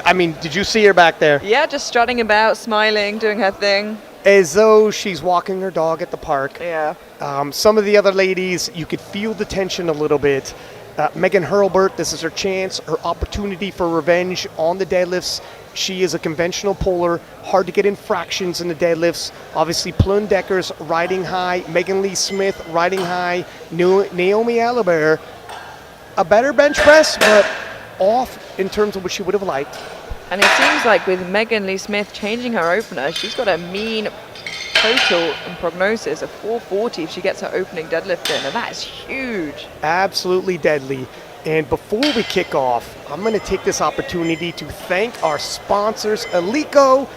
I mean, did you see her back there? Yeah, just strutting about, smiling, doing her thing. As though she's walking her dog at the park. Yeah. Some of the other ladies, you could feel the tension a little bit. Megan Hurlbert, this is her chance, her opportunity for revenge on the deadlifts. She is a conventional puller, hard to get in fractions in the deadlifts. Obviously, Plunn Deckers riding high, Megan Lee Smith riding high, Naomi Alibert, a better bench press, but off in terms of what she would have liked. And it seems like with Megan Lee Smith changing her opener, she's got a mean total and prognosis of 440 if she gets her opening deadlift in, and that is huge. Absolutely deadly. And before we kick off, I'm going to take this opportunity to thank our sponsors, Alico,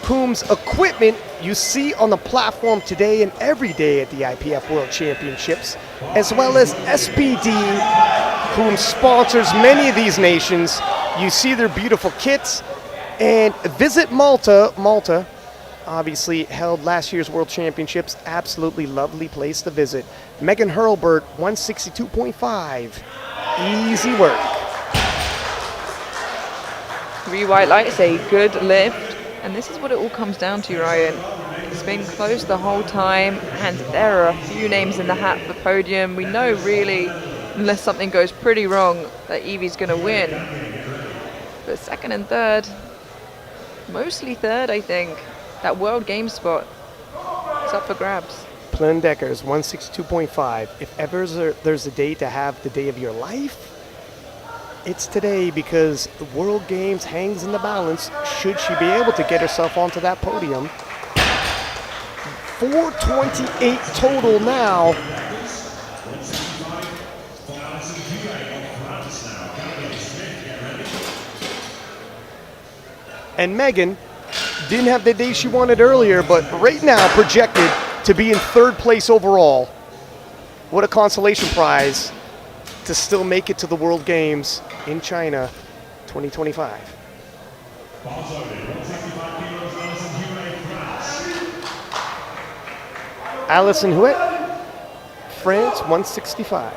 whose equipment you see on the platform today and every day at the IPF World Championships, as well as SPD, whom sponsors many of these nations. You see their beautiful kits. And visit Malta. Malta obviously held last year's World Championships. Absolutely lovely place to visit. Megan Hurlbert, 162.5. Easy work. 3 white lights, a good lift. And this is what it all comes down to, Ryan. It's been close the whole time, and there are a few names in the hat for the podium. We know really, unless something goes pretty wrong, that Evie's going to win. But second and third, mostly third, I think. That World Games spot is up for grabs. Plunn Deckers, 162.5. If ever there's a day to have the day of your life, it's today, because the World Games hangs in the balance. Should she be able to get herself onto that podium? 428 total now. And Megan didn't have the day she wanted earlier, but right now projected to be in third place overall. What a consolation prize to still make it to the World Games in China 2025. Alison Huet, France, 165.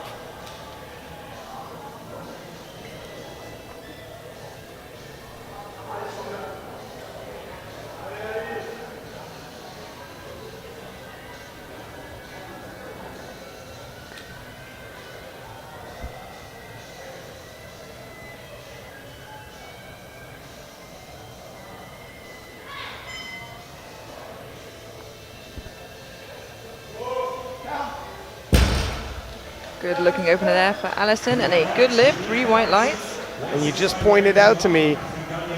Good looking opener there for Alison, and a good lift, 3 white lights. And you just pointed out to me,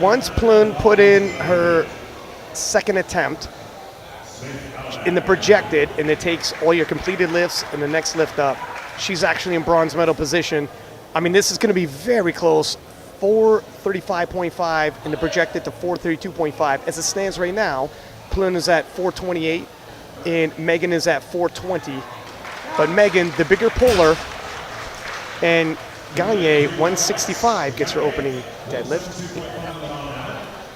once Plunn put in her second attempt in the projected, and it takes all your completed lifts and the next lift up, she's actually in bronze medal position. I mean, this is going to be very close. 435.5 and the projected to 432.5. As it stands right now, Plunn is at 428 and Megan is at 420. But Megan, the bigger puller, and Gagne, 165, gets her opening deadlift.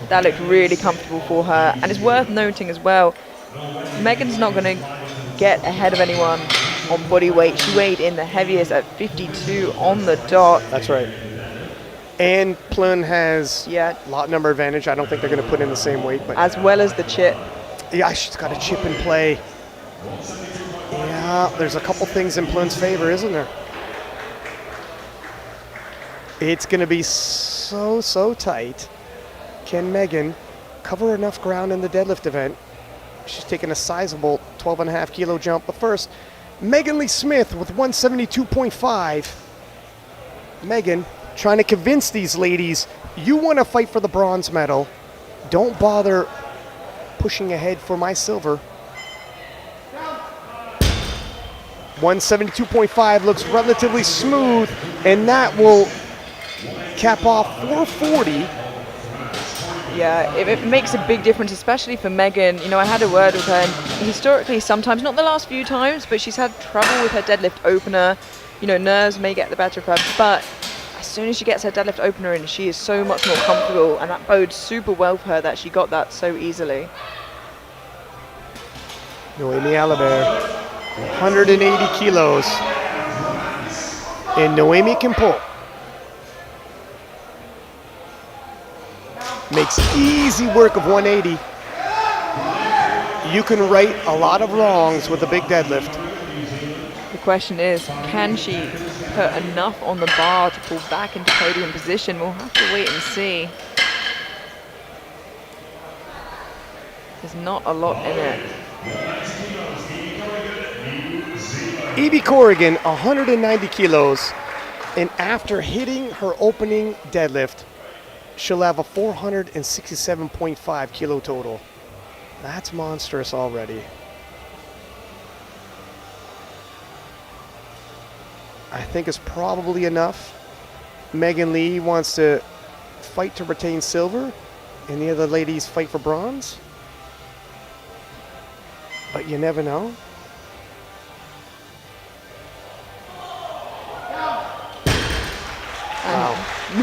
That looked really comfortable for her. And it's worth noting as well, Megan's not going to get ahead of anyone on body weight. She weighed in the heaviest at 52 on the dot. That's right. And Plunn has Yeah. lot number advantage. I don't think they're going to put in the same weight. But As well as the chip. yeah, she's got a chip in play. Yeah, There's a couple things in Plun's favor, isn't there? It's going to be so tight. Can Megan cover enough ground in the deadlift event? She's taking a sizable 12.5 kilo jump. But first, Megan Lee Smith with 172.5. Megan trying to convince these ladies, you want to fight for the bronze medal. Don't bother pushing ahead for my silver. 172.5 looks relatively smooth, and that will cap off 440. Yeah, it makes a big difference, especially for Megan. You know, I had a word with her, and historically, sometimes, not the last few times, but she's had trouble with her deadlift opener. You know, nerves may get the better of her, but as soon as she gets her deadlift opener in, she is so much more comfortable, and that bodes super well for her that she got that so easily. Noemi Alibert, 180 kilos, and Noemi can pull. Makes easy work of 180. You can right a lot of wrongs with a big deadlift. The question is, can she put enough on the bar to pull back into podium position? We'll have to wait and see. There's not a lot in it. Evie Corrigan, 190 kilos, and after hitting her opening deadlift, she'll have a 467.5 kilo total. That's monstrous already. I think it's probably enough. Megan Lee wants to fight to retain silver, and the other ladies fight for bronze. But you never know. Wow.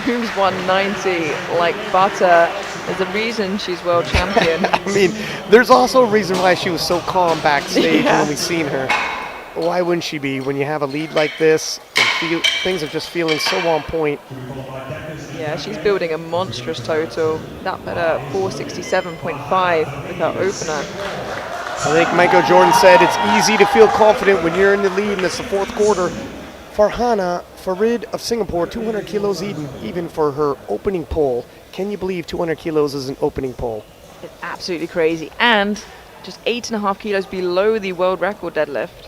Moves 190 like butter. There's a reason she's world champion. I mean, there's also a reason why she was so calm backstage Yeah. when we seen her. Why wouldn't she be when you have a lead like this and things are just feeling so on point? Yeah, she's building a monstrous total. That put her 467.5 with her opener. I think Michael Jordan said it's easy to feel confident when you're in the lead and it's the fourth quarter. Farhana Farid of Singapore, 200 kilos even for her opening pull. Can you believe 200 kilos is an opening pull? It's absolutely crazy. And just 8.5 kilos below the world record deadlift.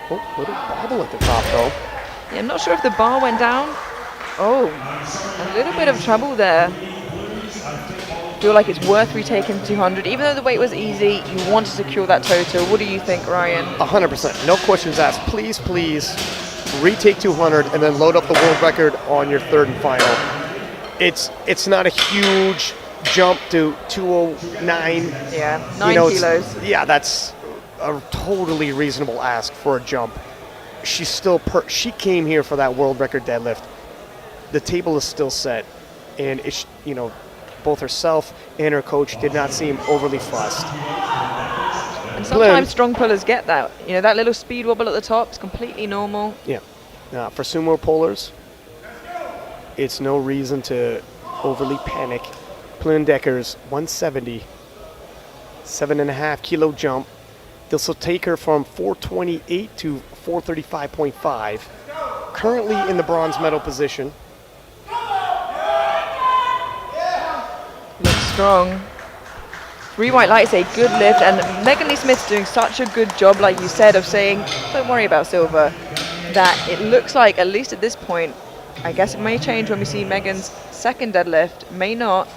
Oh, little bobble at the top though. Yeah, I'm not sure if the bar went down. Oh, a little bit of trouble there. Feel like it's worth retaking 200. Even though the weight was easy, you want to secure that total. What do you think, Ryan? 100%. No questions asked. Please, please retake 200 and then load up the world record on your third and final. It's not a huge jump to 209. Yeah, 9 kilos. Yeah, that's a totally reasonable ask for a jump. She's still she came here for that world record deadlift. The table is still set, and it's, you know, both herself and her coach did not seem overly fussed. And sometimes strong pullers get that. You know, that little speed wobble at the top is completely normal. Yeah. For sumo pullers, it's no reason to overly panic. Plyn Decker's 170, 7.5 kilo jump. This will take her from 428 to 435.5. Currently in the bronze medal position. Looks strong. 3 white lights, a good lift, and Megan Lee Smith's doing such a good job, like you said, of saying, don't worry about silver, that it looks like, at least at this point, I guess it may change when we see Megan's second deadlift, may not.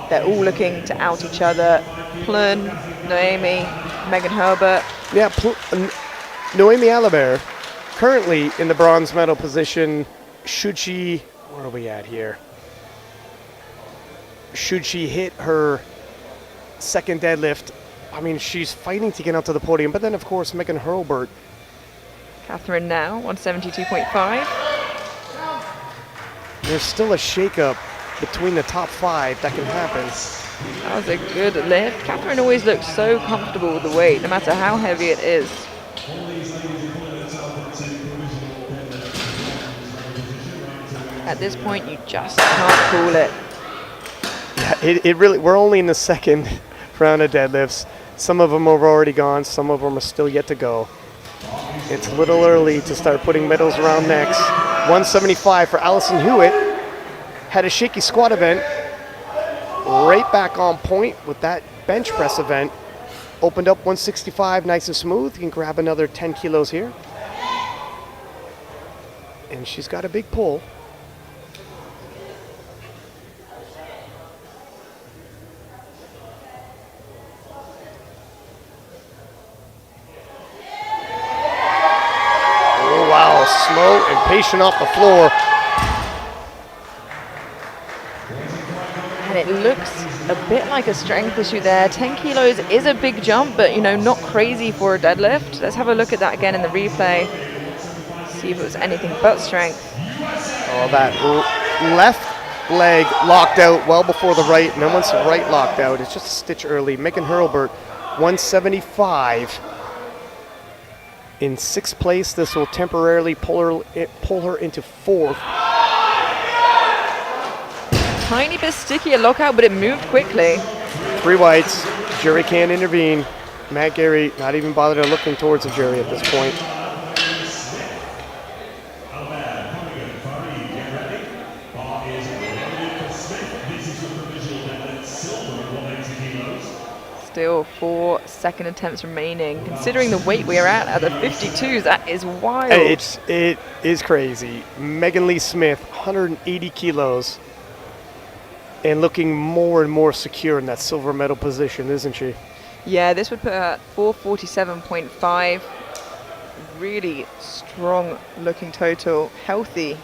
They're all looking to out each other. Plyn, Noemi, Megan Herbert. Yeah, Noemi Alibert, currently in the bronze medal position. Should she, where are we at here? Should she hit her second deadlift, I mean, she's fighting to get up to the podium. But then, of course, Megan Herbert. Catherine now, 172.5. There's still a shakeup between the top 5 that can happen. That was a good lift. Catherine always looks so comfortable with the weight, no matter how heavy it is. At this point, you just can't call it. Yeah, it really, we're only in the second round of deadlifts. Some of them are already gone. Some of them are still yet to go. It's a little early to start putting medals around necks. 175 for Allison Hewitt. Had a shaky squat event. Right back on point with that bench press event. Opened up 165 nice and smooth. You can grab another 10 kilos here. And she's got a big pull. Oh, wow, slow and patient off the floor. And it looks a bit like a strength issue there. 10 kilos is a big jump, but, you know, not crazy for a deadlift. Let's have a look at that again in the replay. See if it was anything but strength. Oh, that left leg locked out well before the right, and then once the right locked out, it's just a stitch early. Megan Hurlbert, 175. In 6th place, this will temporarily pull her into 4th. Tiny bit sticky a lockout, but it moved quickly. 3 whites, jury can't intervene. Matt Gary not even bothered looking towards the jury at this point. Still 4 second attempts remaining. Considering the weight we are at the 52s, that is wild. It is crazy. Megan Lee Smith, 180 kilos, and looking more and more secure in that silver medal position, isn't she? Yeah, this would put her at 447.5. Really strong looking total. Healthy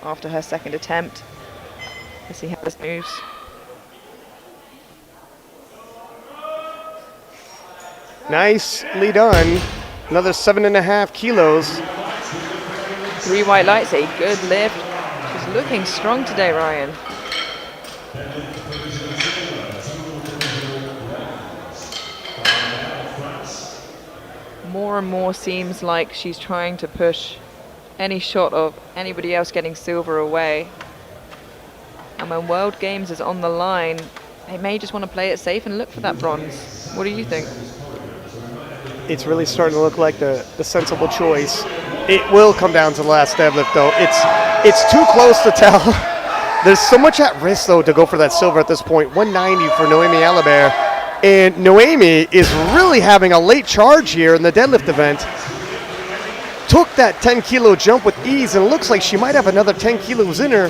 after her second attempt. Let's see how this moves. Nicely done. Another 7.5 kilos. 3 white lights, a good lift. She's looking strong today, Ryan. More and more seems like she's trying to push any shot of anybody else getting silver away. And when World Games is on the line, they may just want to play it safe and look for that bronze. What do you think? It's really starting to look like the sensible choice. It will come down to the last deadlift, though. It's too close to tell. There's so much at risk, though, to go for that silver at this point. 190 for Noemi Alibert. And Noemi is really having a late charge here in the deadlift event. Took that 10-kilo jump with ease, and it looks like she might have another 10 kilos in her.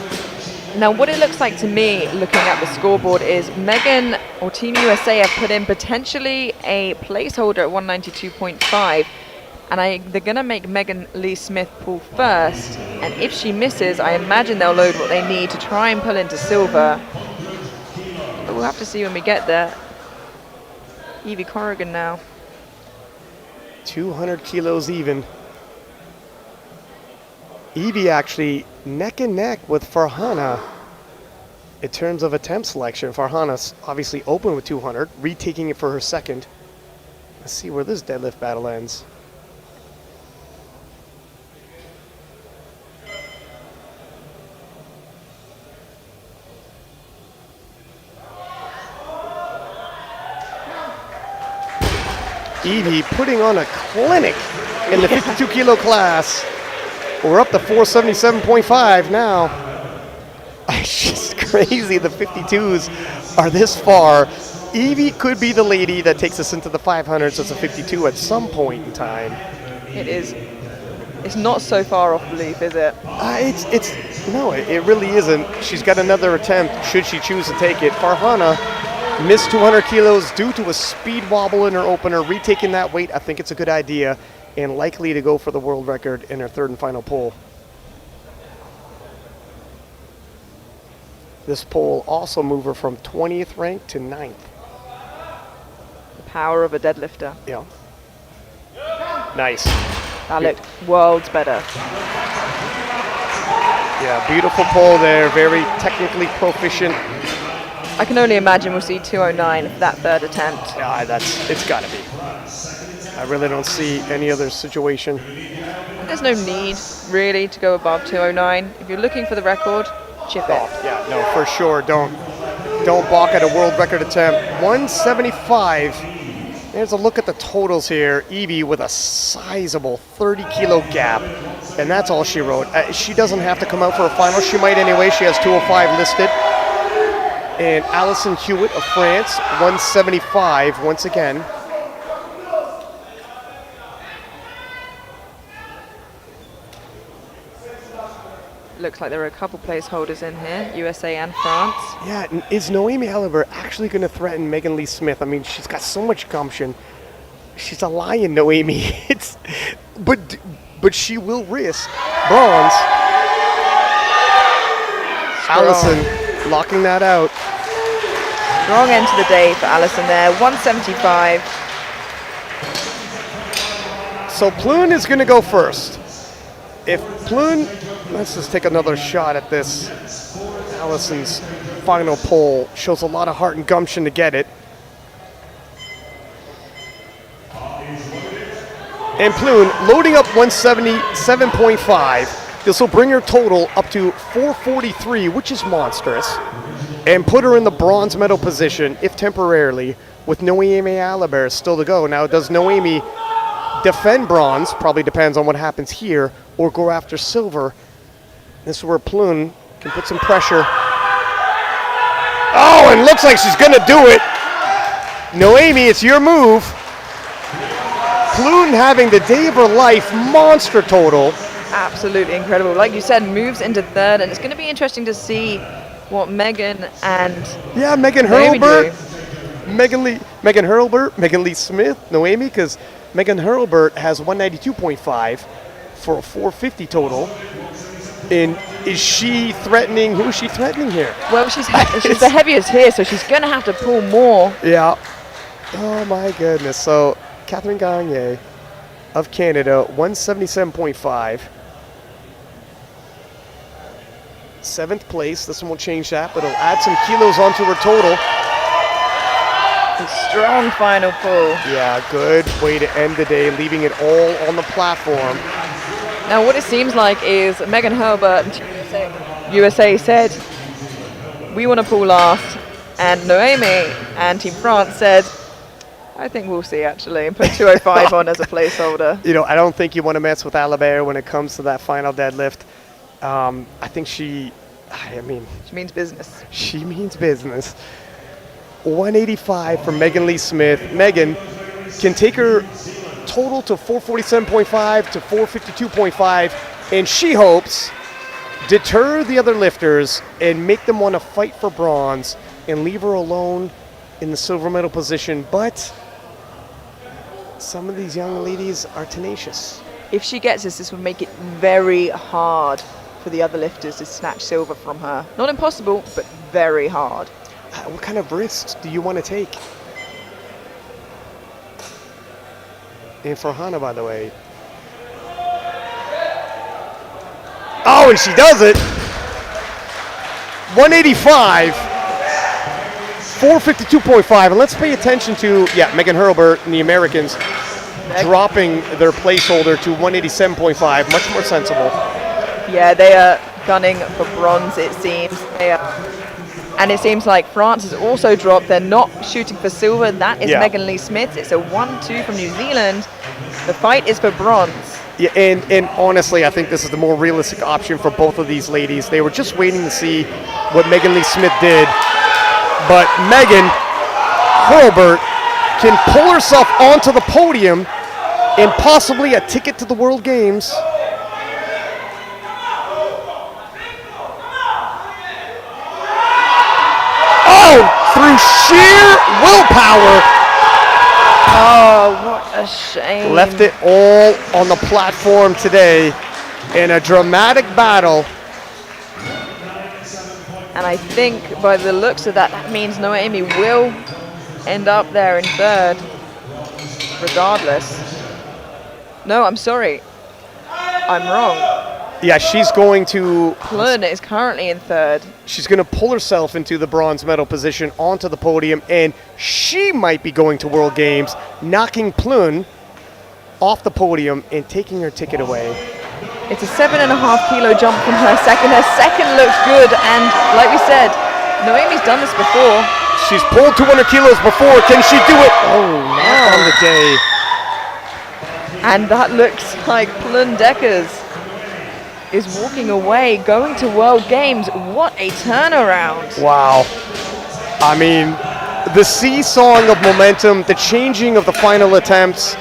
Now, what it looks like to me, looking at the scoreboard, is Megan or Team USA have put in potentially a placeholder at 192.5. And they're going to make Megan Lee Smith pull first. And if she misses, I imagine they'll load what they need to try and pull into silver. But we'll have to see when we get there. Evie Corrigan now. 200 kilos even. Evie actually neck and neck with Farhana in terms of attempt selection. Farhana's obviously open with 200, retaking it for her second. Let's see where this deadlift battle ends. Evie putting on a clinic in the 52 kilo class. We're up to 477.5 now. It's just crazy the 52s are this far. Evie could be the lady that takes us into the 500s as a 52 at some point in time. It is. It's not so far off belief, is it? No, it really isn't. She's got another attempt should she choose to take it. Farhana missed 200 kilos due to a speed wobble in her opener. Retaking that weight, I think it's a good idea, and likely to go for the world record in her third and final pull. This pull also move her from 20th rank to 9th. The power of a deadlifter. Yeah. Nice. That looked worlds better. Yeah, beautiful pull there. Very technically proficient. I can only imagine we'll see 209 for that third attempt. Yeah, it's got to be. I really don't see any other situation. There's no need, really, to go above 209. If you're looking for the record, chip it. Yeah, no, for sure. Don't don't balk at a world record attempt. 175. There's a look at the totals here. Evie with a sizable 30-kilo gap, and that's all she wrote. She doesn't have to come out for a final. She might anyway. She has 205 listed. And Alison Hewitt of France, 175 once again. Looks like there are a couple placeholders in here, USA and France. Yeah, and is Noemi Halliburton actually going to threaten Megan Lee Smith? I mean, she's got so much gumption. She's a lion, Noemi. But she will risk bronze. Allison locking that out. Strong end to the day for Allison there, 175. So Plune is going to go first. If Plune, let's just take another shot at this. Allison's final pull shows a lot of heart and gumption to get it. And Plune loading up 177.5. This will bring her total up to 443, which is monstrous, and put her in the bronze medal position, if temporarily, with Noemi Halliburton still to go. Now, does Noemi defend bronze? Probably depends on what happens here, or go after silver. This is where Plune can put some pressure. Oh, and looks like she's gonna do it. Noemi, it's your move. Plune having the day of her life, monster total. Absolutely incredible. Like you said, moves into third, and it's going to be interesting to see what Megan and Megan Noemi Hurlburt, Megan Hurlburt, Megan Lee Smith, Noemi, because Megan Hurlburt has 192.5 for a 450 total. And is she threatening? Who is she threatening here? Well, she's the heaviest here, so she's going to have to pull more. Yeah. Oh my goodness. So Catherine Gagne of Canada, 177.5. 7th place. This one will change that, but it'll add some kilos onto her total. A strong final pull. Yeah, good way to end the day, leaving it all on the platform. Now, what it seems like is Megan Hurlburt and USA said, we want to pull last, and Noemi and Team France said, I think we'll see, actually, and put 205 on as a placeholder. You know, I don't think you want to mess with Halliburton when it comes to that final deadlift. I think she means business. She means business. 185 for Megan Lee Smith. Megan can take her total to 447.5 to 452.5, and she hopes deter the other lifters and make them want to fight for bronze and leave her alone in the silver medal position. But some of these young ladies are tenacious. If she gets this will make it very hard for the other lifters to snatch silver from her. Not impossible, but very hard. What kind of risks do you want to take? And for Hannah, by the way. Oh, and she does it. 185. 452.5. And let's pay attention to, Megan Hurlburt and the Americans dropping their placeholder to 187.5. Much more sensible. Yeah, they are gunning for bronze, it seems. And it seems like France has also dropped. They're not shooting for silver. That is Megan Lee Smith. It's a 1-2 from New Zealand. The fight is for bronze. Yeah, and honestly, I think this is the more realistic option for both of these ladies. They were just waiting to see what Megan Lee Smith did. But Megan Hurlburt can pull herself onto the podium and possibly a ticket to the World Games. Through sheer willpower. Oh, what a shame. Left it all on the platform today in a dramatic battle. And I think by the looks of that, that means Noemi will end up there in third, regardless. No, I'm sorry. I'm wrong. Yeah, she's going to... Plune is currently in third. She's going to pull herself into the bronze medal position onto the podium, and she might be going to World Games, knocking Plune off the podium and taking her ticket away. It's a 7.5 kilo jump from her second. Her second looks good, and like we said, Noemi's done this before. She's pulled 200 kilos before. Can she do it? Oh, not on the day. And that looks like Plundeckers is walking away, going to World Games. What a turnaround. Wow. I mean, the seesawing of momentum, the changing of the final attempts,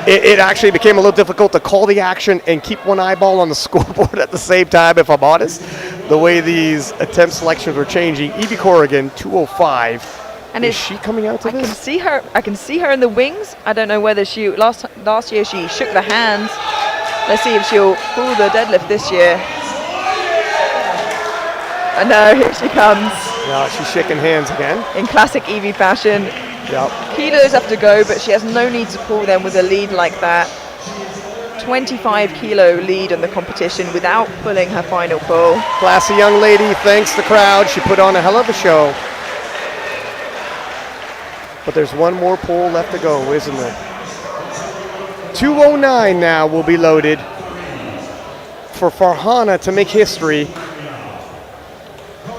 it actually became a little difficult to call the action and keep one eyeball on the scoreboard at the same time, if I'm honest. The way these attempt selections were changing. Evie Corrigan, 205. And is she coming out to I this? can see her in the wings. I don't know whether she last year she shook the hands. Let's see if she'll pull the deadlift this year. I know, here she comes. Yeah, she's shaking hands again. In classic Evie fashion. Yep. Kilos have to go, but she has no need to pull them with a lead like that. 25 kilo lead in the competition without pulling her final pull. Classy young lady, thanks the crowd. She put on a hell of a show. But there's one more pull left to go, isn't there? 209 now will be loaded for Farhana to make history.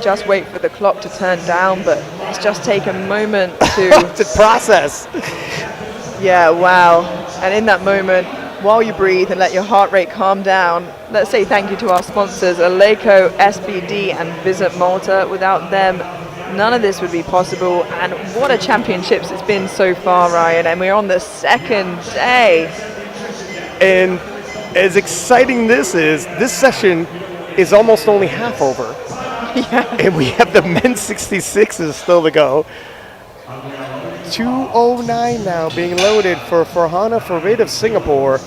Just wait for the clock to turn down, but let's just take a moment to to process. Yeah, wow. And in that moment, while you breathe and let your heart rate calm down, let's say thank you to our sponsors, Aleco, SBD, and Visit Malta. Without them, none of this would be possible. And what a championships it's been so far, Ryan. And we're on the second day. And as exciting this session is almost only half over. Yeah. And we have the men's 66s still to go. 209 now being loaded for Farhana Farid of Singapore.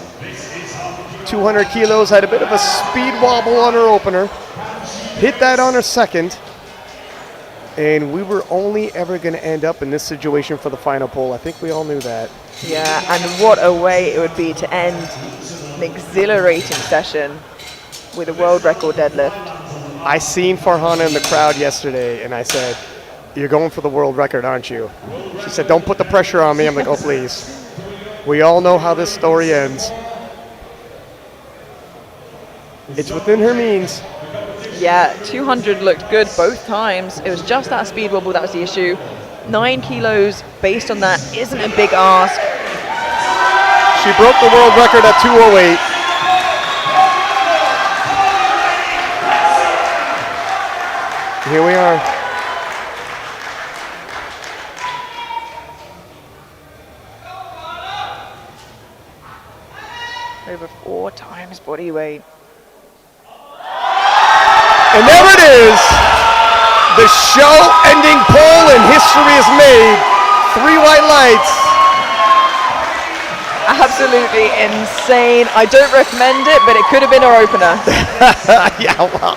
200 kilos, had a bit of a speed wobble on her opener. Hit that on her second. And we were only ever going to end up in this situation for the final pull. I think we all knew that. Yeah, and what a way it would be to end an exhilarating session with a world record deadlift. I seen Farhana in the crowd yesterday, and I said, "You're going for the world record, aren't you?" She said, "Don't put the pressure on me." I'm like, "Oh, please." We all know how this story ends. It's within her means. Yeah, 200 looked good both times. It was just that speed wobble that was the issue. 9 kilos based on that isn't a big ask. She broke the world record at 208. Here we are. Over 4 times body weight. And there it is. The show-ending pull and history is made. 3 white lights. Absolutely insane. I don't recommend it, but it could have been our opener. Yeah, well,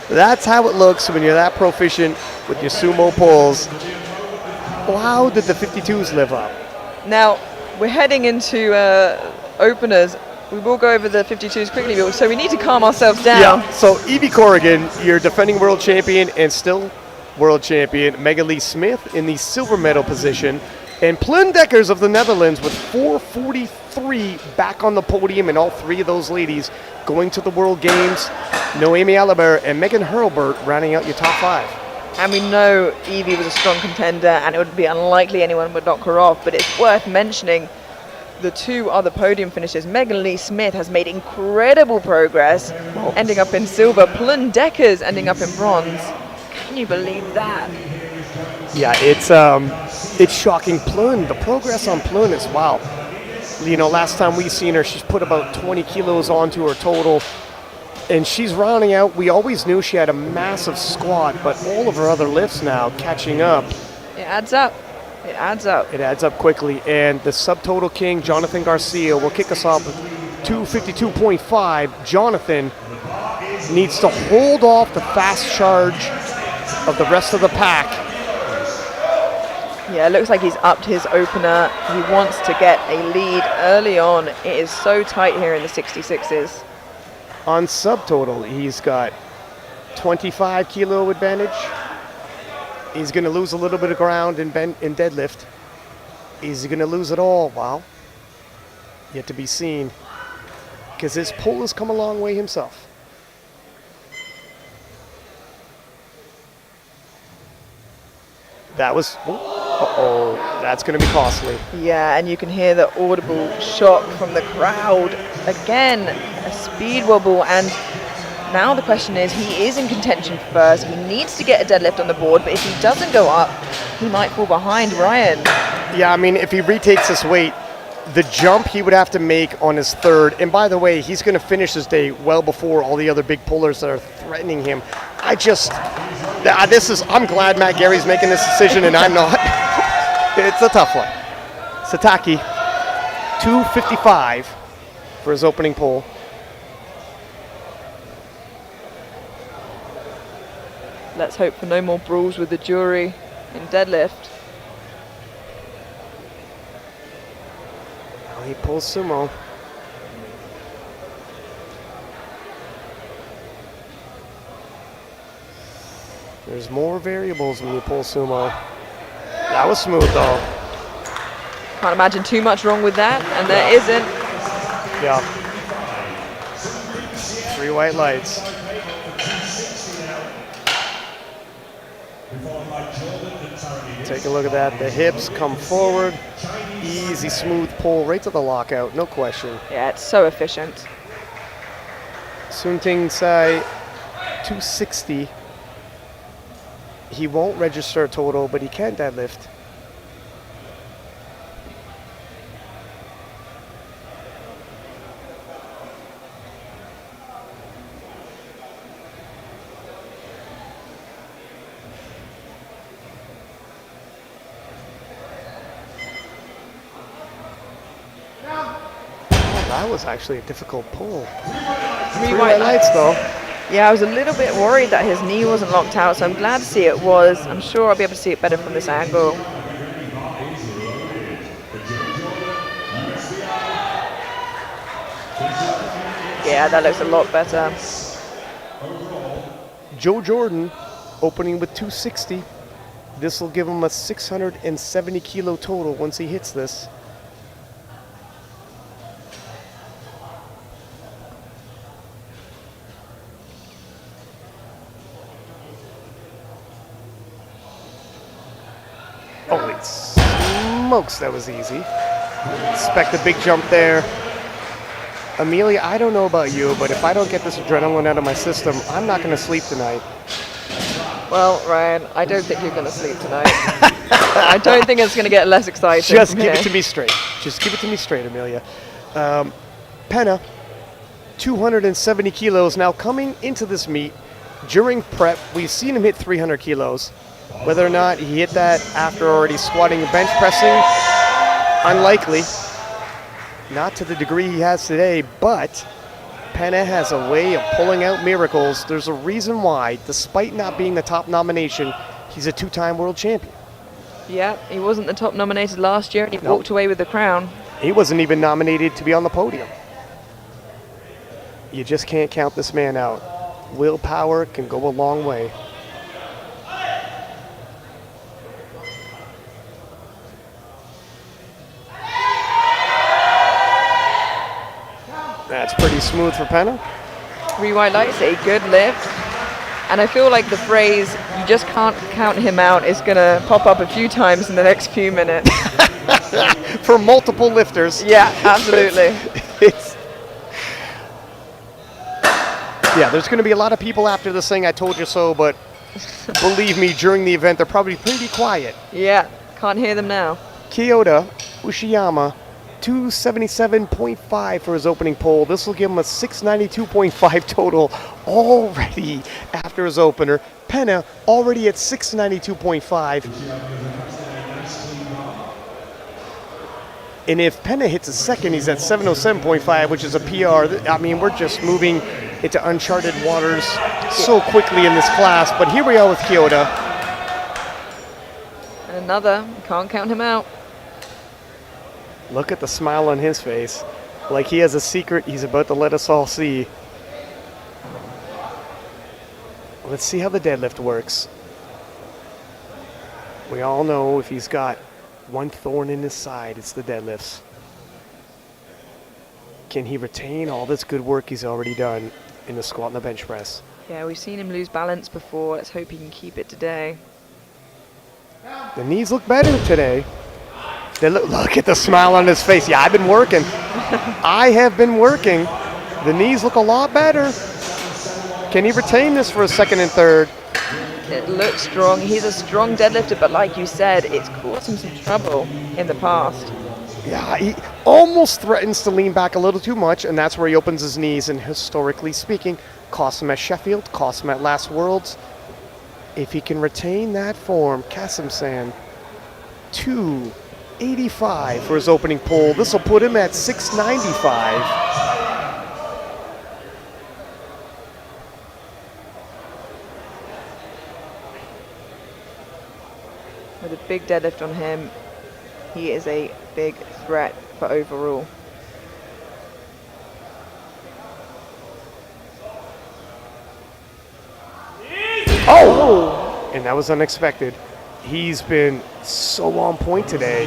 that's how it looks when you're that proficient with your sumo pulls. Well, how did the 52s live up? Now, we're heading into openers. We will go over the 52s quickly, so we need to calm ourselves down. Yeah, so Evie Corrigan, your defending world champion and still world champion, Megan Lee Smith in the silver medal position, and Plundeckers of the Netherlands with 443 back on the podium, and all 3 of those ladies going to the World Games. Noemi Alibert and Megan Hurlbert rounding out your top 5. And we know Evie was a strong contender, and it would be unlikely anyone would knock her off, but it's worth mentioning the 2 other podium finishes. Megan Lee Smith has made incredible progress, ending up in silver. Plundeckers ending up in bronze. Can you believe that? Yeah, it's shocking. Plun, the progress on Plun is wow. You know, last time we seen her, she's put about 20 kilos onto her total, and she's rounding out. We always knew she had a massive squat, but all of her other lifts now catching up. It adds up. It adds up. It adds up quickly, and the subtotal king, Jonathan Garcia, will kick us off with 252.5. Jonathan needs to hold off the fast charge of the rest of the pack. Yeah, it looks like he's upped his opener. He wants to get a lead early on. It is so tight here in the 66s. On subtotal, he's got 25 kilo advantage. He's going to lose a little bit of ground in deadlift. Is he going to lose it all? Wow. Yet to be seen. Because his pull has come a long way himself. That was, uh-oh, that's going to be costly. Yeah, and you can hear the audible shock from the crowd. Again, a speed wobble, and now the question is, he is in contention first. He needs to get a deadlift on the board, but if he doesn't go up, he might fall behind Ryan. Yeah, I mean, if he retakes this weight, the jump he would have to make on his third, and by the way, he's going to finish his day well before all the other big pullers that are threatening him. I'm glad Matt Gary's making this decision and I'm not. It's a tough one. Sataki, 255 for his opening pull. Let's hope for no more brawls with the jury in deadlift. He pulls sumo. There's more variables when you pull sumo. That was smooth though. Can't imagine too much wrong with that, and there isn't. Yeah. 3 white lights. Take a look at that. The hips come forward. Easy, smooth pull right to the lockout, no question. Yeah, it's so efficient. Sunting Sai, 260. He won't register a total, but he can deadlift. That was actually a difficult pull. 3 white lights though. Yeah, I was a little bit worried that his knee wasn't locked out, so I'm glad to see it was. I'm sure I'll be able to see it better from this angle. Yeah, that looks a lot better. Joe Jordan opening with 260. This will give him a 670 kilo total once he hits this. Holy smokes, that was easy. Expect a big jump there. Amelia, I don't know about you, but if I don't get this adrenaline out of my system, I'm not going to sleep tonight. Well, Ryan, I don't think you're going to sleep tonight. I don't think it's going to get less exciting. Just give it to me straight. Just give it to me straight, Amelia. Penna, 270 kilos. Now coming into this meet, during prep, we've seen him hit 300 kilos. Whether or not he hit that after already squatting and bench pressing, unlikely. Not to the degree he has today, but Penna has a way of pulling out miracles. There's a reason why, despite not being the top nomination, he's a 2-time world champion. Yeah, he wasn't the top nominated last year, and he walked away with the crown. He wasn't even nominated to be on the podium. You just can't count this man out. Willpower can go a long way. That's pretty smooth for Penna. 3 white lights, a good lift. And I feel like the phrase, you just can't count him out, is going to pop up a few times in the next few minutes. For multiple lifters. Yeah, absolutely. Yeah, there's going to be a lot of people after this thing, I told you so, but believe me, during the event, they're probably pretty quiet. Yeah, can't hear them now. Kyoto Ushiyama, 277.5 for his opening pull. This will give him a 692.5 total already after his opener. Penna already at 692.5. And if Penna hits a second, he's at 707.5, which is a PR. I mean, we're just moving into uncharted waters so quickly in this class. But here we are with Kyoto. And another, can't count him out. Look at the smile on his face. Like he has a secret he's about to let us all see. Let's see how the deadlift works. We all know if he's got one thorn in his side, it's the deadlifts. Can he retain all this good work he's already done in the squat and the bench press? Yeah, we've seen him lose balance before. Let's hope he can keep it today. The knees look better today. They look at the smile on his face. Yeah, I've been working. I have been working. The knees look a lot better. Can he retain this for a second and third? It looks strong. He's a strong deadlifter, but like you said, it's caused him some trouble in the past. Yeah, he almost threatens to lean back a little too much, and that's where he opens his knees, and historically speaking, cost him at Sheffield, cost him at last Worlds. If he can retain that form, Kasim-san, 285 for his opening pull. This will put him at 695. With a big deadlift on him, he is a big threat for overall. Oh! And that was unexpected. He's been so on point today.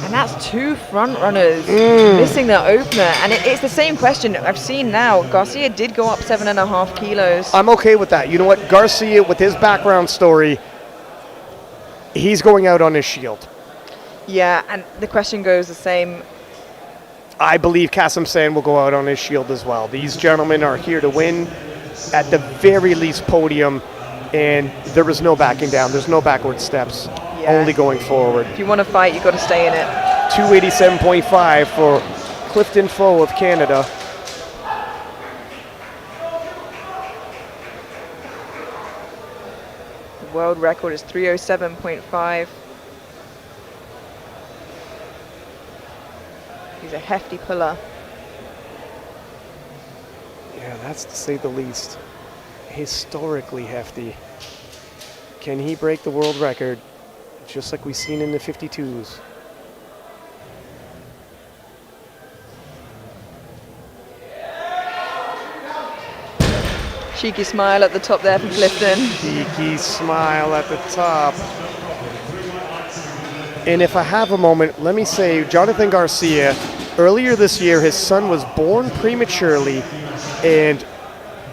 And that's two front runners missing their opener. And it's the same question I've seen now. Garcia did go up 7.5 kilos. I'm okay with that. You know what? Garcia, with his background story, he's going out on his shield. Yeah, and the question goes the same. I believe Kasim-san will go out on his shield as well. These gentlemen are here to win, at the very least podium, and there is no backing down. There's no backward steps, only going forward. If you want to fight, you've got to stay in it. 287.5 for Clifton Foe of Canada. The world record is 307.5. He's a hefty puller. Yeah, that's to say the least. Historically hefty. Can he break the world record, just like we've seen in the 52s? Cheeky smile at the top there from Clifton. Cheeky smile at the top. And if I have a moment, let me say, Jonathan Garcia, earlier this year, his son was born prematurely and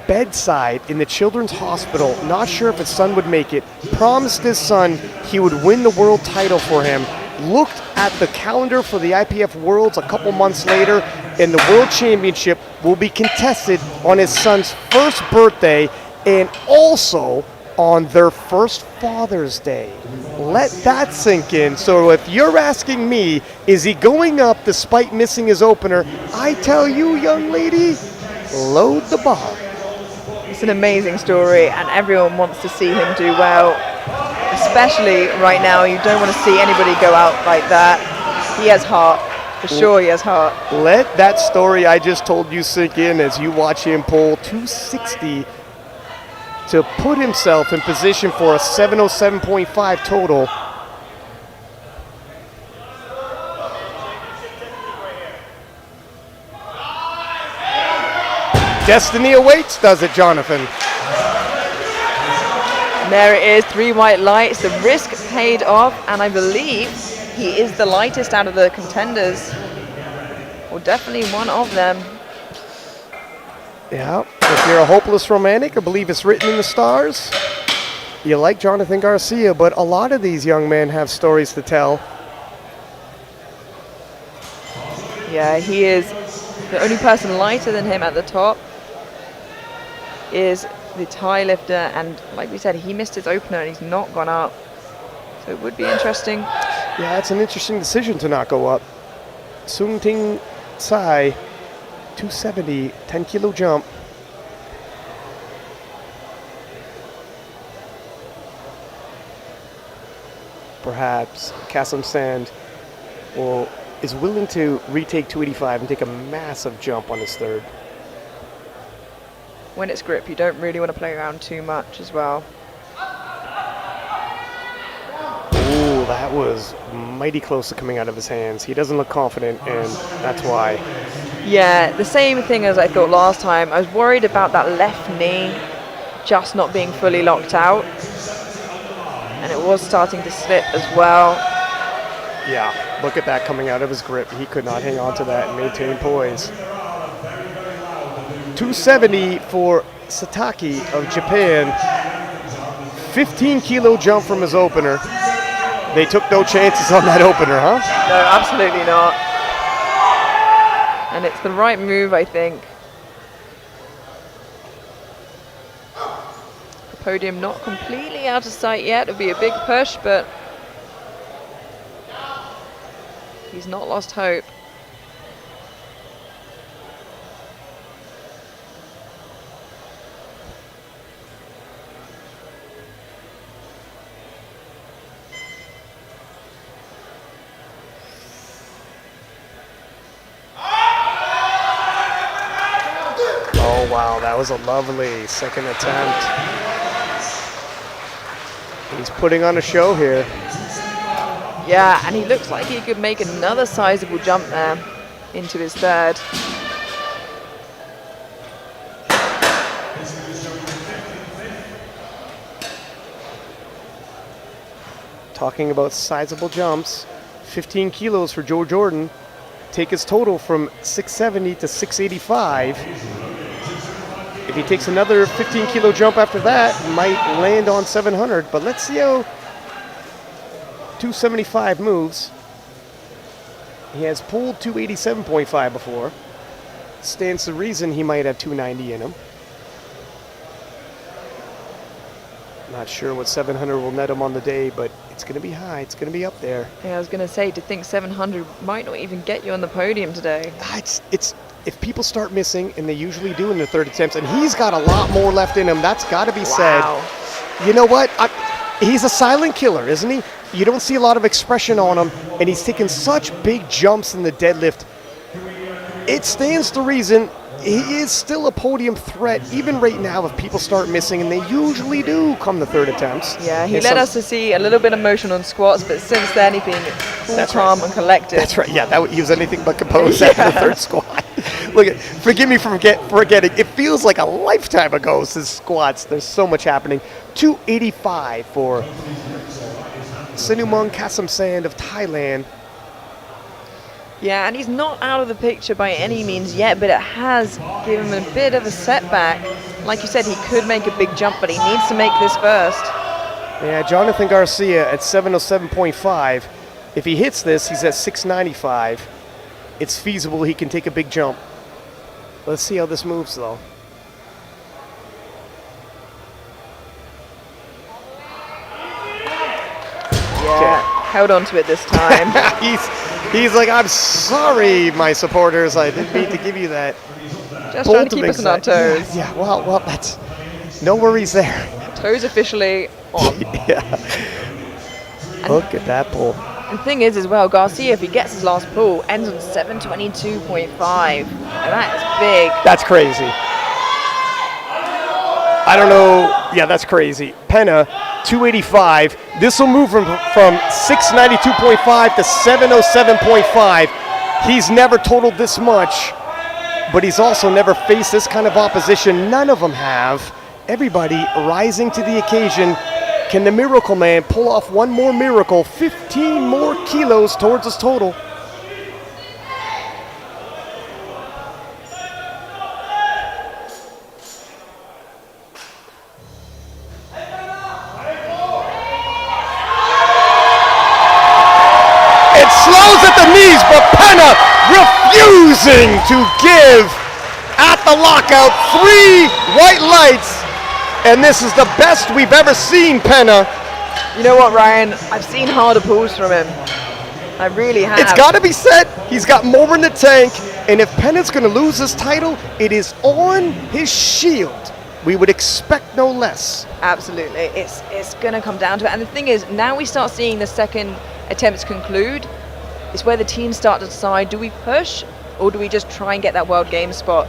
bedside in the Children's Hospital, not sure if his son would make it, promised his son he would win the world title for him, looked at the calendar for the IPF Worlds a couple months later, and the World Championship will be contested on his son's first birthday and also on their first Father's Day. Let that sink in. So if you're asking me, is he going up despite missing his opener? I tell you, young lady, load the bar. It's an amazing story, and everyone wants to see him do well. Especially right now, you don't want to see anybody go out like that. He has heart. For sure he has heart. Let that story I just told you sink in as you watch him pull 260 to put himself in position for a 707.5 total. Destiny awaits, does it, Jonathan? And there it is, 3 white lights. The risk paid off, and I believe he is the lightest out of the contenders. Or definitely one of them. Yeah, if you're a hopeless romantic or believe it's written in the stars, you like Jonathan Garcia, but a lot of these young men have stories to tell. Yeah, he is the only person lighter than him at the top is the Thai lifter, and like we said, he missed his opener and he's not gone up. So it would be interesting. Yeah, it's an interesting decision to not go up. Sung Ting Tsai, 270, 10 kilo jump. Perhaps Kasim-san is willing to retake 285 and take a massive jump on his third. When it's grip, you don't really want to play around too much as well. Ooh, that was mighty close to coming out of his hands. He doesn't look confident, and that's why. Yeah, the same thing as I thought last time. I was worried about that left knee just not being fully locked out. And it was starting to slip as well. Yeah, look at that coming out of his grip. He could not hang on to that and maintain poise. 270 for Sataki of Japan. 15 kilo jump from his opener. They took no chances on that opener, huh? No, absolutely not. And it's the right move, I think. The podium not completely out of sight yet. It'll be a big push, but he's not lost hope. Oh, wow, that was a lovely second attempt. He's putting on a show here. Yeah, and he looks like he could make another sizable jump there into his third. Talking about sizable jumps, 15 kilos for Joe Jordan. Take his total from 670 to 685. If he takes another 15 kilo jump after that, might land on 700, but let's see how 275 moves. He has pulled 287.5 before. Stands to reason he might have 290 in him. Not sure what 700 will net him on the day, but it's going to be high. It's going to be up there. Yeah, I was going to say, to think 700 might not even get you on the podium today. It's if people start missing, and they usually do in their third attempts, and he's got a lot more left in him, that's got to be said. You know what? He's a silent killer, isn't he? You don't see a lot of expression on him, and he's taking such big jumps in the deadlift. It stands to reason he is still a podium threat, even right now, if people start missing, and they usually do come to third attempts. Yeah, he led us to see a little bit of motion on squats, but since then he's been cool, calm, and collected. That's right. Yeah, he was anything but composed after the third squat. Look, forgive me for forgetting. It feels like a lifetime ago since squats. There's so much happening. 285 for Sinumong Kasamsand of Thailand. Yeah, and he's not out of the picture by any means yet, but it has given him a bit of a setback. Like you said, he could make a big jump, but he needs to make this first. Yeah, Jonathan Garcia at 707.5. If he hits this, he's at 695. It's feasible he can take a big jump. Let's see how this moves, though. Yeah, held on to it this time. He's like, I'm sorry, my supporters. I didn't mean to give you that. Just trying to keep us on our toes. Yeah, well, that's no worries there. Toes officially on. Yeah. Look at that pull. The thing is as well, Garcia, if he gets his last pull, ends on 722.5. And that is big. That's crazy. I don't know. Yeah, that's crazy. Penna, 285. This will move from 692.5 to 707.5. He's never totaled this much, but he's also never faced this kind of opposition. None of them have. Everybody rising to the occasion. Can the Miracle Man pull off one more miracle? 15 more kilos towards his total. It slows at the knees, but Penna refusing to give at the lockout. 3 white lights. And this is the best we've ever seen, Penna. You know what, Ryan? I've seen harder pulls from him. I really have. It's got to be said, he's got more in the tank. And if Penna's going to lose his title, it is on his shield. We would expect no less. Absolutely. It's going to come down to it. And the thing is, now we start seeing the second attempts conclude. It's where the teams start to decide, do we push or do we just try and get that World Games spot?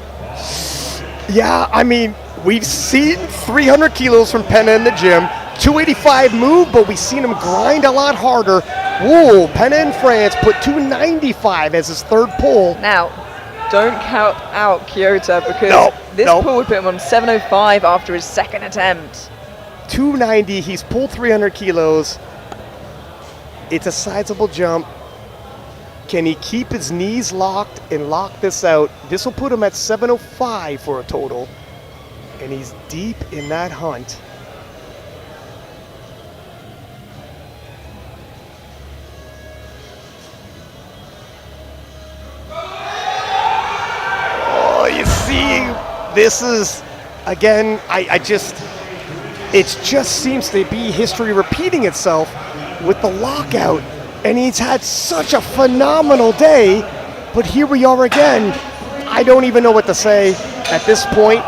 Yeah, I mean, we've seen 300 kilos from Penna in the gym, 285 move, but we've seen him grind a lot harder. Whoa, Penna in France put 295 as his third pull. Now, don't count out Kyoto because this pull would put him on 705 after his second attempt. 290, he's pulled 300 kilos. It's a sizable jump. Can he keep his knees locked and lock this out? This will put him at 705 for a total. And he's deep in that hunt. See, this is, again, it just seems to be history repeating itself with the lockout. And he's had such a phenomenal day, but here we are again. I don't even know what to say at this point.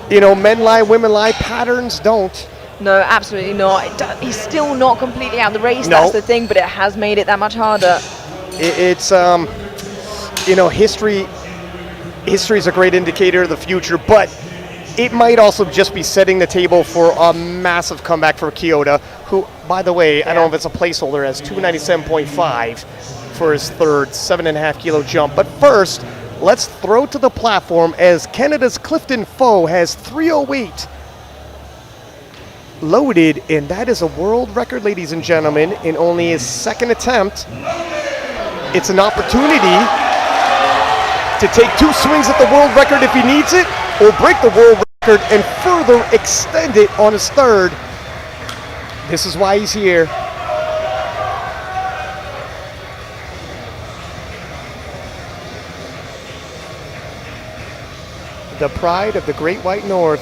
Men lie, women lie, patterns don't. No, absolutely not. He's still not completely out of the race. No. That's the thing, but it has made it that much harder. It's history is a great indicator of the future, but it might also just be setting the table for a massive comeback for Kyoto, who, by the way, I don't know if it's a placeholder, has 297.5 for his third 7.5 kilo jump. But first, let's throw to the platform as Canada's Clifton Foe has 308 loaded, and that is a world record, ladies and gentlemen, in only his second attempt. It's an opportunity to take 2 swings at the world record if he needs it, or break the world record and further extend it on his third. This is why he's here. The pride of the Great White North.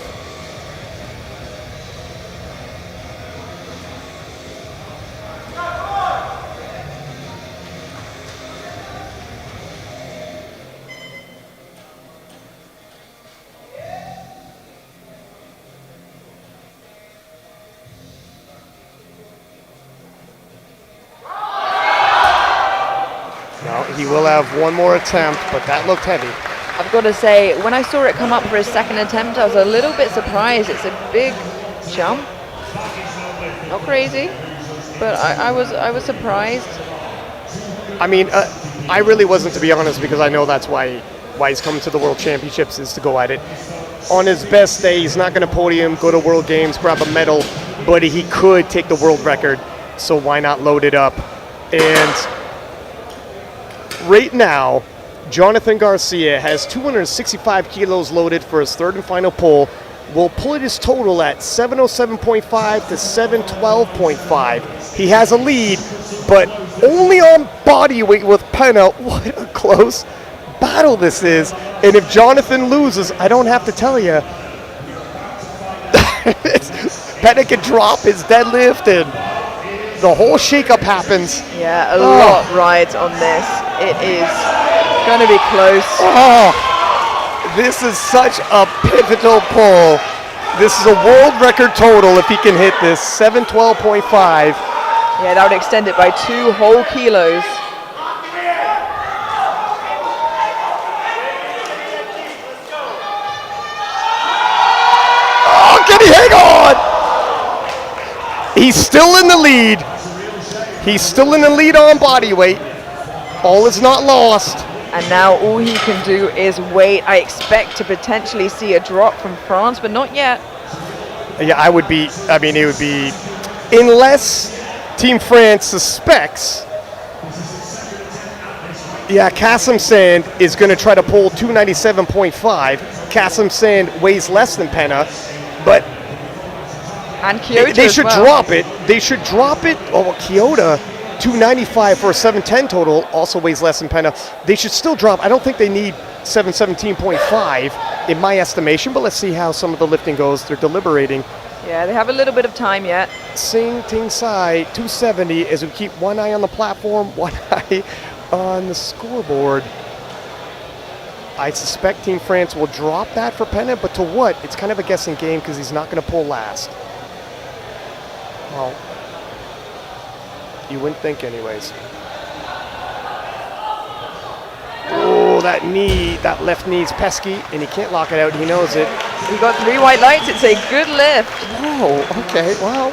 He will have one more attempt, but that looked heavy. I've got to say, when I saw it come up for his second attempt, I was a little bit surprised. It's a big jump. Not crazy, but I was surprised. I mean, I really wasn't, to be honest, because I know that's why he's coming to the World Championships, is to go at it. On his best day, he's not going to podium, go to World Games, grab a medal, but he could take the world record, so why not load it up? And right now, Jonathan Garcia has 265 kilos loaded for his third and final pull. Will put his total at 707.5 to 712.5. He has a lead, but only on body weight with Penna. What a close battle this is. And if Jonathan loses, I don't have to tell you, Penna can drop his deadlift and the whole shakeup happens. Yeah, a lot rides on this. It is going to be close. This is such a pivotal pull. This is a world record total if he can hit this, 712.5. Yeah, that would extend it by 2 whole kilos. Oh, can he hang on? He's still in the lead. He's still in the lead on body weight. All is not lost. And now all he can do is wait. I expect to potentially see a drop from France, but not yet. Yeah, it would be, unless Team France suspects, Kasim Sand is going to try to pull 297.5. Kasim Sand weighs less than Penna, but and Kyoto they should as well. drop it. They should drop it. Oh, well, Kyoto, 295 for a 710 total, also weighs less than Penna. They should still drop. I don't think they need 717.5 in my estimation, but let's see how some of the lifting goes. They're deliberating. Yeah, they have a little bit of time yet. Sing Ting Sai, 270, as we keep one eye on the platform, one eye on the scoreboard. I suspect Team France will drop that for Penna, but to what? It's kind of a guessing game because he's not going to pull last. Well, you wouldn't think anyways. Oh, that left knee's pesky, and he can't lock it out. He knows it. We got 3 white lights. It's a good lift. Oh, okay. Well,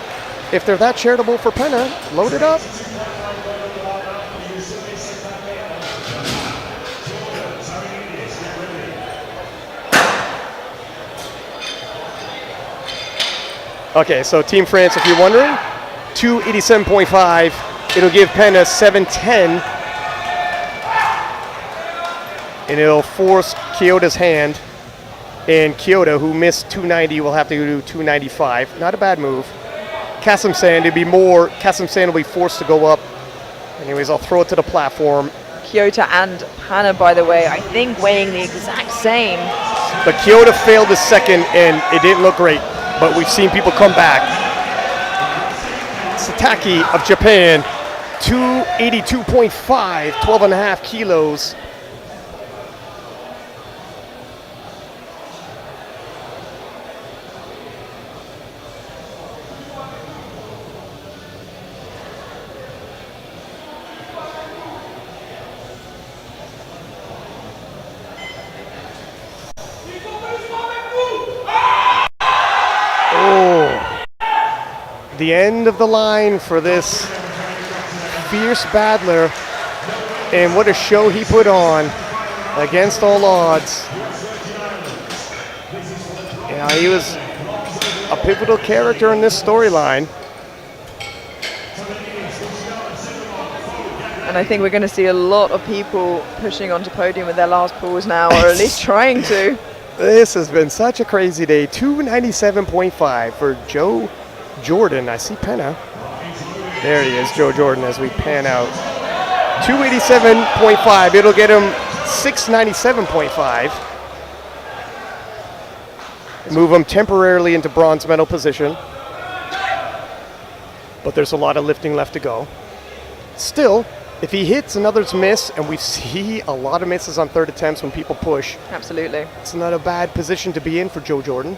if they're that charitable for Penna, load it up. Okay, so Team France, if you're wondering, 287.5. It'll give Penna 710. And it'll force Kyoto's hand. And Kyoto, who missed 290, will have to do 295. Not a bad move. Kasim Sand, Kasim Sand will be forced to go up. Anyways, I'll throw it to the platform. Kyoto and Hannah, by the way, I think weighing the exact same. But Kyoto failed the second, and it didn't look great. But we've seen people come back. Sataki of Japan, 282.5, 12.5 kilos. The end of the line for this fierce battler, and what a show he put on against all odds. Yeah, he was a pivotal character in this storyline. And I think we're going to see a lot of people pushing onto podium with their last pulls now, or at least trying to. This has been such a crazy day. 297.5 for Joe Jordan. I see Penna. There he is, Joe Jordan, as we pan out. 287.5. It'll get him 697.5. Move him temporarily into bronze medal position. But there's a lot of lifting left to go. Still, if he hits and others miss, and we see a lot of misses on third attempts when people push. Absolutely. It's not a bad position to be in for Joe Jordan.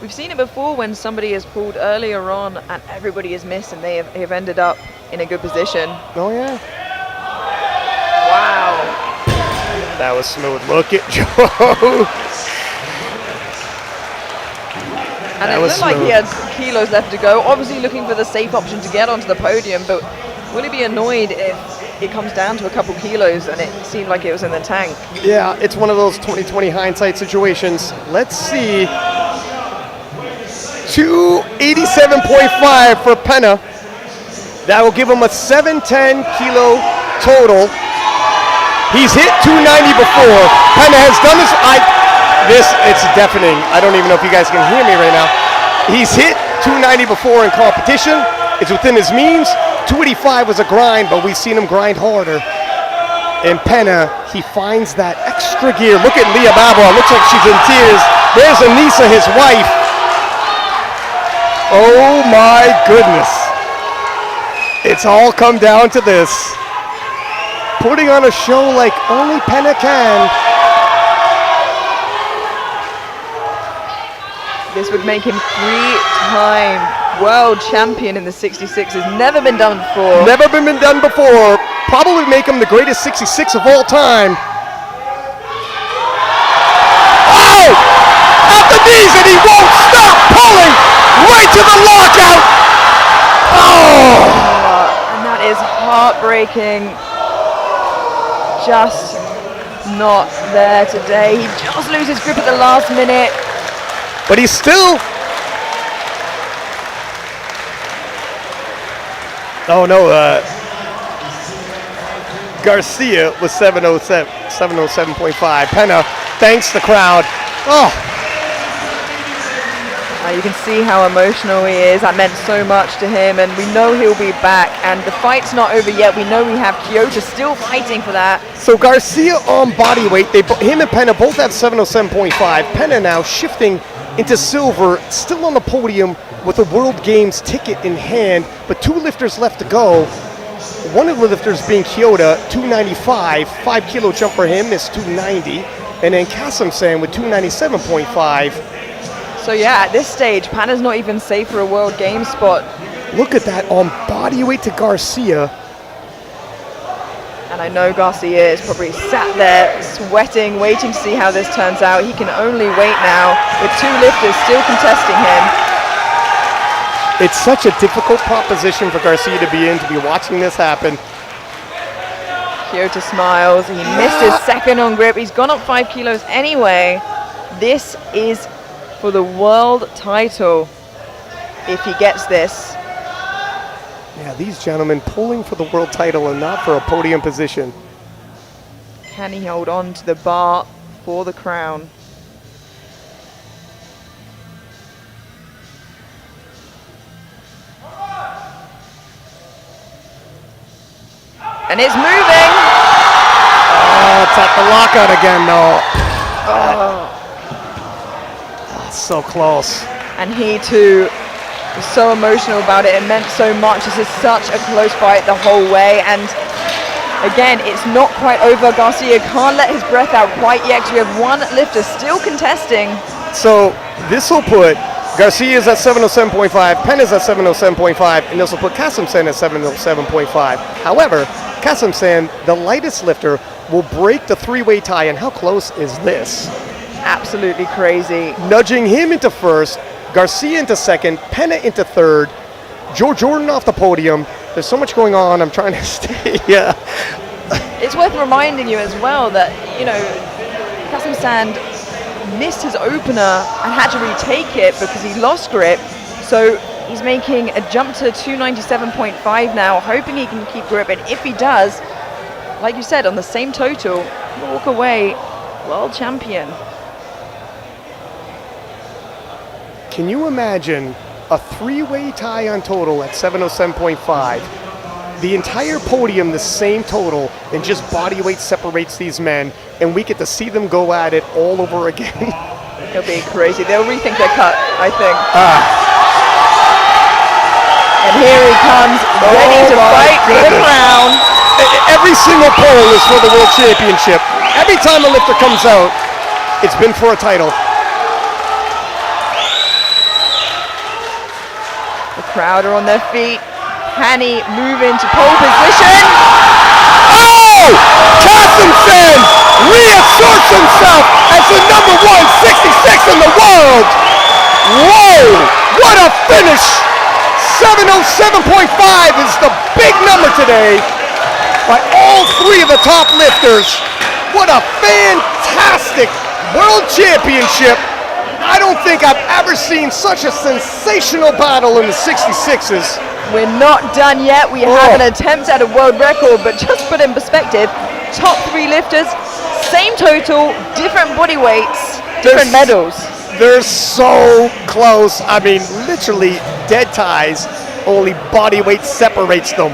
We've seen it before when somebody has pulled earlier on and everybody has missed and they have ended up in a good position. Oh, yeah. Wow. That was smooth. Look at Joe. And it looked like he had kilos left to go. Obviously looking for the safe option to get onto the podium, but will he be annoyed if it comes down to a couple kilos and it seemed like it was in the tank? Yeah, it's one of those 20/20 hindsight situations. Let's see. 287.5 for Penna. That will give him a 710 kilo total. He's hit 290 before. Penna has done this. It's deafening. I don't even know if you guys can hear me right now. He's hit 290 before in competition. It's within his means. 285 was a grind, but we've seen him grind harder. And Penna, he finds that extra gear. Look at Leah Babwa. Looks like she's in tears. There's Anissa, his wife. Oh my goodness. It's all come down to this. Putting on a show like only Penna can. This would make him 3-time world champion in the 66. Has never been done before. Never been done before. Probably make him the greatest 66 of all time. Oh! At the knees, and he won't stop pulling right to the lockout. Oh! And that is heartbreaking. Just not there today. He just loses grip at the last minute. But he's still... Oh no, Garcia was 707.5. Penna thanks the crowd. Oh. You can see how emotional he is. That meant so much to him, and we know he'll be back. And the fight's not over yet. We know we have Kyoto still fighting for that. So Garcia on body weight. Him and Penna both have 707.5. Penna now shifting into silver, still on the podium with a World Games ticket in hand, but two lifters left to go. One of the lifters being Kyoto, 295, 5 kilo jump for him is 290, and then Kasim-san with 297.5. So yeah, at this stage, Penna's not even safe for a World Games spot. Look at that on body weight to Garcia. And I know Garcia is probably sat there sweating, waiting to see how this turns out. He can only wait now with two lifters still contesting him. It's such a difficult proposition for Garcia to be in, to be watching this happen. Kyoto smiles. He missed his second on grip. He's gone up 5 kilos anyway. This is for the world title if he gets this. Yeah, these gentlemen pulling for the world title and not for a podium position. Can he hold on to the bar for the crown? And it's moving. Oh, it's at the lockout again, though. Oh, so close. And he too was so emotional about it. It meant so much. This is such a close fight the whole way. And again, it's not quite over. Garcia can't let his breath out quite yet because we have one lifter still contesting. So this will put Garcia's at 707.5, Penn is at 707.5, and this will put Kasim Sen at 707.5. However, Kasim Sen, the lightest lifter, will break the three-way tie. And how close is this? Absolutely crazy. Nudging him into first, Garcia into second, Penna into third, Joe Jordan off the podium. There's so much going on. I'm trying to stay. Yeah. It's worth reminding you as well that, you know, Kasim Sand missed his opener and had to retake it because he lost grip. So he's making a jump to 297.5 now, hoping he can keep grip. And if he does, like you said, on the same total, he'll walk away world champion. Can you imagine a three-way tie on total at 707.5? The entire podium, the same total, and just body weight separates these men, and we get to see them go at it all over again. It'll be crazy. They'll rethink their cut, I think. And here he comes, ready to fight for the crown. Every single poll is for the World Championship. Every time a lifter comes out, it's been for a title. The crowd are on their feet. Can he move into pole position? Oh! Kasim Sen reasserts himself as the number 166 in the world. Whoa! What a finish! 707.5 is the big number today by all three of the top lifters. What a fantastic World Championship. I don't think I've ever seen such a sensational battle in the 66s. We're not done yet. We have an attempt at a world record, but just put in perspective, top three lifters, same total, different body weights, different medals. They're so close. I mean, literally dead ties. Only body weight separates them.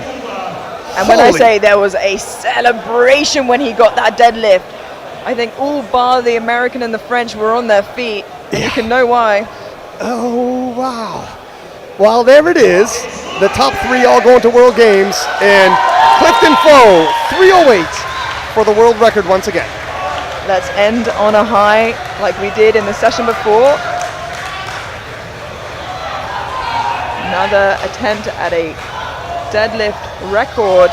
And when I say there was a celebration when he got that deadlift, I think all bar the American and the French were on their feet. And you can know why. Oh, wow. Well, there it is. The top three all going to World Games. And Clifton Foe, 308 for the world record once again. Let's end on a high like we did in the session before. Another attempt at a deadlift record.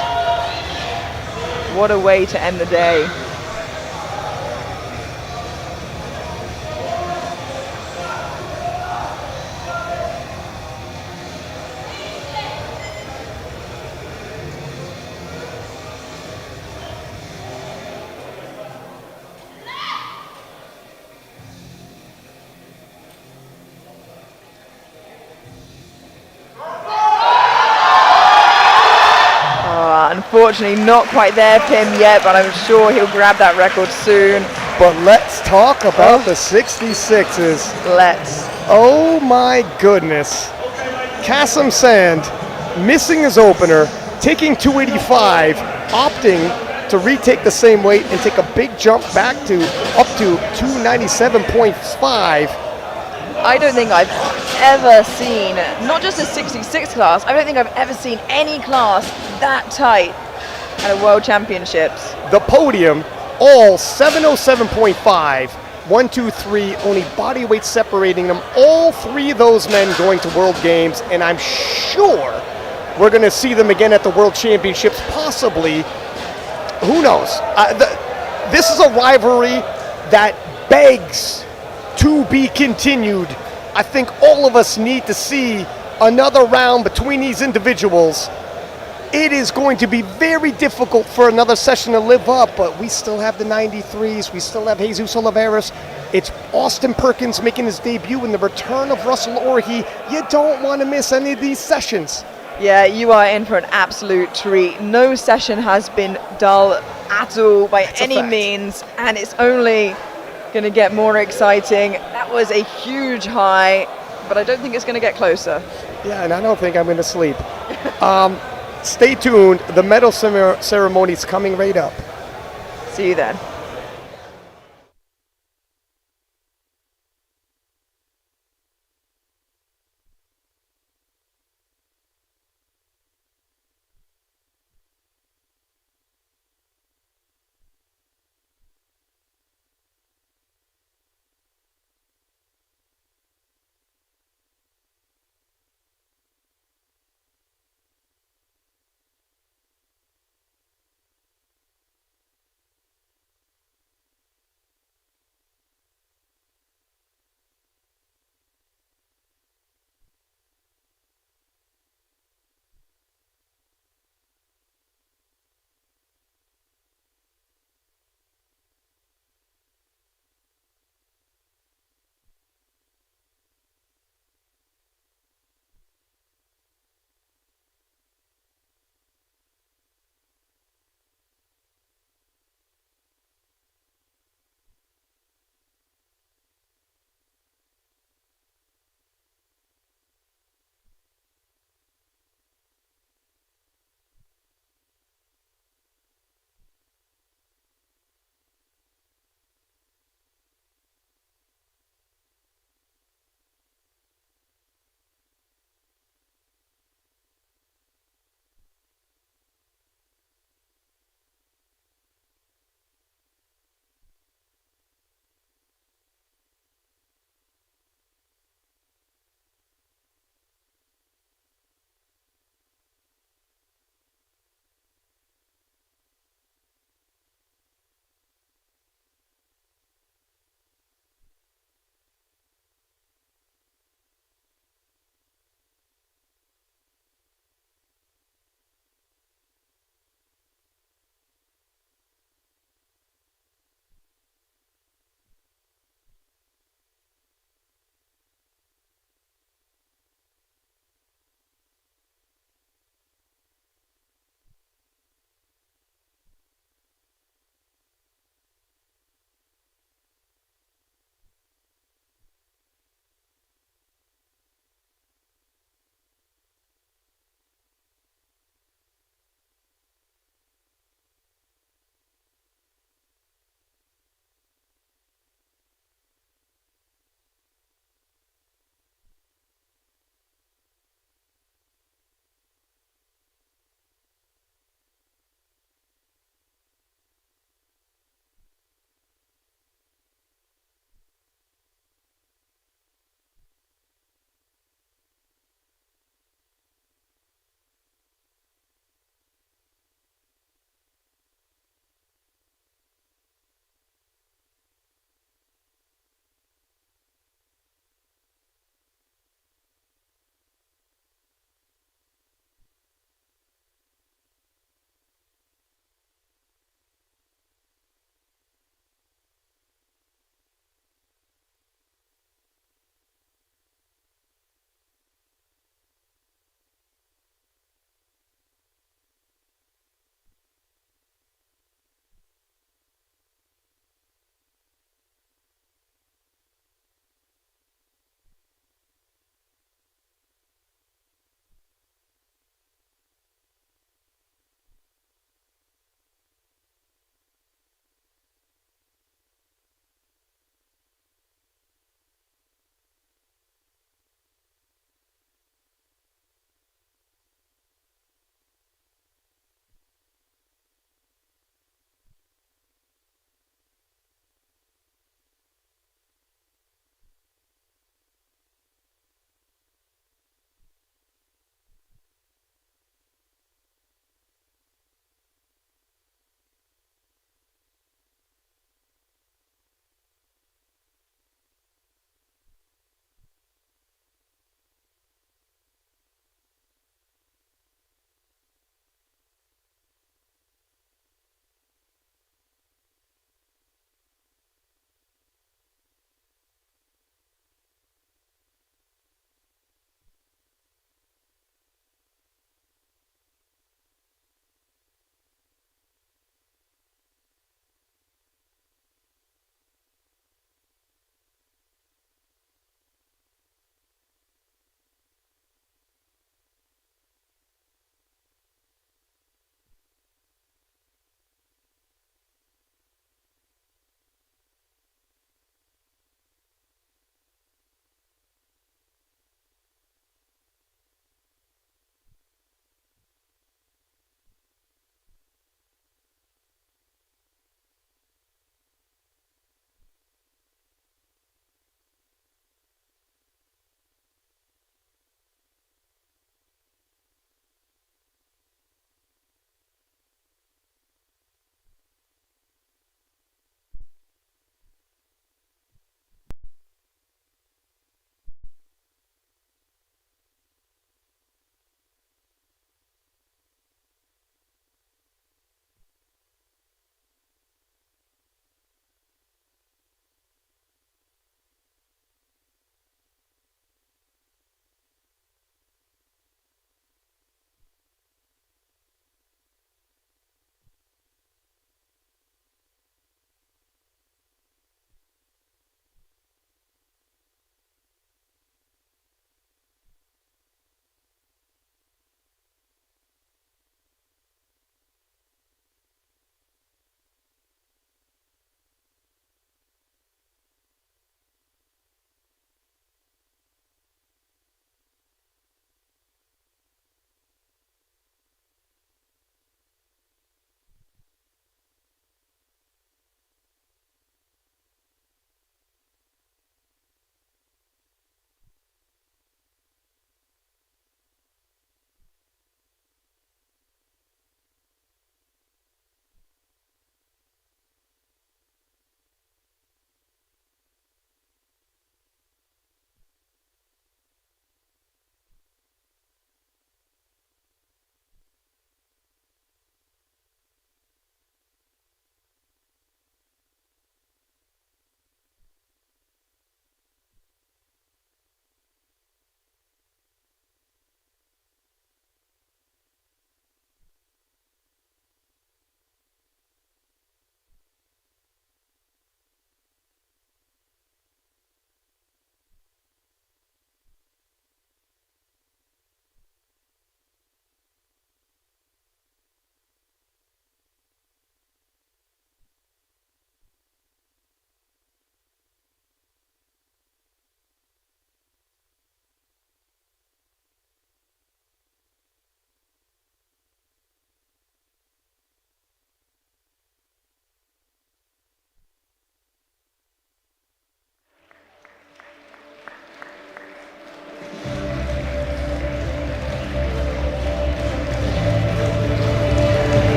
What a way to end the day. Unfortunately, not quite there for him yet, but I'm sure he'll grab that record soon. But let's talk about the 66s. Let's. Oh my goodness. Kasim Sand missing his opener, taking 285, opting to retake the same weight and take a big jump back to up to 297.5. I don't think I've ever seen, not just a 66 class, I don't think I've ever seen any class that tight at a World Championships. The podium, all 707.5, 1, 2, 3, only body weight separating them. All three of those men going to World Games, and I'm sure we're going to see them again at the World Championships, possibly. Who knows? This is a rivalry that begs to be continued. I think all of us need to see another round between these individuals. It is going to be very difficult for another session to live up, but we still have the 93s, we still have Jesus Oliveras. It's Austin Perkins making his debut and the return of Russell Orhe. You don't want to miss any of these sessions. Yeah, you are in for an absolute treat. No session has been dull at all by any means, and it's only going to get more exciting. That was a huge high, but I don't think it's going to get closer. Yeah, and I don't think I'm going to sleep. Stay tuned. The medal ceremony is coming right up. See you then.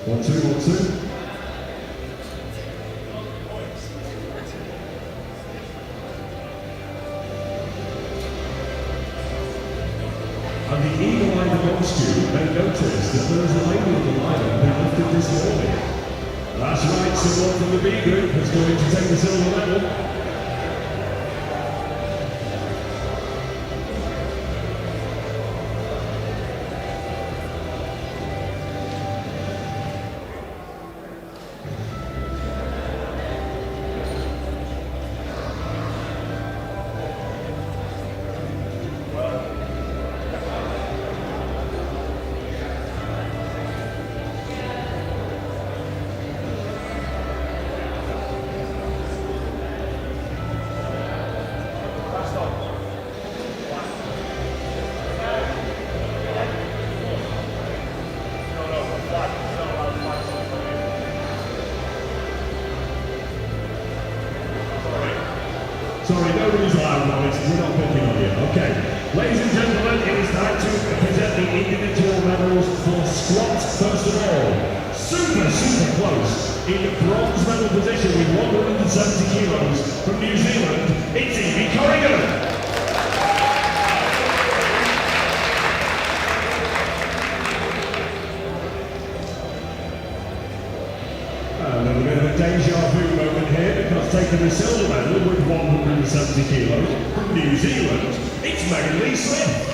1, 2, 1, 2. And the eagle-eyed amongst you may notice that there is a lady on the lineup who lifted this morning. That's right, someone from the B group is going to take the silver medal. Sorry, nobody's allowed on it, we're not picking on you. Okay, ladies and gentlemen, it is time to present the individual medals for squats first of all. Super close. In bronze medal position with 170 kilos from New Zealand, it's Evie Corrigan. A little bit of a deja vu moment here because taking the silver medal with 170 kilos from New Zealand, it's Megan Lee Smith.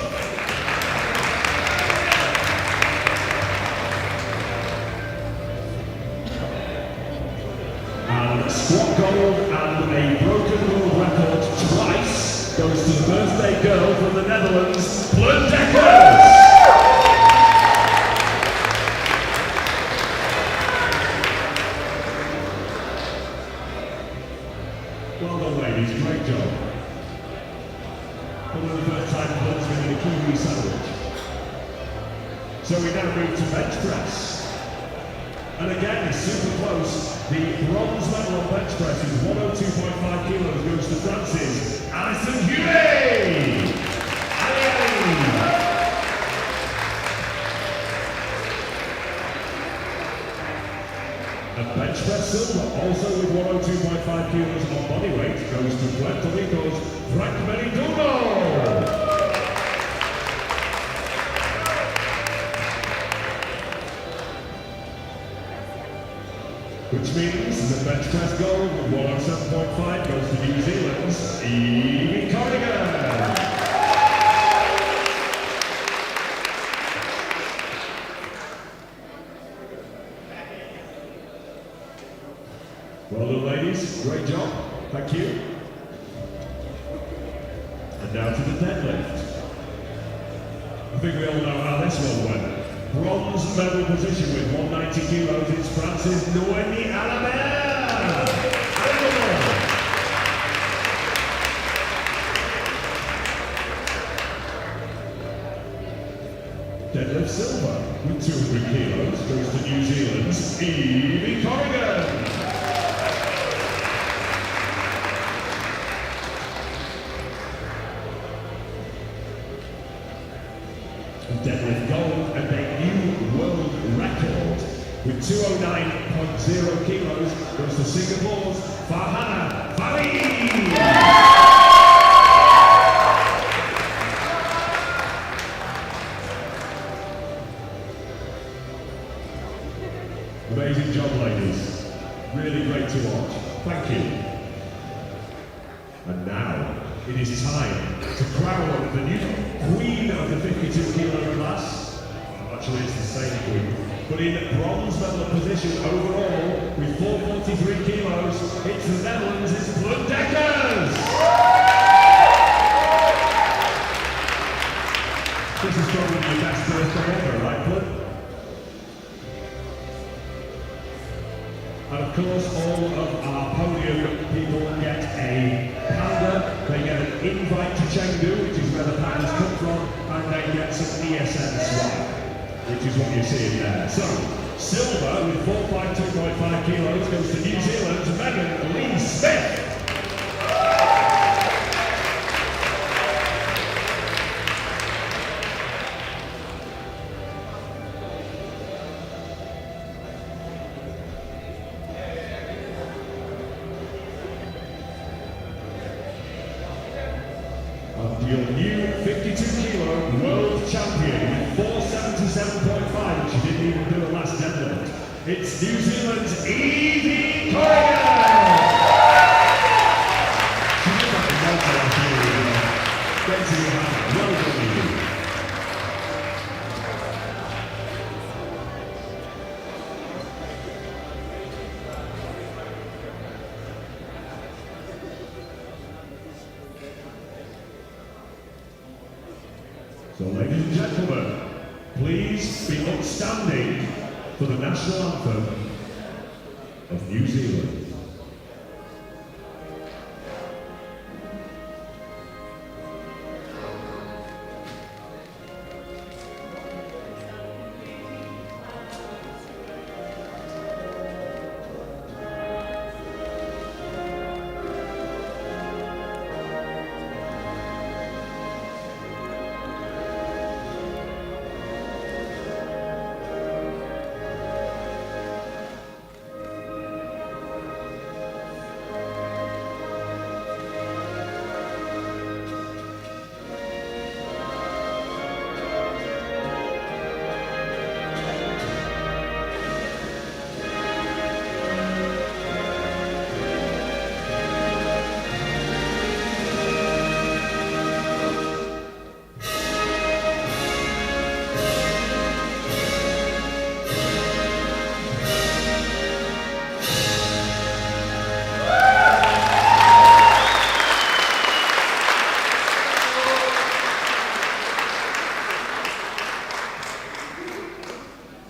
And squat gold and a broken world record twice goes to the birthday girl from the Netherlands, Blood Deckers. Well done, ladies, great job. Probably the first time Blood's been in a kiwi sandwich. So we now move to bench press. And again, it's super close. The bronze medal on bench press is 102.5 kilos goes to France's Alison Huey! And bench press silver, also with 102.5 kilos on body weight, goes to Puerto Rico's Frank Meriduno. Which means the bench press gold with 107.5 goes to New Zealand's Evie Corrigan. Well done, ladies. Great job. Thank you. And now to the deadlift. I think we all know how this one went. Bronze medal position with 190 kilos. It's France's Noemi Alabert. Deadlift silver with 200 kilos goes to New Zealand's Evie Corrigan. Deadlift gold and a new world record with 209.0 kilos goes to Singapore's Farhana Fali. Amazing job, ladies. Really great to watch. Thank you. And now it is time to crown the new queen of the 52 kilo class. Actually, it's the same queen, but in bronze medal position overall with 443 kilos, it's the Netherlands, it's Blood Deckers. This is probably the best birthday ever, right, Blood? And of course, all of our podium people get a panda, they get an invite to Chengdu, which is where the pandas come from, and they get some ESN swag, which is what you're seeing there. So, silver with 452.5 kilos goes to New Zealand's Megan Lee Smith. It's New Zealand's Evie Corrigan! She did that in Malta last year. Great to see you, man. Well done, Evie. So, ladies and gentlemen, please be upstanding for the national anthem of New Zealand.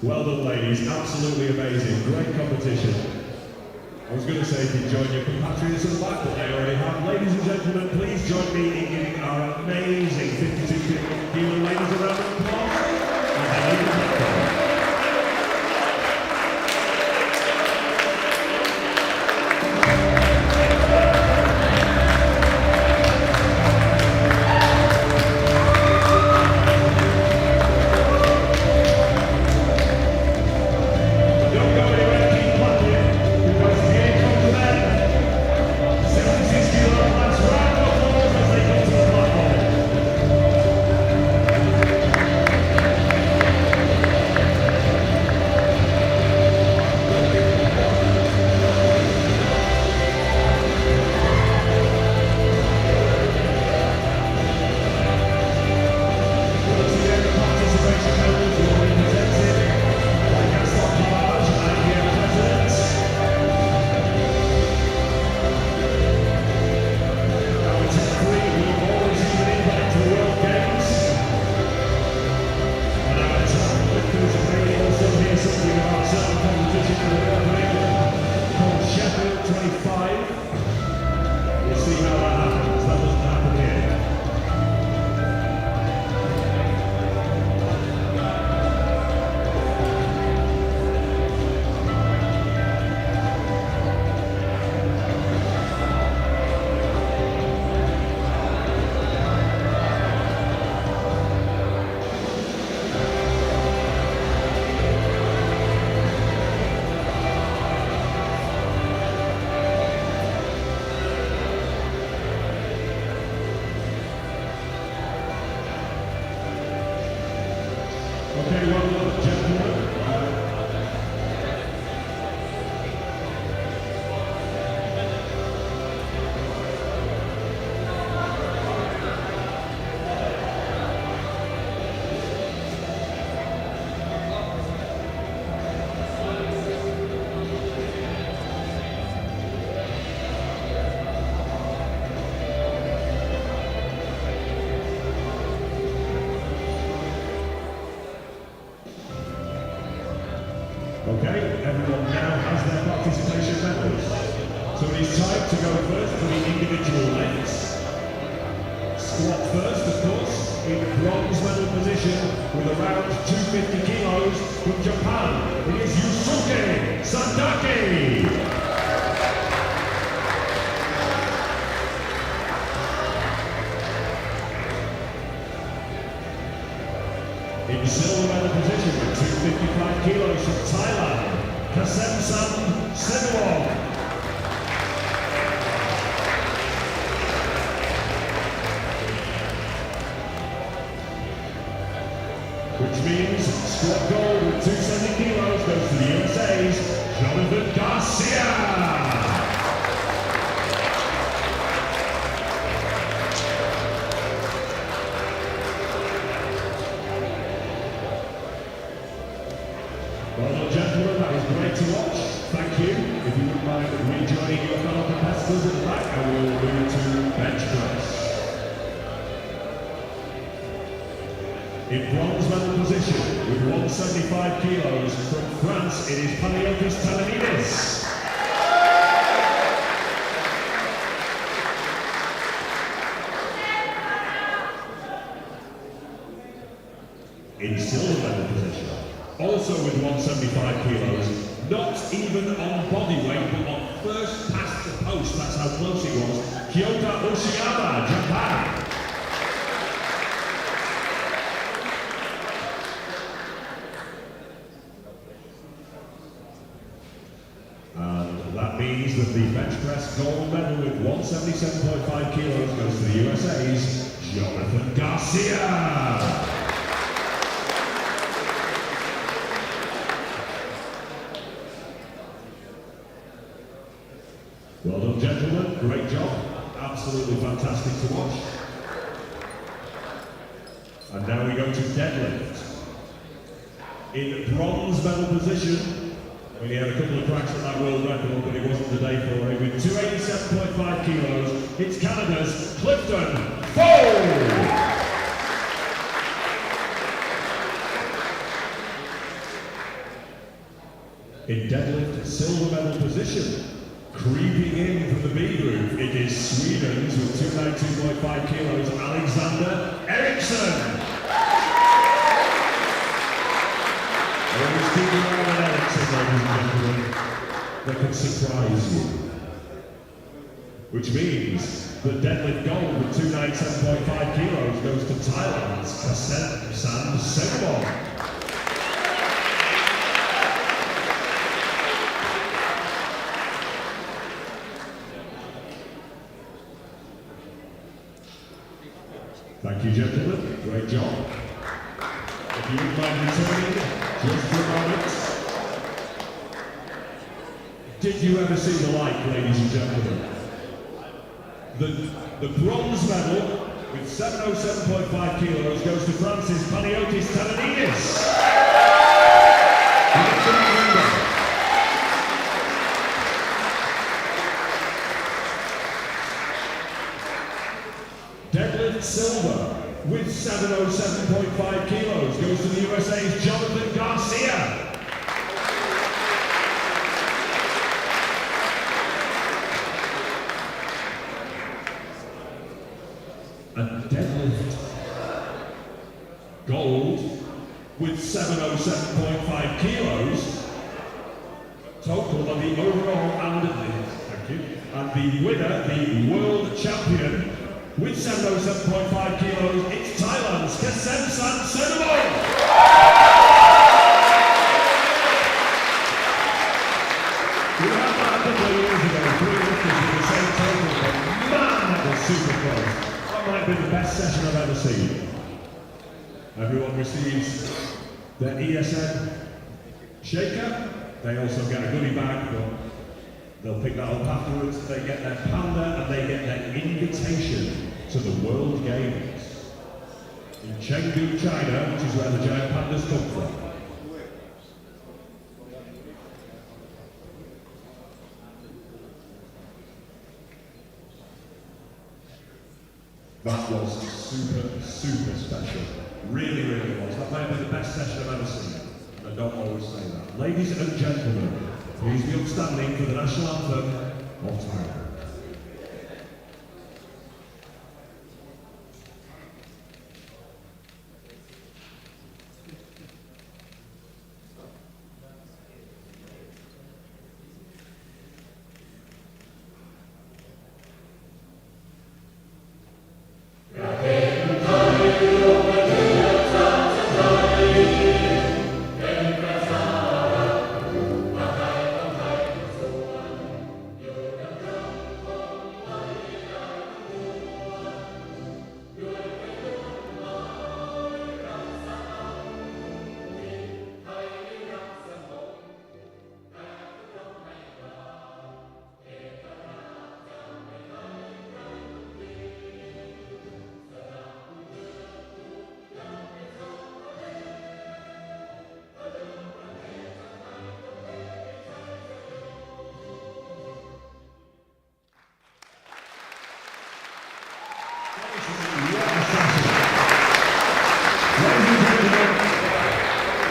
Well done, ladies. Absolutely amazing. Great competition. I was going to say if you join your compatriots at the back, but they already have. Ladies and gentlemen, please join me in giving our amazing 52 kilo ladies a round of applause. And then over the platform. Okay, well done, gentlemen. Okay, everyone now has their participation medals. So it is time to go first for the individual lifts. Squat first, of course, in bronze medal position with around 250 kilos from Japan. It is Yusuke Sadaki. In silver medal position with 255 kilos from Thailand, Kasemsan Senwong. which means squat gold with 270 kilos goes to the USA's Jonathan Garcia. Well done, gentlemen, that was great to watch. Thank you. If you wouldn't mind rejoining your fellow competitors at the back, I will move to bench press. In bronze medal position with 175 kilos from France, it is Panagiotis Talanidis. In silver medal position, also with 175 kilos, not even on body weight, but on first past the post, that's how close it was, Kyota Oshiyama, Japan. And that means that the bench press gold medal with 177.5 kilos goes to the USA's Jonathan Garcia. Well done, gentlemen. Great job. Absolutely fantastic to watch. And now we go to deadlift. In bronze medal position, we had a couple of cracks at that world record, but it wasn't the day for it. With 287.5 kilos, it's Canada's Clifton Fold. In deadlift, silver medal position. Creeping in from the B group, it is Sweden's with 292.5 kilos, Alexander Eriksson. Always keep an eye on Eriksson, ladies and gentlemen. That can surprise you. Which means the deadlift gold with 297.5 kilos goes to Thailand's Kasen Senbon. Thank you, gentlemen. Great job. If you wouldn't mind returning just for a moment. Did you ever see the like, ladies and gentlemen? The bronze medal with 707.5 kilos goes to France's Panagiotis Talanidis. Deadlift silver with 707.5 kilos goes to the USA's Jonathan Garcia. And deadlift gold with 707.5 kilos total of the overall and the winner, the world champion. With 707.5 kilos, it's Thailand's Kasen Senbon. We had that a couple of years ago, 3 lifters with the same total, but man, that was super close. That might be the best session I've ever seen. Everyone receives their ESN shaker. They also get a goodie bag, but they'll pick that up afterwards. They get their panda and they get their invitation to the World Games in Chengdu, China, which is where the giant pandas come from. That was super, super special. Really, really was. That might have been the best session I've ever seen. And I don't always say that. Ladies and gentlemen, please be upstanding for the national anthem of Thailand.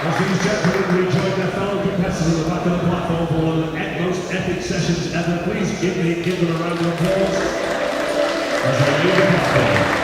As these gentlemen rejoin their fellow competitors at the back of the platform for one of the most epic sessions ever, please give them a round of applause as they leave the platform.